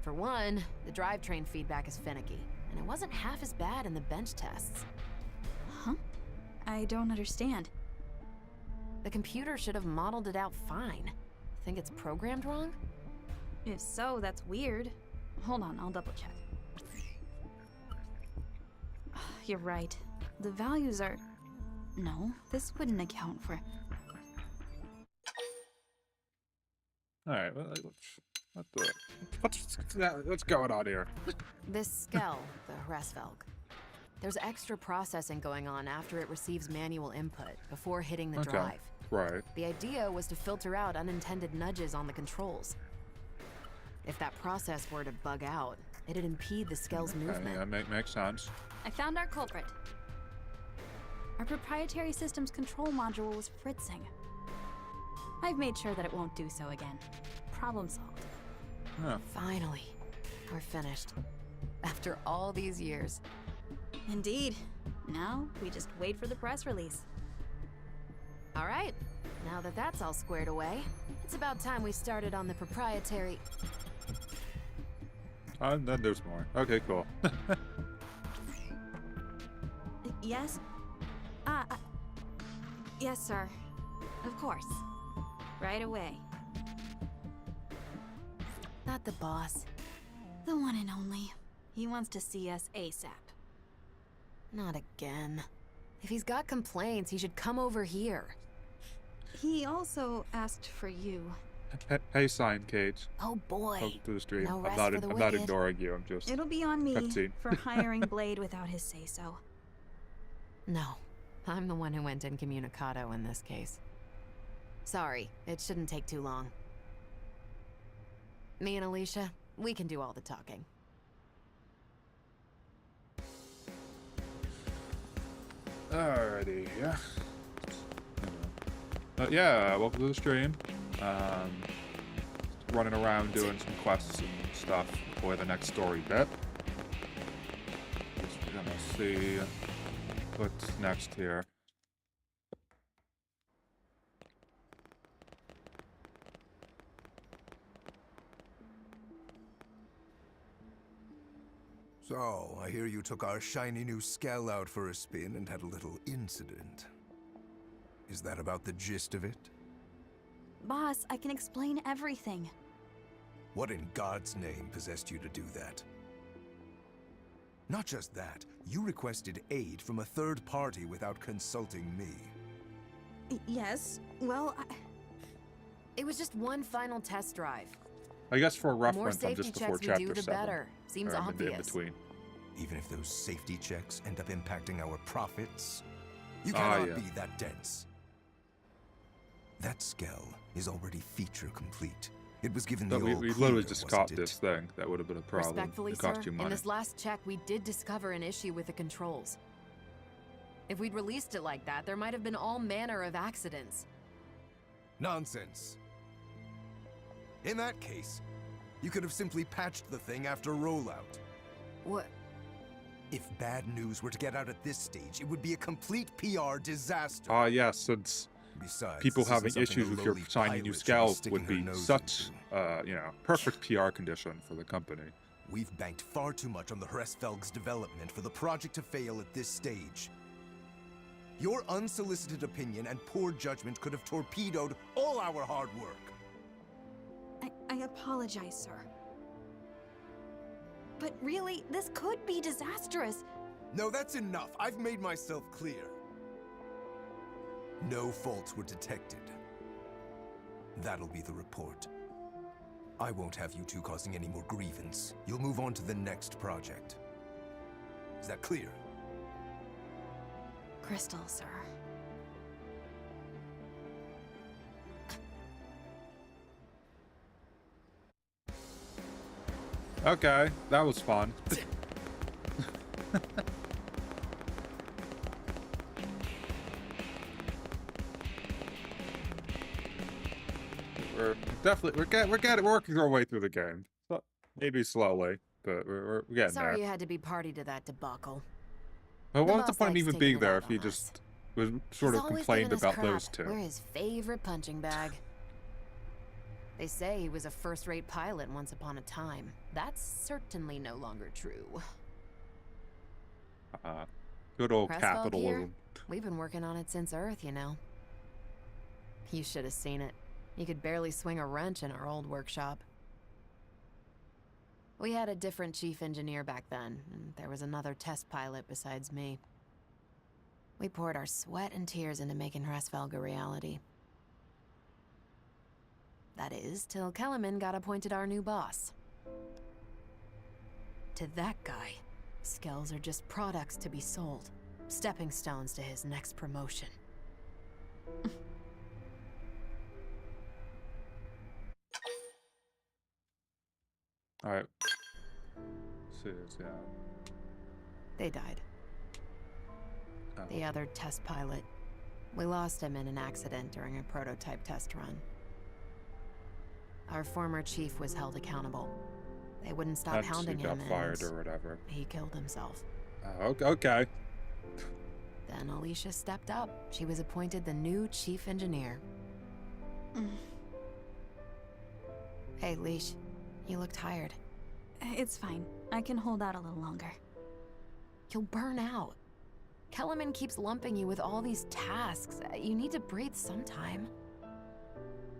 For one, the drivetrain feedback is finicky, and it wasn't half as bad in the bench tests. Huh? I don't understand. The computer should have modeled it out fine. Think it's programmed wrong? If so, that's weird. Hold on, I'll double check. You're right. The values are... No, this wouldn't account for... Alright, well, what's going on here? This Skell, the Resvelg. There's extra processing going on after it receives manual input, before hitting the drive. Right. The idea was to filter out unintended nudges on the controls. If that process were to bug out, it'd impede the Skell's movement. Yeah, makes sense. I found our culprit. Our proprietary systems control module was fritzing. I've made sure that it won't do so again. Problem solved. Huh. Finally, we're finished. After all these years. Indeed. Now, we just wait for the press release. All right, now that that's all squared away, it's about time we started on the proprietary... And then there's more. Okay, cool. Yes? Yes, sir. Of course. Right away. Not the boss. The one and only. He wants to see us ASAP. Not again. If he's got complaints, he should come over here. He also asked for you. Hey, sign, Cage. Oh boy. Welcome to the stream. No I'm rest not for the I'm not wicked. ignoring you. I'm just. It'll be on me Cutscene. for hiring Blade without his say-so. No, I'm the one who went incommunicado in this case. Sorry, it shouldn't take too long. Me and Alicia, we can do all the talking. Alrighty, yeah. Yeah, welcome to the stream. Running around doing some quests and stuff for the next story bit. Just gonna see what's next here. So, I hear you took our shiny new Skell out for a spin and had a little incident. Is that about the gist of it? Boss, I can explain everything. What in God's name possessed you to do that? Not just that, you requested aid from a third party without consulting me. Yes, well, It was just one final test drive. I guess for a The more reference, I'm safety just before checks we chapter do, the 7. better. Seems Or I'm in obvious. between. Even if those safety checks end up impacting our profits? You cannot yeah. be that dense. That Skell is already feature complete. It was given the But we all literally clear, just wasn't caught it? this thing. That would have been a problem. Respectfully, It cost sir, you money. in this last check, we did discover an issue with the controls. If we'd released it like that, there might have been all manner of accidents. Nonsense. In that case, you could have simply patched the thing after rollout. What? If bad news were to get out at this stage, it would be a complete PR disaster. Ah, yes, since Besides, people this having isn't something issues a with your lowly shiny new pilot should be Skell sticking would her be nose such, into. perfect PR condition for the company. We've banked far too much on the Hresfelg's development for the project to fail at this stage. Your unsolicited opinion and poor judgment could have torpedoed all our hard work. I apologize, sir. But really, this could be disastrous. No, that's enough. I've made myself clear. No faults were detected. That'll be the report. I won't have you two causing any more grievance. You'll move on to the next project. Is that clear? Crystal, sir. Okay, that was fun. we're working our way through the game. So, maybe slowly, but we're getting Sorry there. you had to be party to that debacle. But what was the boss point of likes even taking being it there out if he on just was sort He's of always complained giving us about crap. those two? We're his favorite punching bag. They say he was a first-rate pilot once upon a time. That's certainly no longer true. Good old Pressfog capitalism. here? We've been working on it since Earth, you know. You should have seen it. You could barely swing a wrench in our old workshop. We had a different chief engineer back then, and there was another test pilot besides me. We poured our sweat and tears into making Rasvelg a reality. That is, till Kellerman got appointed our new boss. To that guy, Skells are just products to be sold. Stepping stones to his next promotion. Alright. See, yeah. They died. Oh. The other test pilot. We lost him in an accident during a prototype test run. Our former chief was held accountable. They wouldn't stop That's hounding who him, got fired and or whatever. he killed himself. Okay. Then Alicia stepped up. She was appointed the new chief engineer. Hey, Leash. You look tired. It's fine. I can hold out a little longer. You'll burn out. Kellerman keeps lumping you with all these tasks. You need to breathe sometime.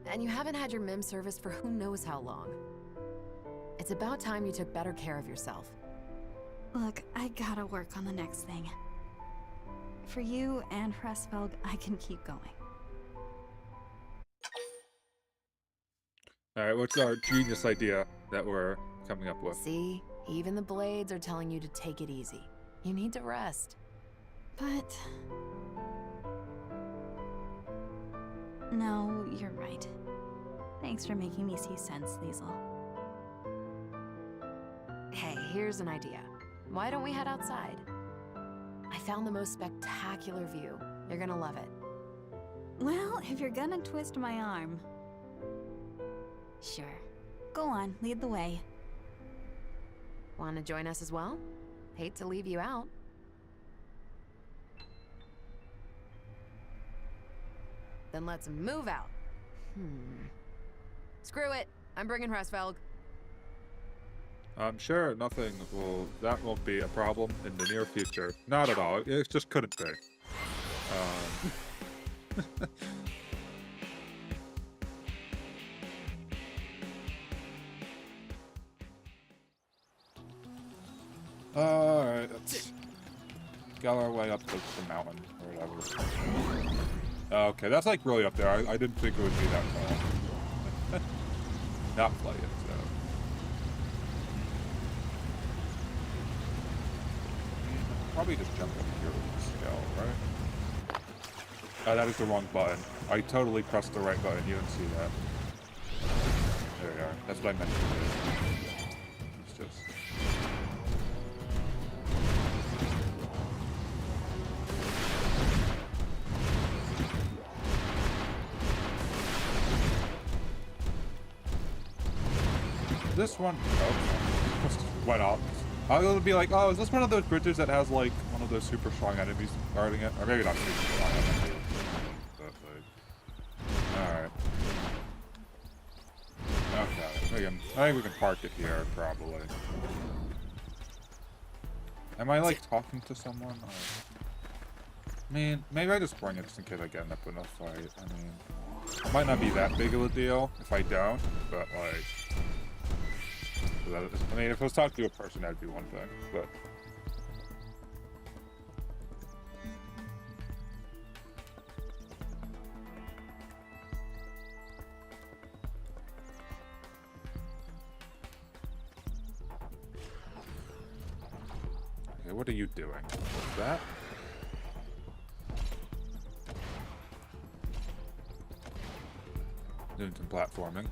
And you haven't had your MIM service for who knows how long. It's about time you took better care of yourself. Look, I gotta work on the next thing. For you and Rasvelg, I can keep going. Alright, what's our genius idea that we're coming up with? See? Even the Blades are telling you to take it easy. You need to rest. But... no, you're right. Thanks for making me see sense, Liesel. Hey, here's an idea. Why don't we head outside? I found the most spectacular view. You're gonna love it. Well, if you're gonna twist my arm... Sure. Go on, lead the way. Want to join us as well? Hate to leave you out. Then let's move out. Screw it. I'm bringing Rasvelg. I'm sure that won't be a problem in the near future. Not at all. It just couldn't be. Alright, let's got our way up the mountain or whatever. Okay, that's like really up there. I didn't think it would be that tall. Not play it, so. Probably just jump up here with the scale, right? Oh, that is the wrong button. I totally pressed the right button. You didn't see that. There we are. That's what I meant to do. It's just... This one? Oh, just went off. I was gonna be like, oh, is this one of those bridges that has like one of those super strong enemies guarding it? Or maybe not super strong enemies. But like, alright. Okay, I think we can park it here, probably. Am I like talking to someone? Or... I mean, maybe I just bring it just in case I get up in a fight. I mean, it might not be that big of a deal if I don't, but like... I mean, if I was talking to a person, that'd be one thing, but... Okay, what are you doing? What's that? Doing some platforming.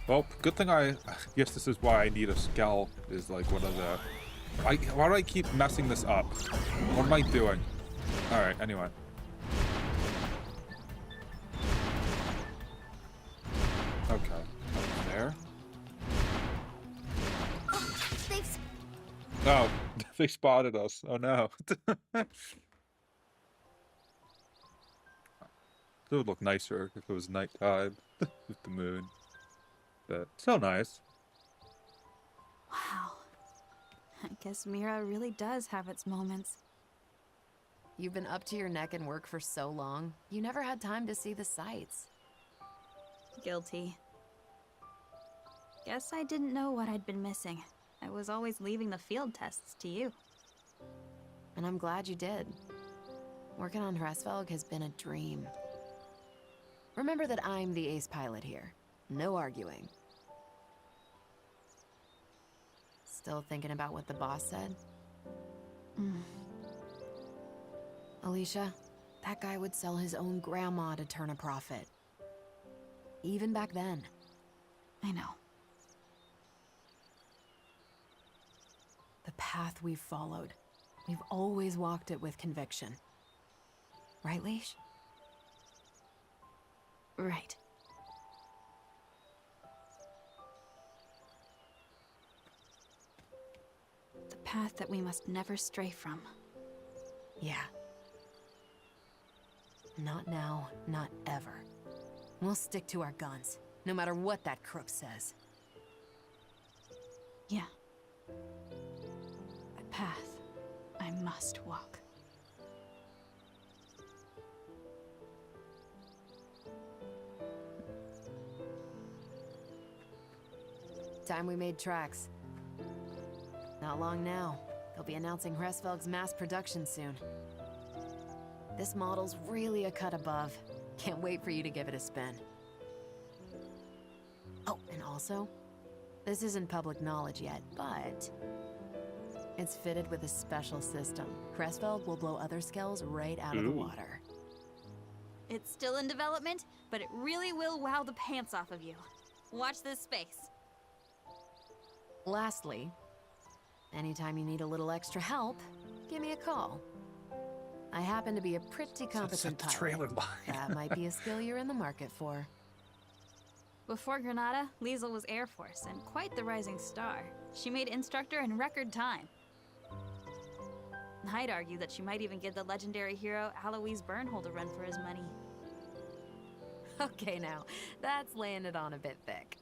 Well, good thing I guess this is why I need a skull, is like one of the... why do I keep messing this up? What am I doing? Alright, anyway. Okay. Up there. Oh, they spotted us. Oh no. It would look nicer if it was nighttime with the moon. But so nice. Wow. I guess Mira really does have its moments. You've been up to your neck in work for so long, you never had time to see the sights. Guilty. Guess I didn't know what I'd been missing. I was always leaving the field tests to you. And I'm glad you did. Working on Hresvelg has been a dream. Remember that I'm the ace pilot here. No arguing. Still thinking about what the boss said? Alicia, that guy would sell his own grandma to turn a profit. Even back then. I know. The path we've followed, we've always walked it with conviction. Right, Leash? Right. The path that we must never stray from. Yeah. Not now, not ever. We'll stick to our guns, no matter what that crook says. Yeah. A path I must walk. Time we made tracks. Not long now. They'll be announcing Hresvelg's mass production soon. This model's really a cut above. Can't wait for you to give it a spin. Oh, and also, this isn't public knowledge yet, but it's fitted with a special system. Hresvelg will blow other skells right out of the water. It's still in development, but it really will wow the pants off of you. Watch this space. Lastly, anytime you need a little extra help, give me a call. I happen to be a pretty competent pilot. Trailer line. That might be a skill you're in the market for. Before Granada, Liesl was Air Force and quite the rising star. She made instructor in record time. I'd argue that she might even give the legendary hero Alois Bernhold a run for his money. Okay now, that's laying it on a bit thick.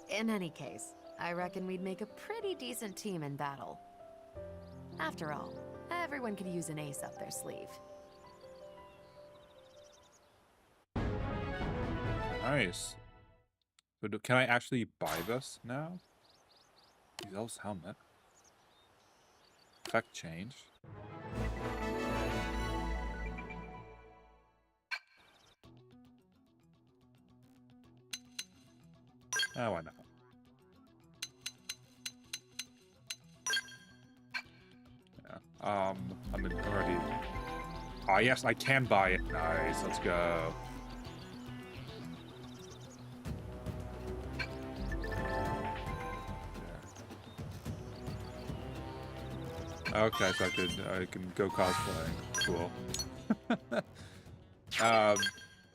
In any case, I reckon we'd make a pretty decent team in battle. After all, everyone could use an ace up their sleeve. Nice. So can I actually buy this now? Giselle's helmet. Effect change. Oh, why not? Yeah. I'm already. Ah, yes, I can buy it. Nice. Let's go. Okay, so I can go cosplaying. Cool.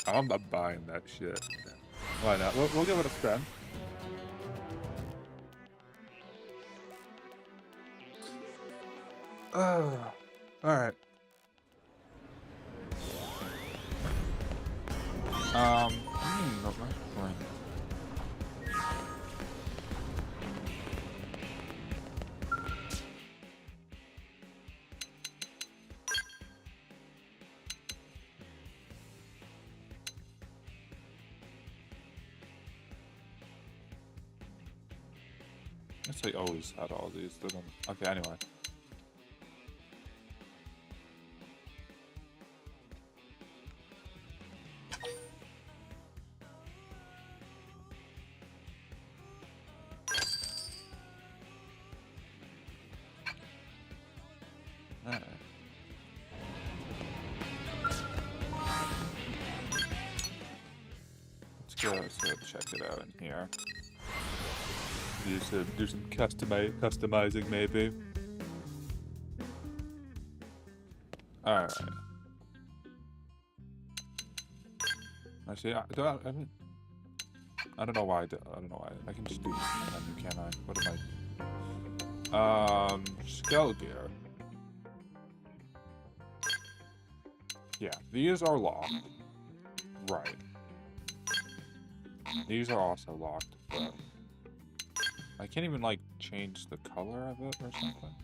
I'm buying that shit. Why not? We'll give it a spin. All right. Not much point. I guess I always had all these, didn't I? Okay, anyway. let's go check it out in here. Do some customizing maybe. All right. Actually, I don't know why. I don't know why. I can just do this menu, can't I? What am I? Skull gear. Yeah, these are locked. Right. These are also locked, but I can't even like change the color of it or something.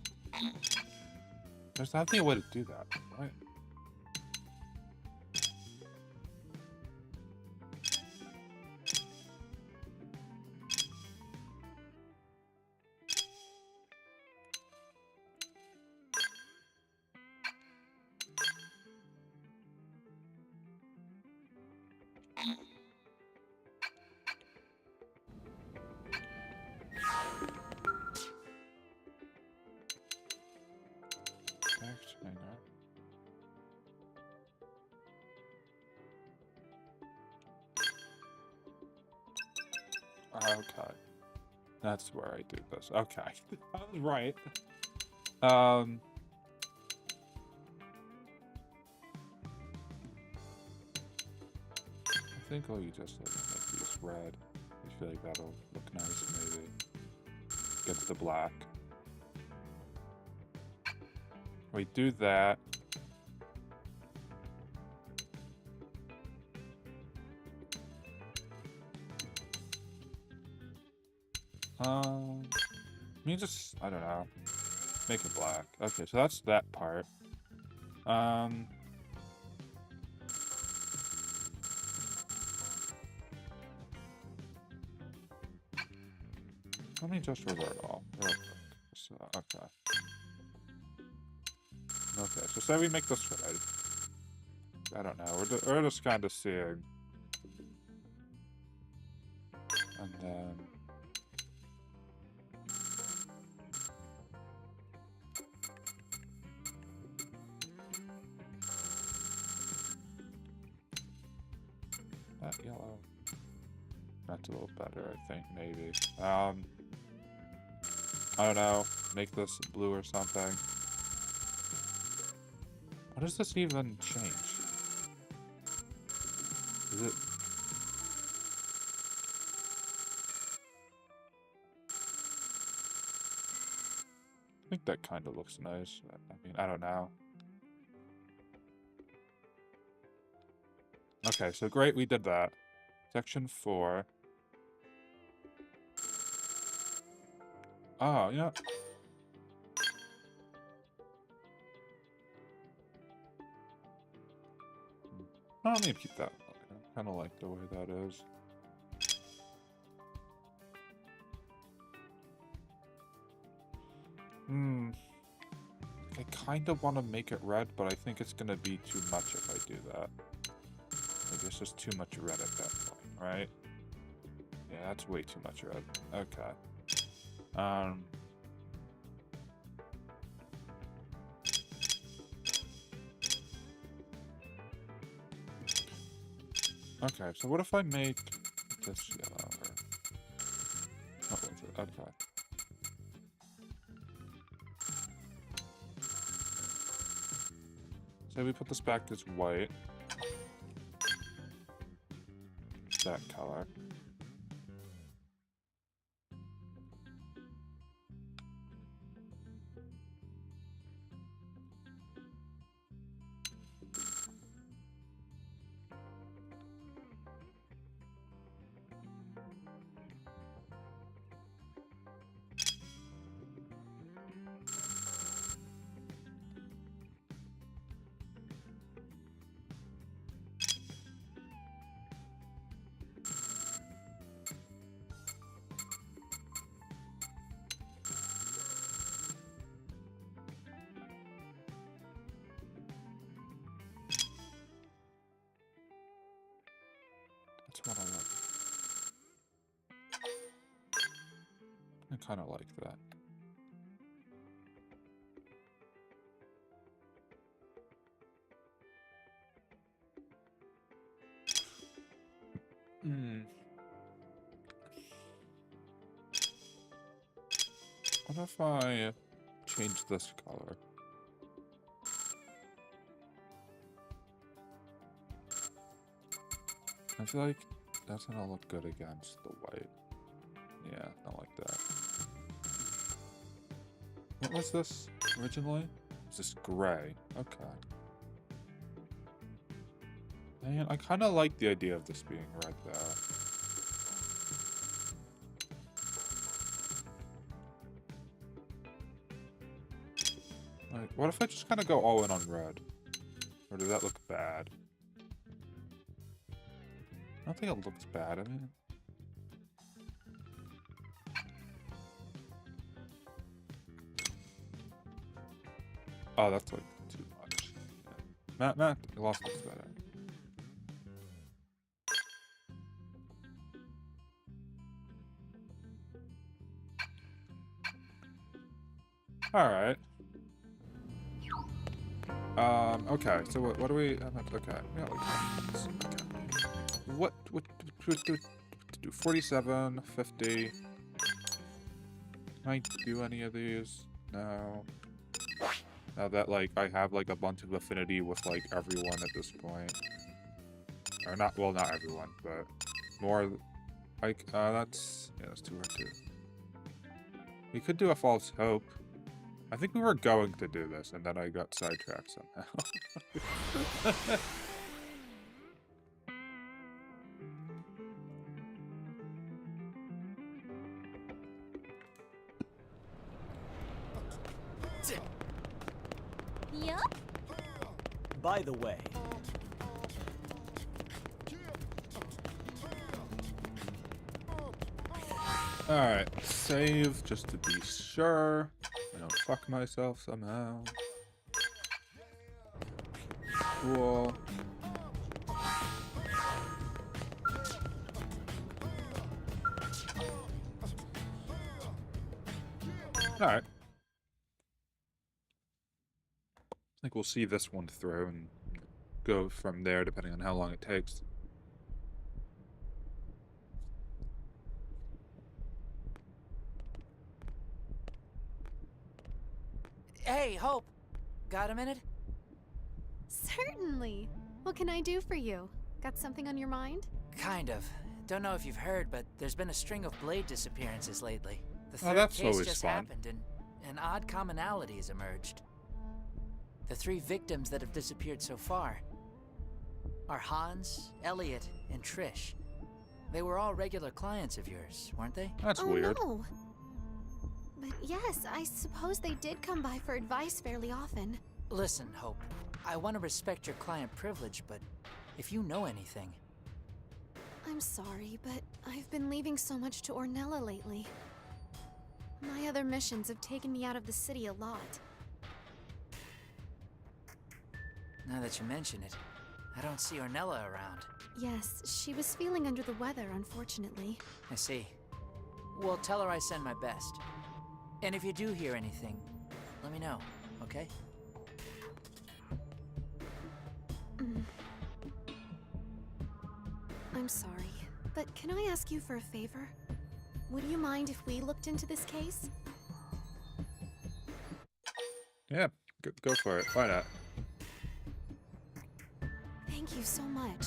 There's not a way to do that, right? Okay. That's where I do this. Okay. I was right. I think you just make these red. I feel like that'll look nice maybe. Against the black. We do that. I mean, just, I don't know. Make it black. Okay, so that's that part. Let me just revert all real quick. So, okay. Okay, so say we make this red. I don't know. We're just kind of seeing. And then. That yellow. That's a little better, I think, maybe. I don't know. Make this blue or something. What does this even change? Is it... I think that kind of looks nice. I mean, I don't know. Okay, so great, we did that. Section 4. Oh, you know... Oh, I'm gonna keep that. I kind of like the way that is. I kind of want to make it red, but I think it's gonna be too much if I do that. Maybe it's just too much red at that point, right? Yeah, that's way too much red. Okay. Okay, so what if I make this yellow? Or... What was it? Okay. So we put this back as white. That color. That's what I like. I kind of like that. Hmm. What if I change this color? I feel like that's gonna look good against the white. Yeah, not like that. What was this originally? It's this gray. Okay. Man, I kind of like the idea of this being red there. Like, what if I just kind of go all in on red? Or does that look bad? I don't think it looks bad. I mean, oh, that's like too much. Yeah. Matt, you lost this better. All right. Okay. So what do we? Okay. Yeah, okay. What do 47, 50. Can I do any of these? No. Now that like I have like a bunch of affinity with like everyone at this point. Or not, well, not everyone, but more like that's too hard too. We could do a false hope. I think we were going to do this, and then I got sidetracked somehow. Yup. By the way, Alright, save just to be sure I don't fuck myself somehow. Cool. Alright. I think we'll see this one through and go from there depending on how long it takes. Hey, Hope. Got a minute? Certainly. What can I do for you? Got something on your mind? Kind of. Don't know if you've heard, but there's been a string of Blade disappearances lately. The Oh, third that's case always just fun. happened, and an odd commonality has emerged. The 3 victims that have disappeared so far are Hans, Elliot, and Trish. They were all regular clients of yours, weren't they? That's oh, weird. No. But yes, I suppose they did come by for advice fairly often. Listen, Hope. I want to respect your client privilege, but if you know anything... I'm sorry, but I've been leaving so much to Ornella lately. My other missions have taken me out of the city a lot. Now that you mention it, I don't see Ornella around. Yes, she was feeling under the weather, unfortunately. I see. Well, tell her I send my best. And if you do hear anything, let me know, okay? I'm sorry, but can I ask you for a favor? Would you mind if we looked into this case? Yeah, go for it. Why not? Thank you so much.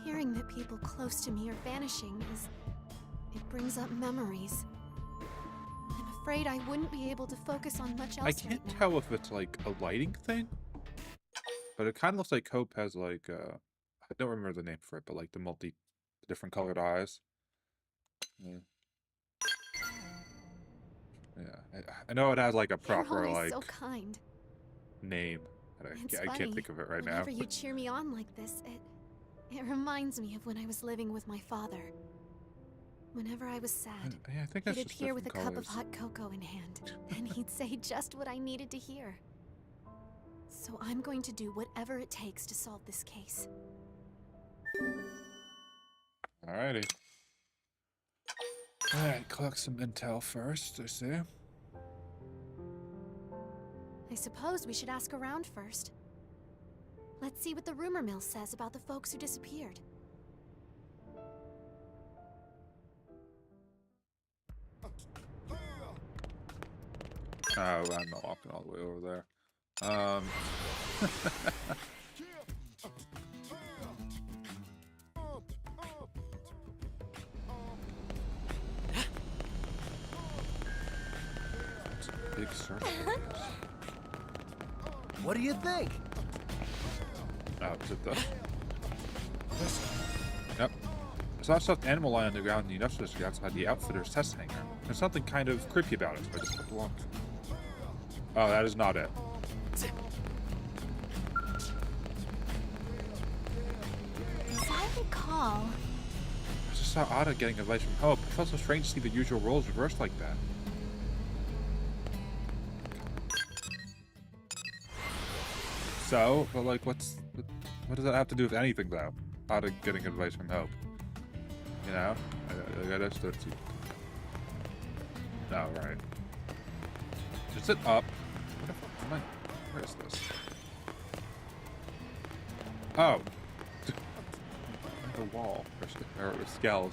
Hearing that people close to me are vanishing it brings up memories. I'm afraid I wouldn't be able to focus on much else I can't right now. tell if it's like a lighting thing, but it kind of looks like Hope has like I don't remember the name for it, but like the different colored eyes. Yeah. Yeah, I know it has like a proper You're always like so kind. name, but It's I funny. can't think of it right now. Whenever you cheer me on like this, it reminds me of when I was living with my father. Whenever I was sad, Yeah, I think that's he'd just appear with a different cup of colors. hot cocoa in hand, and he'd say just what I needed to hear. So I'm going to do whatever it takes to solve this case. Alrighty. Alright, collect some intel first, I see. I suppose we should ask around first. Let's see what the rumor mill says about the folks who disappeared. Oh, I'm not walking all the way over there. It's a big circle. What do you think? Oh, is it the... Yep. I saw a stuffed animal lying on the ground in the industrial district outside the outfitter's test hangar. There's something kind of creepy about it, so I just kept walking. Oh, that is not it. As I recall, I just saw Ada getting advice from Hope. It felt so strange to see the usual roles reversed like that. So, but like, what does that have to do with anything, though? Ada getting advice from Hope. You know? I just don't see. No, right. Is it up? Where is this? Oh. The wall. Or skells.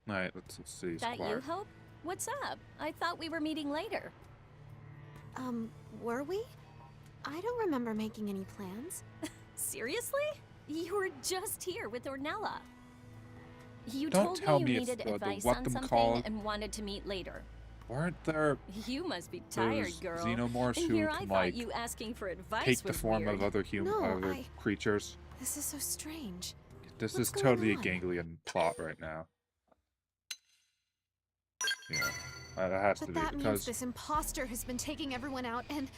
Alright, let's see. That you, Hope? What's up? I thought we were meeting later. Were we? I don't remember making any plans. Seriously? You were just here with Ornella. You Don't told tell me me you it's needed the advice on something whatchamacallit. and wanted to meet later. Weren't there You must be tired, those girl. xenomorphs and who here I can, thought like, you asking for advice take the was form weird. of other other I- creatures? This is so strange. This What's is going totally on? a ganglion plot right now. Yeah, that has But to be that means because this imposter has been taking everyone out and...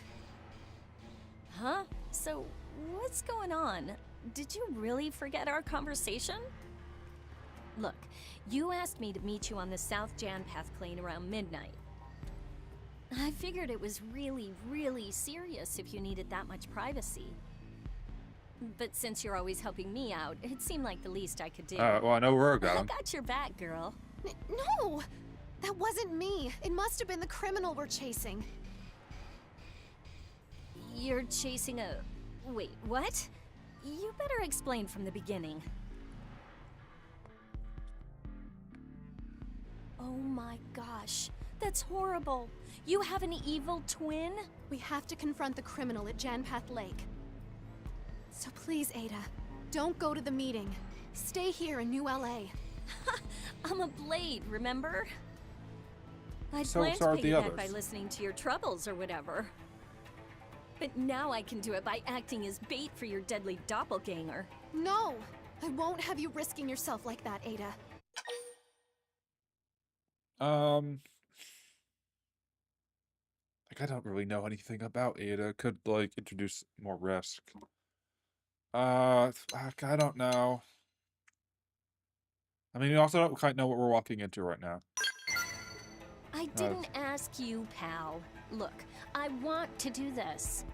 Huh? So, what's going on? Did you really forget our conversation? Look, you asked me to meet you on the South Janpath plane around midnight. I figured it was really, really serious if you needed that much privacy. But since you're always helping me out, it seemed like the least I could do. well, I know where we're I going. got your back, girl. No! That wasn't me. It must have been the criminal we're chasing. You're chasing a... Wait, what? You better explain from the beginning. Oh my gosh, that's horrible. You have an evil twin? We have to confront the criminal at Janpath Lake. So please, Ada, don't go to the meeting. Stay here in New LA. I'm a blade, remember? I'd So planned are to pay the you back others. by listening to your troubles or whatever. But now I can do it by acting as bait for your deadly doppelganger. No! I won't have you risking yourself like that, Ada. Like, I don't really know anything about Ada. Could, like, introduce more risk. Fuck, I don't know. I mean, we also don't quite know what we're walking into right now. I didn't ask you, pal. Look, I want to do this.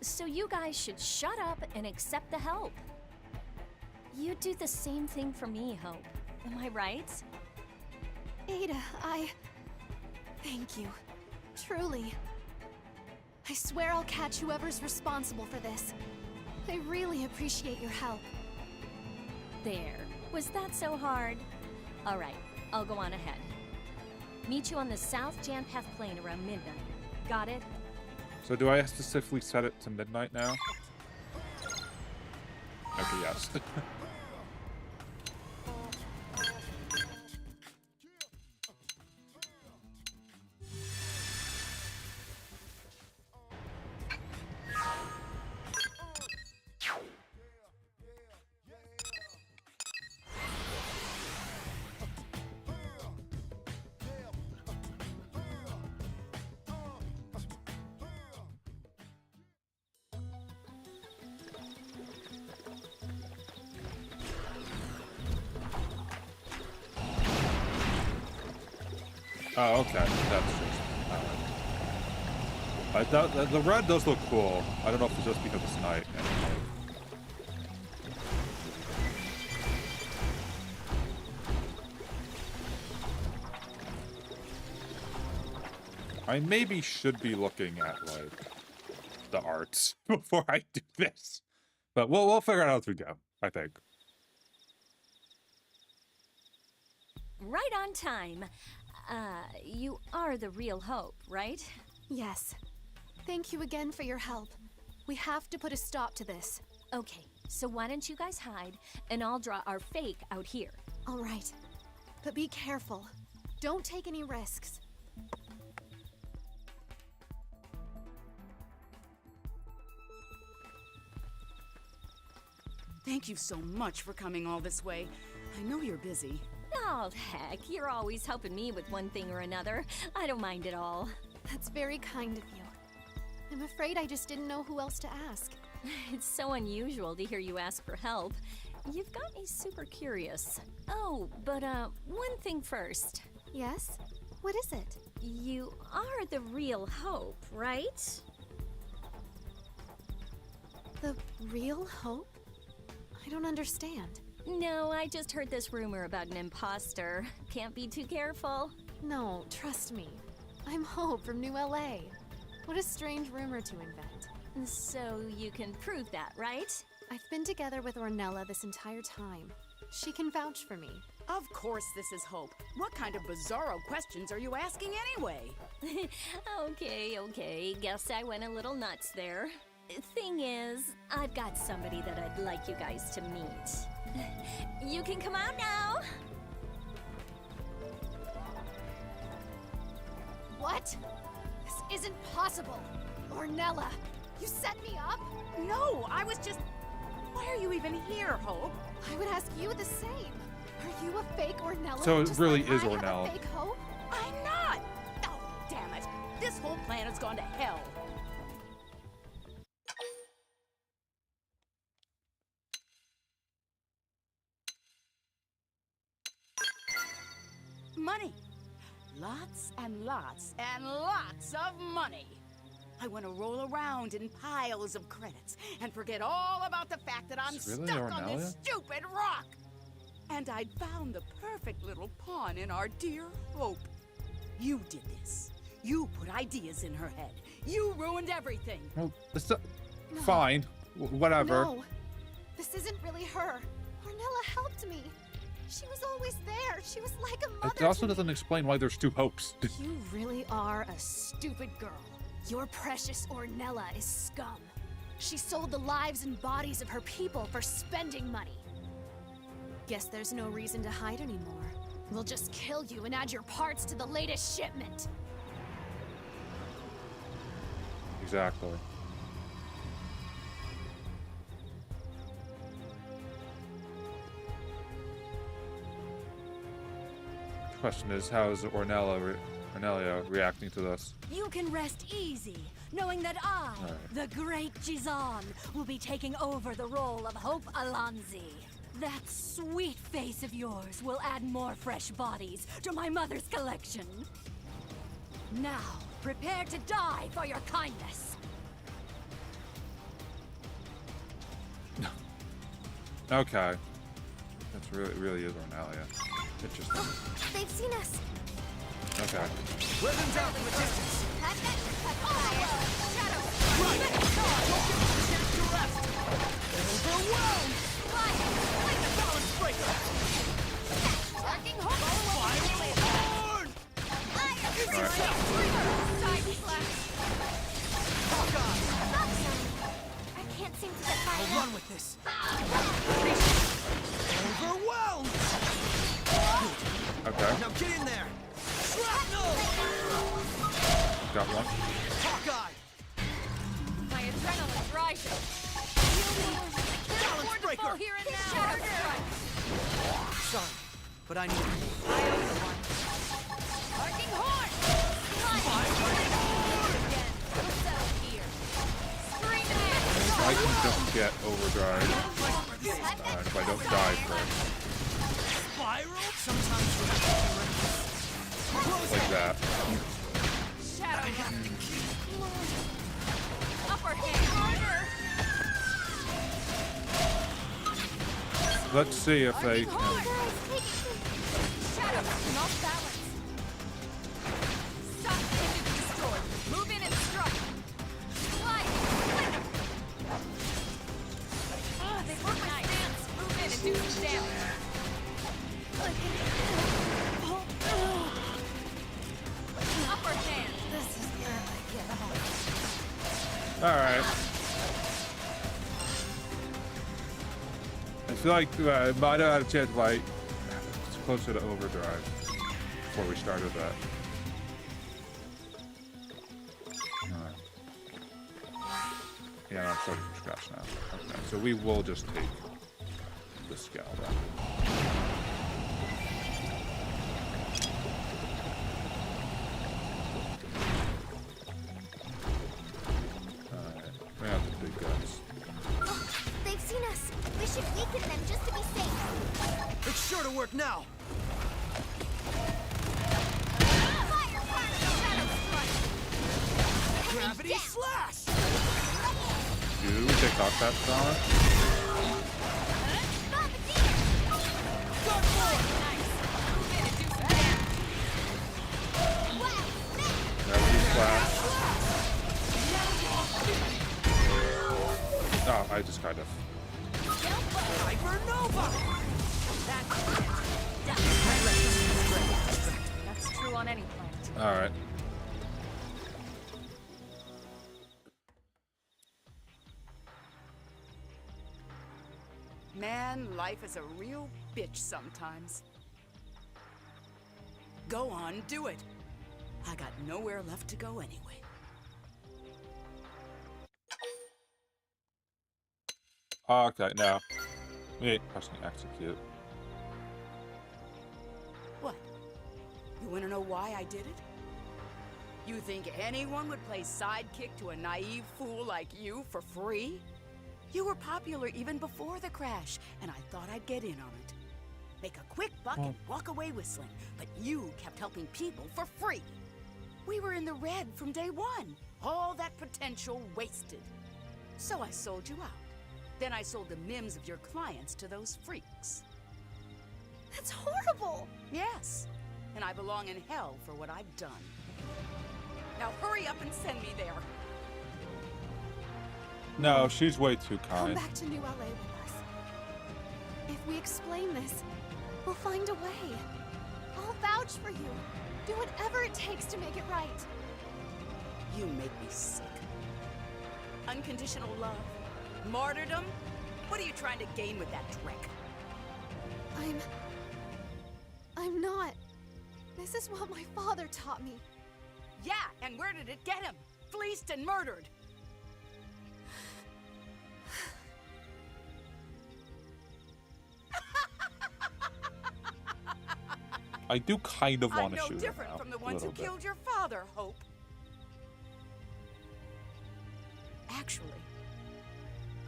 So you guys should shut up and accept the help. You do the same thing for me, Hope. Am I right? Ada, thank you. Truly. I swear I'll catch whoever's responsible for this. I really appreciate your help. There. Was that so hard? All right, I'll go on ahead. Meet you on the South Janpath plane around midnight. Got it? So do I specifically set it to midnight now? Okay, yes. Oh, okay. That's just... I thought the red does look cool. I don't know if it's just because it's night. I maybe should be looking at, like, the arts before I do this. But we'll figure it out as we go, I think. Right on time. You are the real Hope, right? Yes. Thank you again for your help. We have to put a stop to this. Okay, so why don't you guys hide, and I'll draw our fake out here. All right. But be careful. Don't take any risks. Thank you so much for coming all this way. I know you're busy. Oh, heck, you're always helping me with one thing or another. I don't mind at all. That's very kind of you. I'm afraid I just didn't know who else to ask. It's so unusual to hear you ask for help. You've got me super curious. Oh, but one thing first. Yes? What is it? You are the real Hope, right? The real Hope? I don't understand. No, I just heard this rumor about an imposter. Can't be too careful. No, trust me. I'm Hope from New LA. What a strange rumor to invent. So you can prove that, right? I've been together with Ornella this entire time. She can vouch for me. Of course this is Hope. What kind of bizarro questions are you asking anyway? Okay. Guess I went a little nuts there. Thing is, I've got somebody that I'd like you guys to meet. You can come out now. What? This isn't possible. Ornella, you set me up? No, I was just... Why are you even here, Hope? I would ask you the same. Are you a fake Ornella? So it just really like is I have Ornella. a fake Hope? I'm not! Oh, damn it. This whole plan has gone to hell. Money. Lots and lots and lots of money. I want to roll around in piles of credits and forget all about the fact that I'm Really, stuck on Ornelia? this stupid rock. And I'd found the perfect little pawn in our dear Hope. You did this. You put ideas in her head. You ruined everything. Well, it's fine. Whatever. No, this isn't really her. Ornella helped me. She was always there. She was like a mother It also to me. doesn't explain why there's two Hopes. You really are a stupid girl. Your precious Ornella is scum. She sold the lives and bodies of her people for spending money. Guess there's no reason to hide anymore. We'll just kill you and add your parts to the latest shipment. Exactly. Question is, how is Ornelia reacting to this? You can rest easy, knowing that I, the great Jizan, will be taking over the role of Hope Alonzi. That sweet face of yours will add more fresh bodies to my mother's collection. Now, prepare to die for your kindness. Okay. That's really is Ornelia. Interesting. They've seen us. Okay. Wear them down from a distance. Overwhelmed! Like a balance breaker! Tracking home! Firehorn! Give yourself! Side slash! Hawkeye! I can't seem to get by I'll now. run with this. Overwhelmed! Okay. Now get in there! Shrapnel! Got one. Hawkeye! My adrenaline's rising. Balance breaker! Here and now. Sorry, but I need Arcing horn! I can just get overdrive. If I don't die first. Spiral? Sometimes Like that. Shadow. Upper hand harder. Let's see if they... Shadow. Not balance. Stop engine destroyed. Move in and strike. Slide. They broke my stance. Move in and do some damage. feel like I might have had a chance, like, it's closer to overdrive before we started that. Alright. Yeah, I'm starting from scratch now. Okay, so we will just take the scale then. Alright, we have the big guns. They've seen us. We should weaken them just to be safe. It's sure to work now. Gravity slash! Dude, we take off that star. Gravity slash. Oh, I just kind of. That's true on any planet. All right. Man, life is a real bitch sometimes. Go on, do it. I got nowhere left to go anyway. Okay, now. Wait, pressing execute. What? You want to know why I did it? You think anyone would play sidekick to a naive fool like you for free? You were popular even before the crash, and I thought I'd get in on it. Make a quick buck and walk away whistling, but you kept helping people for free. We were in the red from day one. All that potential wasted. So I sold you out. Then I sold the MIMs of your clients to those freaks. That's horrible! Yes, and I belong in hell for what I've done. Now hurry up and send me there. No, she's way too Come kind. back to New LA with us. If we explain this, we'll find a way. I'll vouch for you. Do whatever it takes to make it right. You make me sick. Unconditional love? Martyrdom? What are you trying to gain with that trick? I'm not. This is what my father taught me. Yeah, and where did it get him? Fleeced and murdered. I do kind of I'm want to no shoot different her now, from the a ones who little bit. killed your father, Hope. Actually,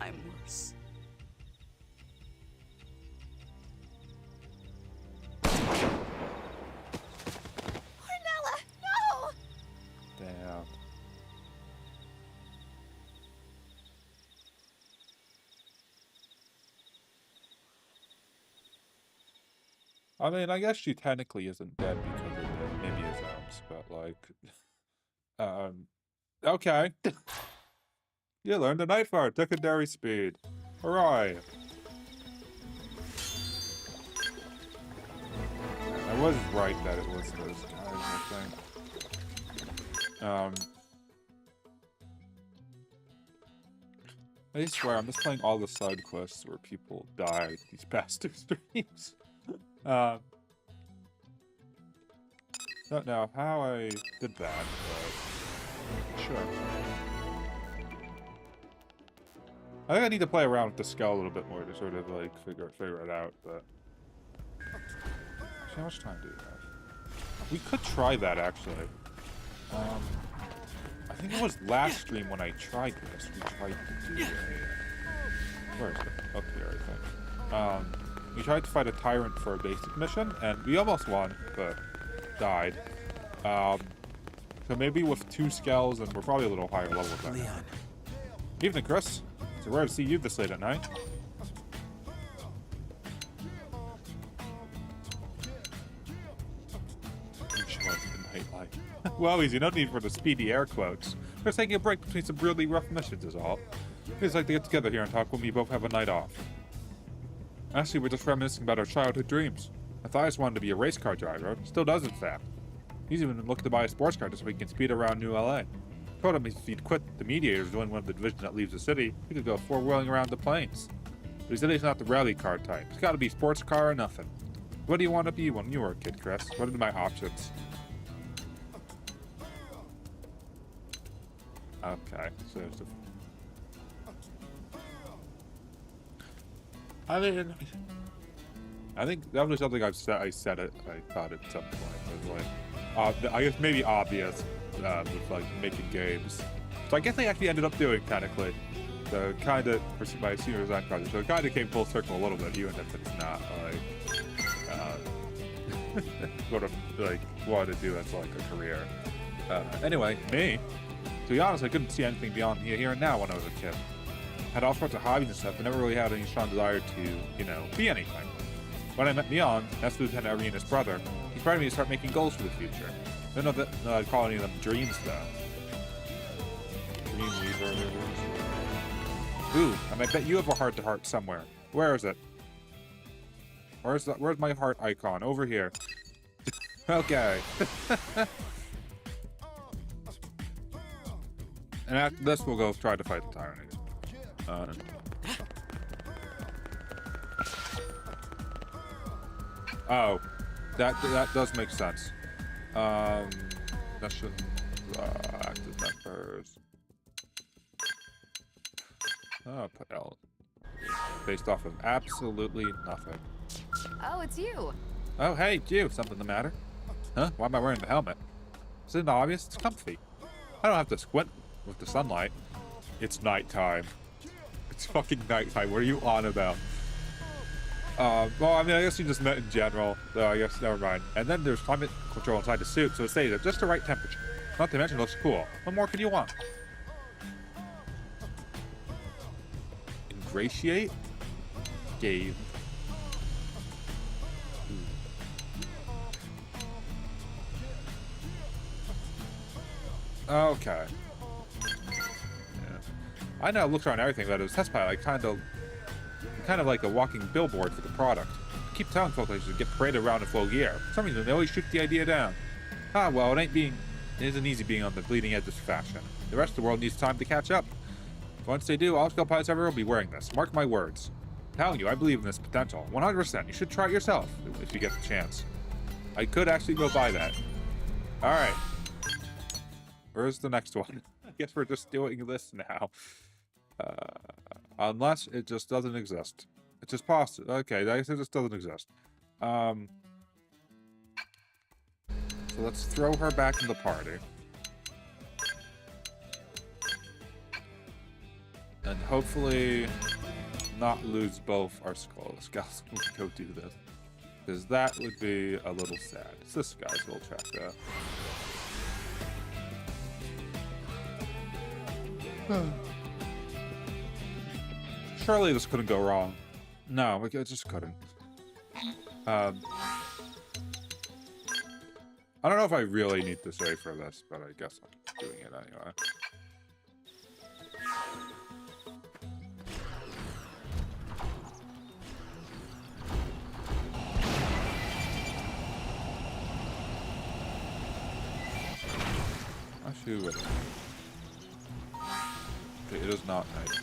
I'm worse. Ornella, no! Damn. I mean, I guess she technically isn't dead because of the mimiosums, but like, okay. You learned the night fire, secondary speed. Hooray! I was right that it was those guys, I think. I swear, I'm just playing all the side quests where people die these past two streams. Don't know how I did that, but sure. I think I need to play around with the skull a little bit more to sort of like figure it out, but actually, how much time do we have? We could try that actually. I think it was last stream when I tried this. We tried to do a where is it? Up here, I think. We tried to fight a tyrant for a basic mission, and we almost won, but died. So maybe with 2 skells, and we're probably a little higher level than that. Evening, Chris. It's rare to see you this late at night. Well, easy, no need for the speedy air quotes. We're taking a break between some really rough missions is all. We'd just like to get together here and talk when we both have a night off. Actually, we're just reminiscing about our childhood dreams. Matthias wanted to be a race car driver, still does in fact. He's even looking to buy a sports car just so he can speed around New LA. Told him if he'd quit the mediators join one of the divisions that leaves the city, he could go 4-wheeling around the plains. But he said he's not the rally car type. It's got to be sports car or nothing. What do you want to be when you were a kid, Chris? What are my options? Okay, so there's the... I think that was something I said it. I thought at some point. It was like, I guess maybe obvious with like making games. So I guess they actually ended up doing technically. So kind of for my senior design project. So it kind of came full circle a little bit, even if it's not like what I like wanted to do as like a career. Anyway, me. To be honest, I couldn't see anything beyond here and now when I was a kid. Had all sorts of hobbies and stuff, but never really had any strong desire to, you know, be anything. When I met Leon, that's Lieutenant Arena's brother, he inspired me to start making goals for the future. I don't know that I'd call any of them dreams, though. Dream weaver. Ooh, and I bet you have a heart-to-heart somewhere. Where is it? Where's my heart icon? Over here. Okay. And after this, we'll go try to fight the Tyranids. Oh, that does make sense. Mission active members. Oh, put L. Based off of absolutely nothing. Oh, it's you. Oh, hey, it's you. Something the matter? Huh? Why am I wearing the helmet? Isn't it obvious? It's comfy. I don't have to squint with the sunlight. It's nighttime. It's fucking nighttime. What are you on about? Well, I mean, I guess you just meant in general. So I guess, never mind. And then there's climate control inside the suit, so it stays at just the right temperature. Not to mention, it looks cool. What more could you want? Ingratiate? Gave. Okay. Yeah. I know it looks around everything, but it was test pilot. Kind of like a walking billboard for the product. I keep telling folks I should get paraded around in full gear. For some reason, they always shoot the idea down. Ah, well, it isn't easy being on the bleeding edge of fashion. The rest of the world needs time to catch up. Once they do, all scale pilots everywhere will be wearing this. Mark my words. I'm telling you, I believe in this potential. 100%. You should try it yourself if you get the chance. I could actually go buy that. All right. Where's the next one? I guess we're just doing this now. Unless it just doesn't exist. It's just possible. Okay, I guess it just doesn't exist. So let's throw her back in the party. And hopefully not lose both our scouts when we go do this. Because that would be a little sad. It's this guy's little chapter. Surely this couldn't go wrong. No, it just couldn't. I don't know if I really need to save for this, but I guess I'm doing it anyway. Actually, wait. Okay, it is not nice.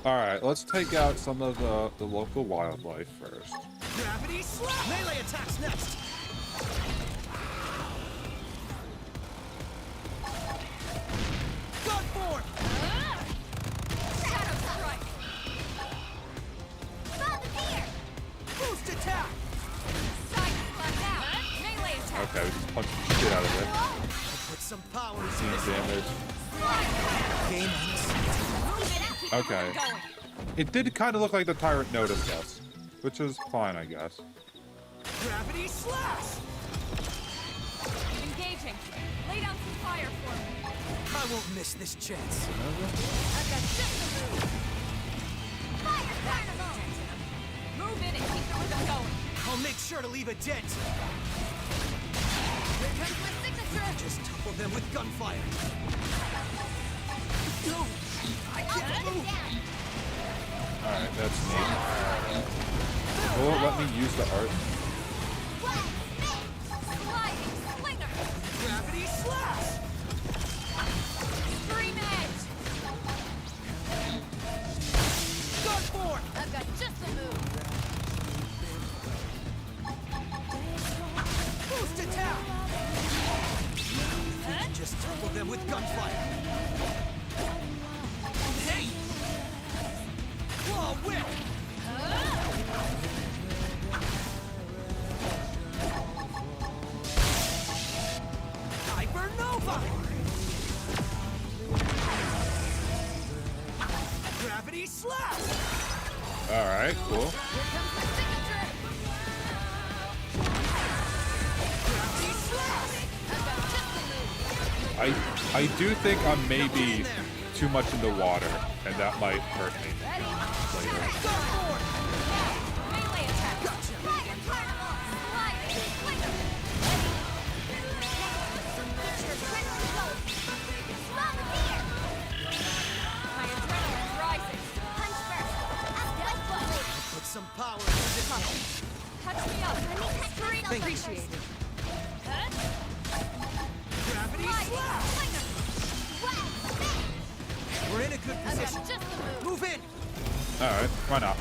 Alright, let's take out some of the local wildlife first. Gravity slap! Melee attacks next! God form! Shadow strike! Bob is here! Boost attack! Side slap out! Melee attack! Okay, we just punched the shit out of it. Put some power into Seeing this. damage. Game Okay. It did kind of look like the tyrant noticed us, which is fine, I guess. Gravity slash! Engaging. Lay down some fire for me. I won't miss this chance. I've got just the move. Fire carnival! Move in and keep the rhythm going. I'll make sure to leave a dent. Here comes my signature. Just topple them with gunfire. No! I can't move! that's neat. Will it let me use the art? Gravity slash! Scream edge! Gun forth! I've got just the move. Boost attack! Just topple them with gunfire. Hey! Claw whip! Hypernova! Gravity slash! Alright, cool. Gravity slash! I do think I'm maybe too much in the water, and that might hurt me later. Put some power into this. Touch me up. Appreciate it. Gravity slash! We're in a good position. Move in. Alright, why not?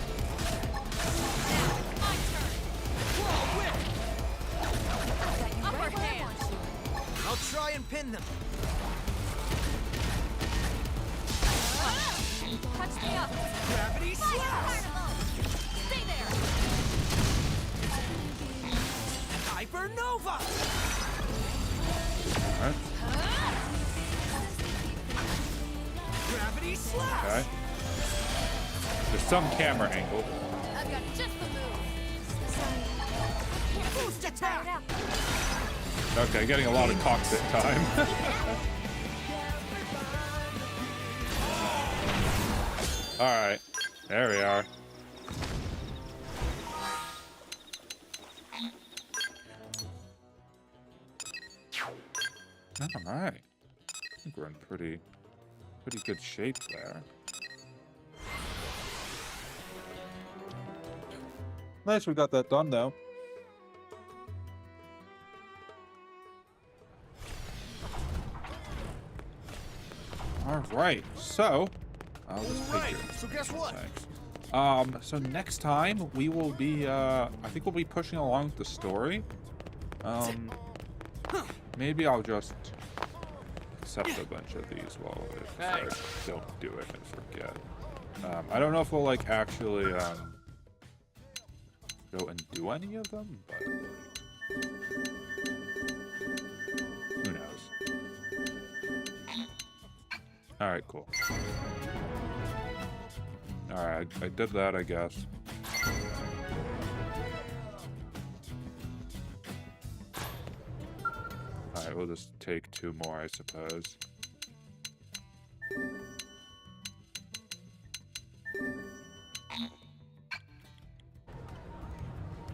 Claw whip! Upper hand. I'll try and pin them. Touch me up. Gravity slash! Stay there. Hypernova! Alright. Gravity slash! Okay. There's some camera angle. I've got just the move. Boost attack! Okay, getting a lot of cockpit time. Alright, there we are. Alright. I think we're in pretty good shape there. Nice, we got that done though. Alright, so I'll just take your So guess what? thanks. So next time we will be I think we'll be pushing along with the story. Maybe I'll just accept a bunch of these while I don't do it and forget. I don't know if we'll like actually go and do any of them, but who knows? Alright, cool. Alright, I did that, I guess. Alright, we'll just take 2 more, I suppose.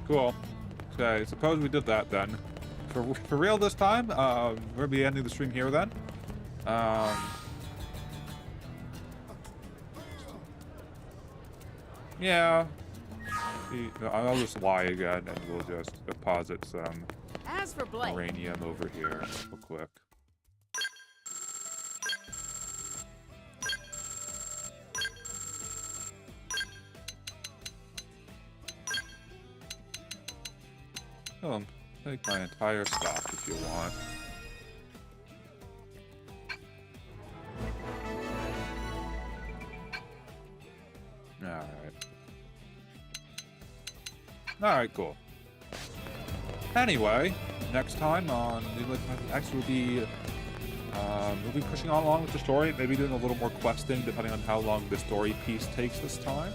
Cool. Okay, suppose we did that then. For real this time, we're gonna be ending the stream here then. Yeah. I'll just lie again and we'll just deposit some As for Blake, uranium over here real quick. Oh, take my entire stock if you want. Alright, cool. Anyway, next time on Xenoblade X we'll be pushing on along with the story, maybe doing a little more questing depending on how long the story piece takes this time.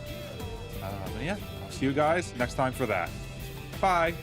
And yeah, I'll see you guys next time for that. Bye!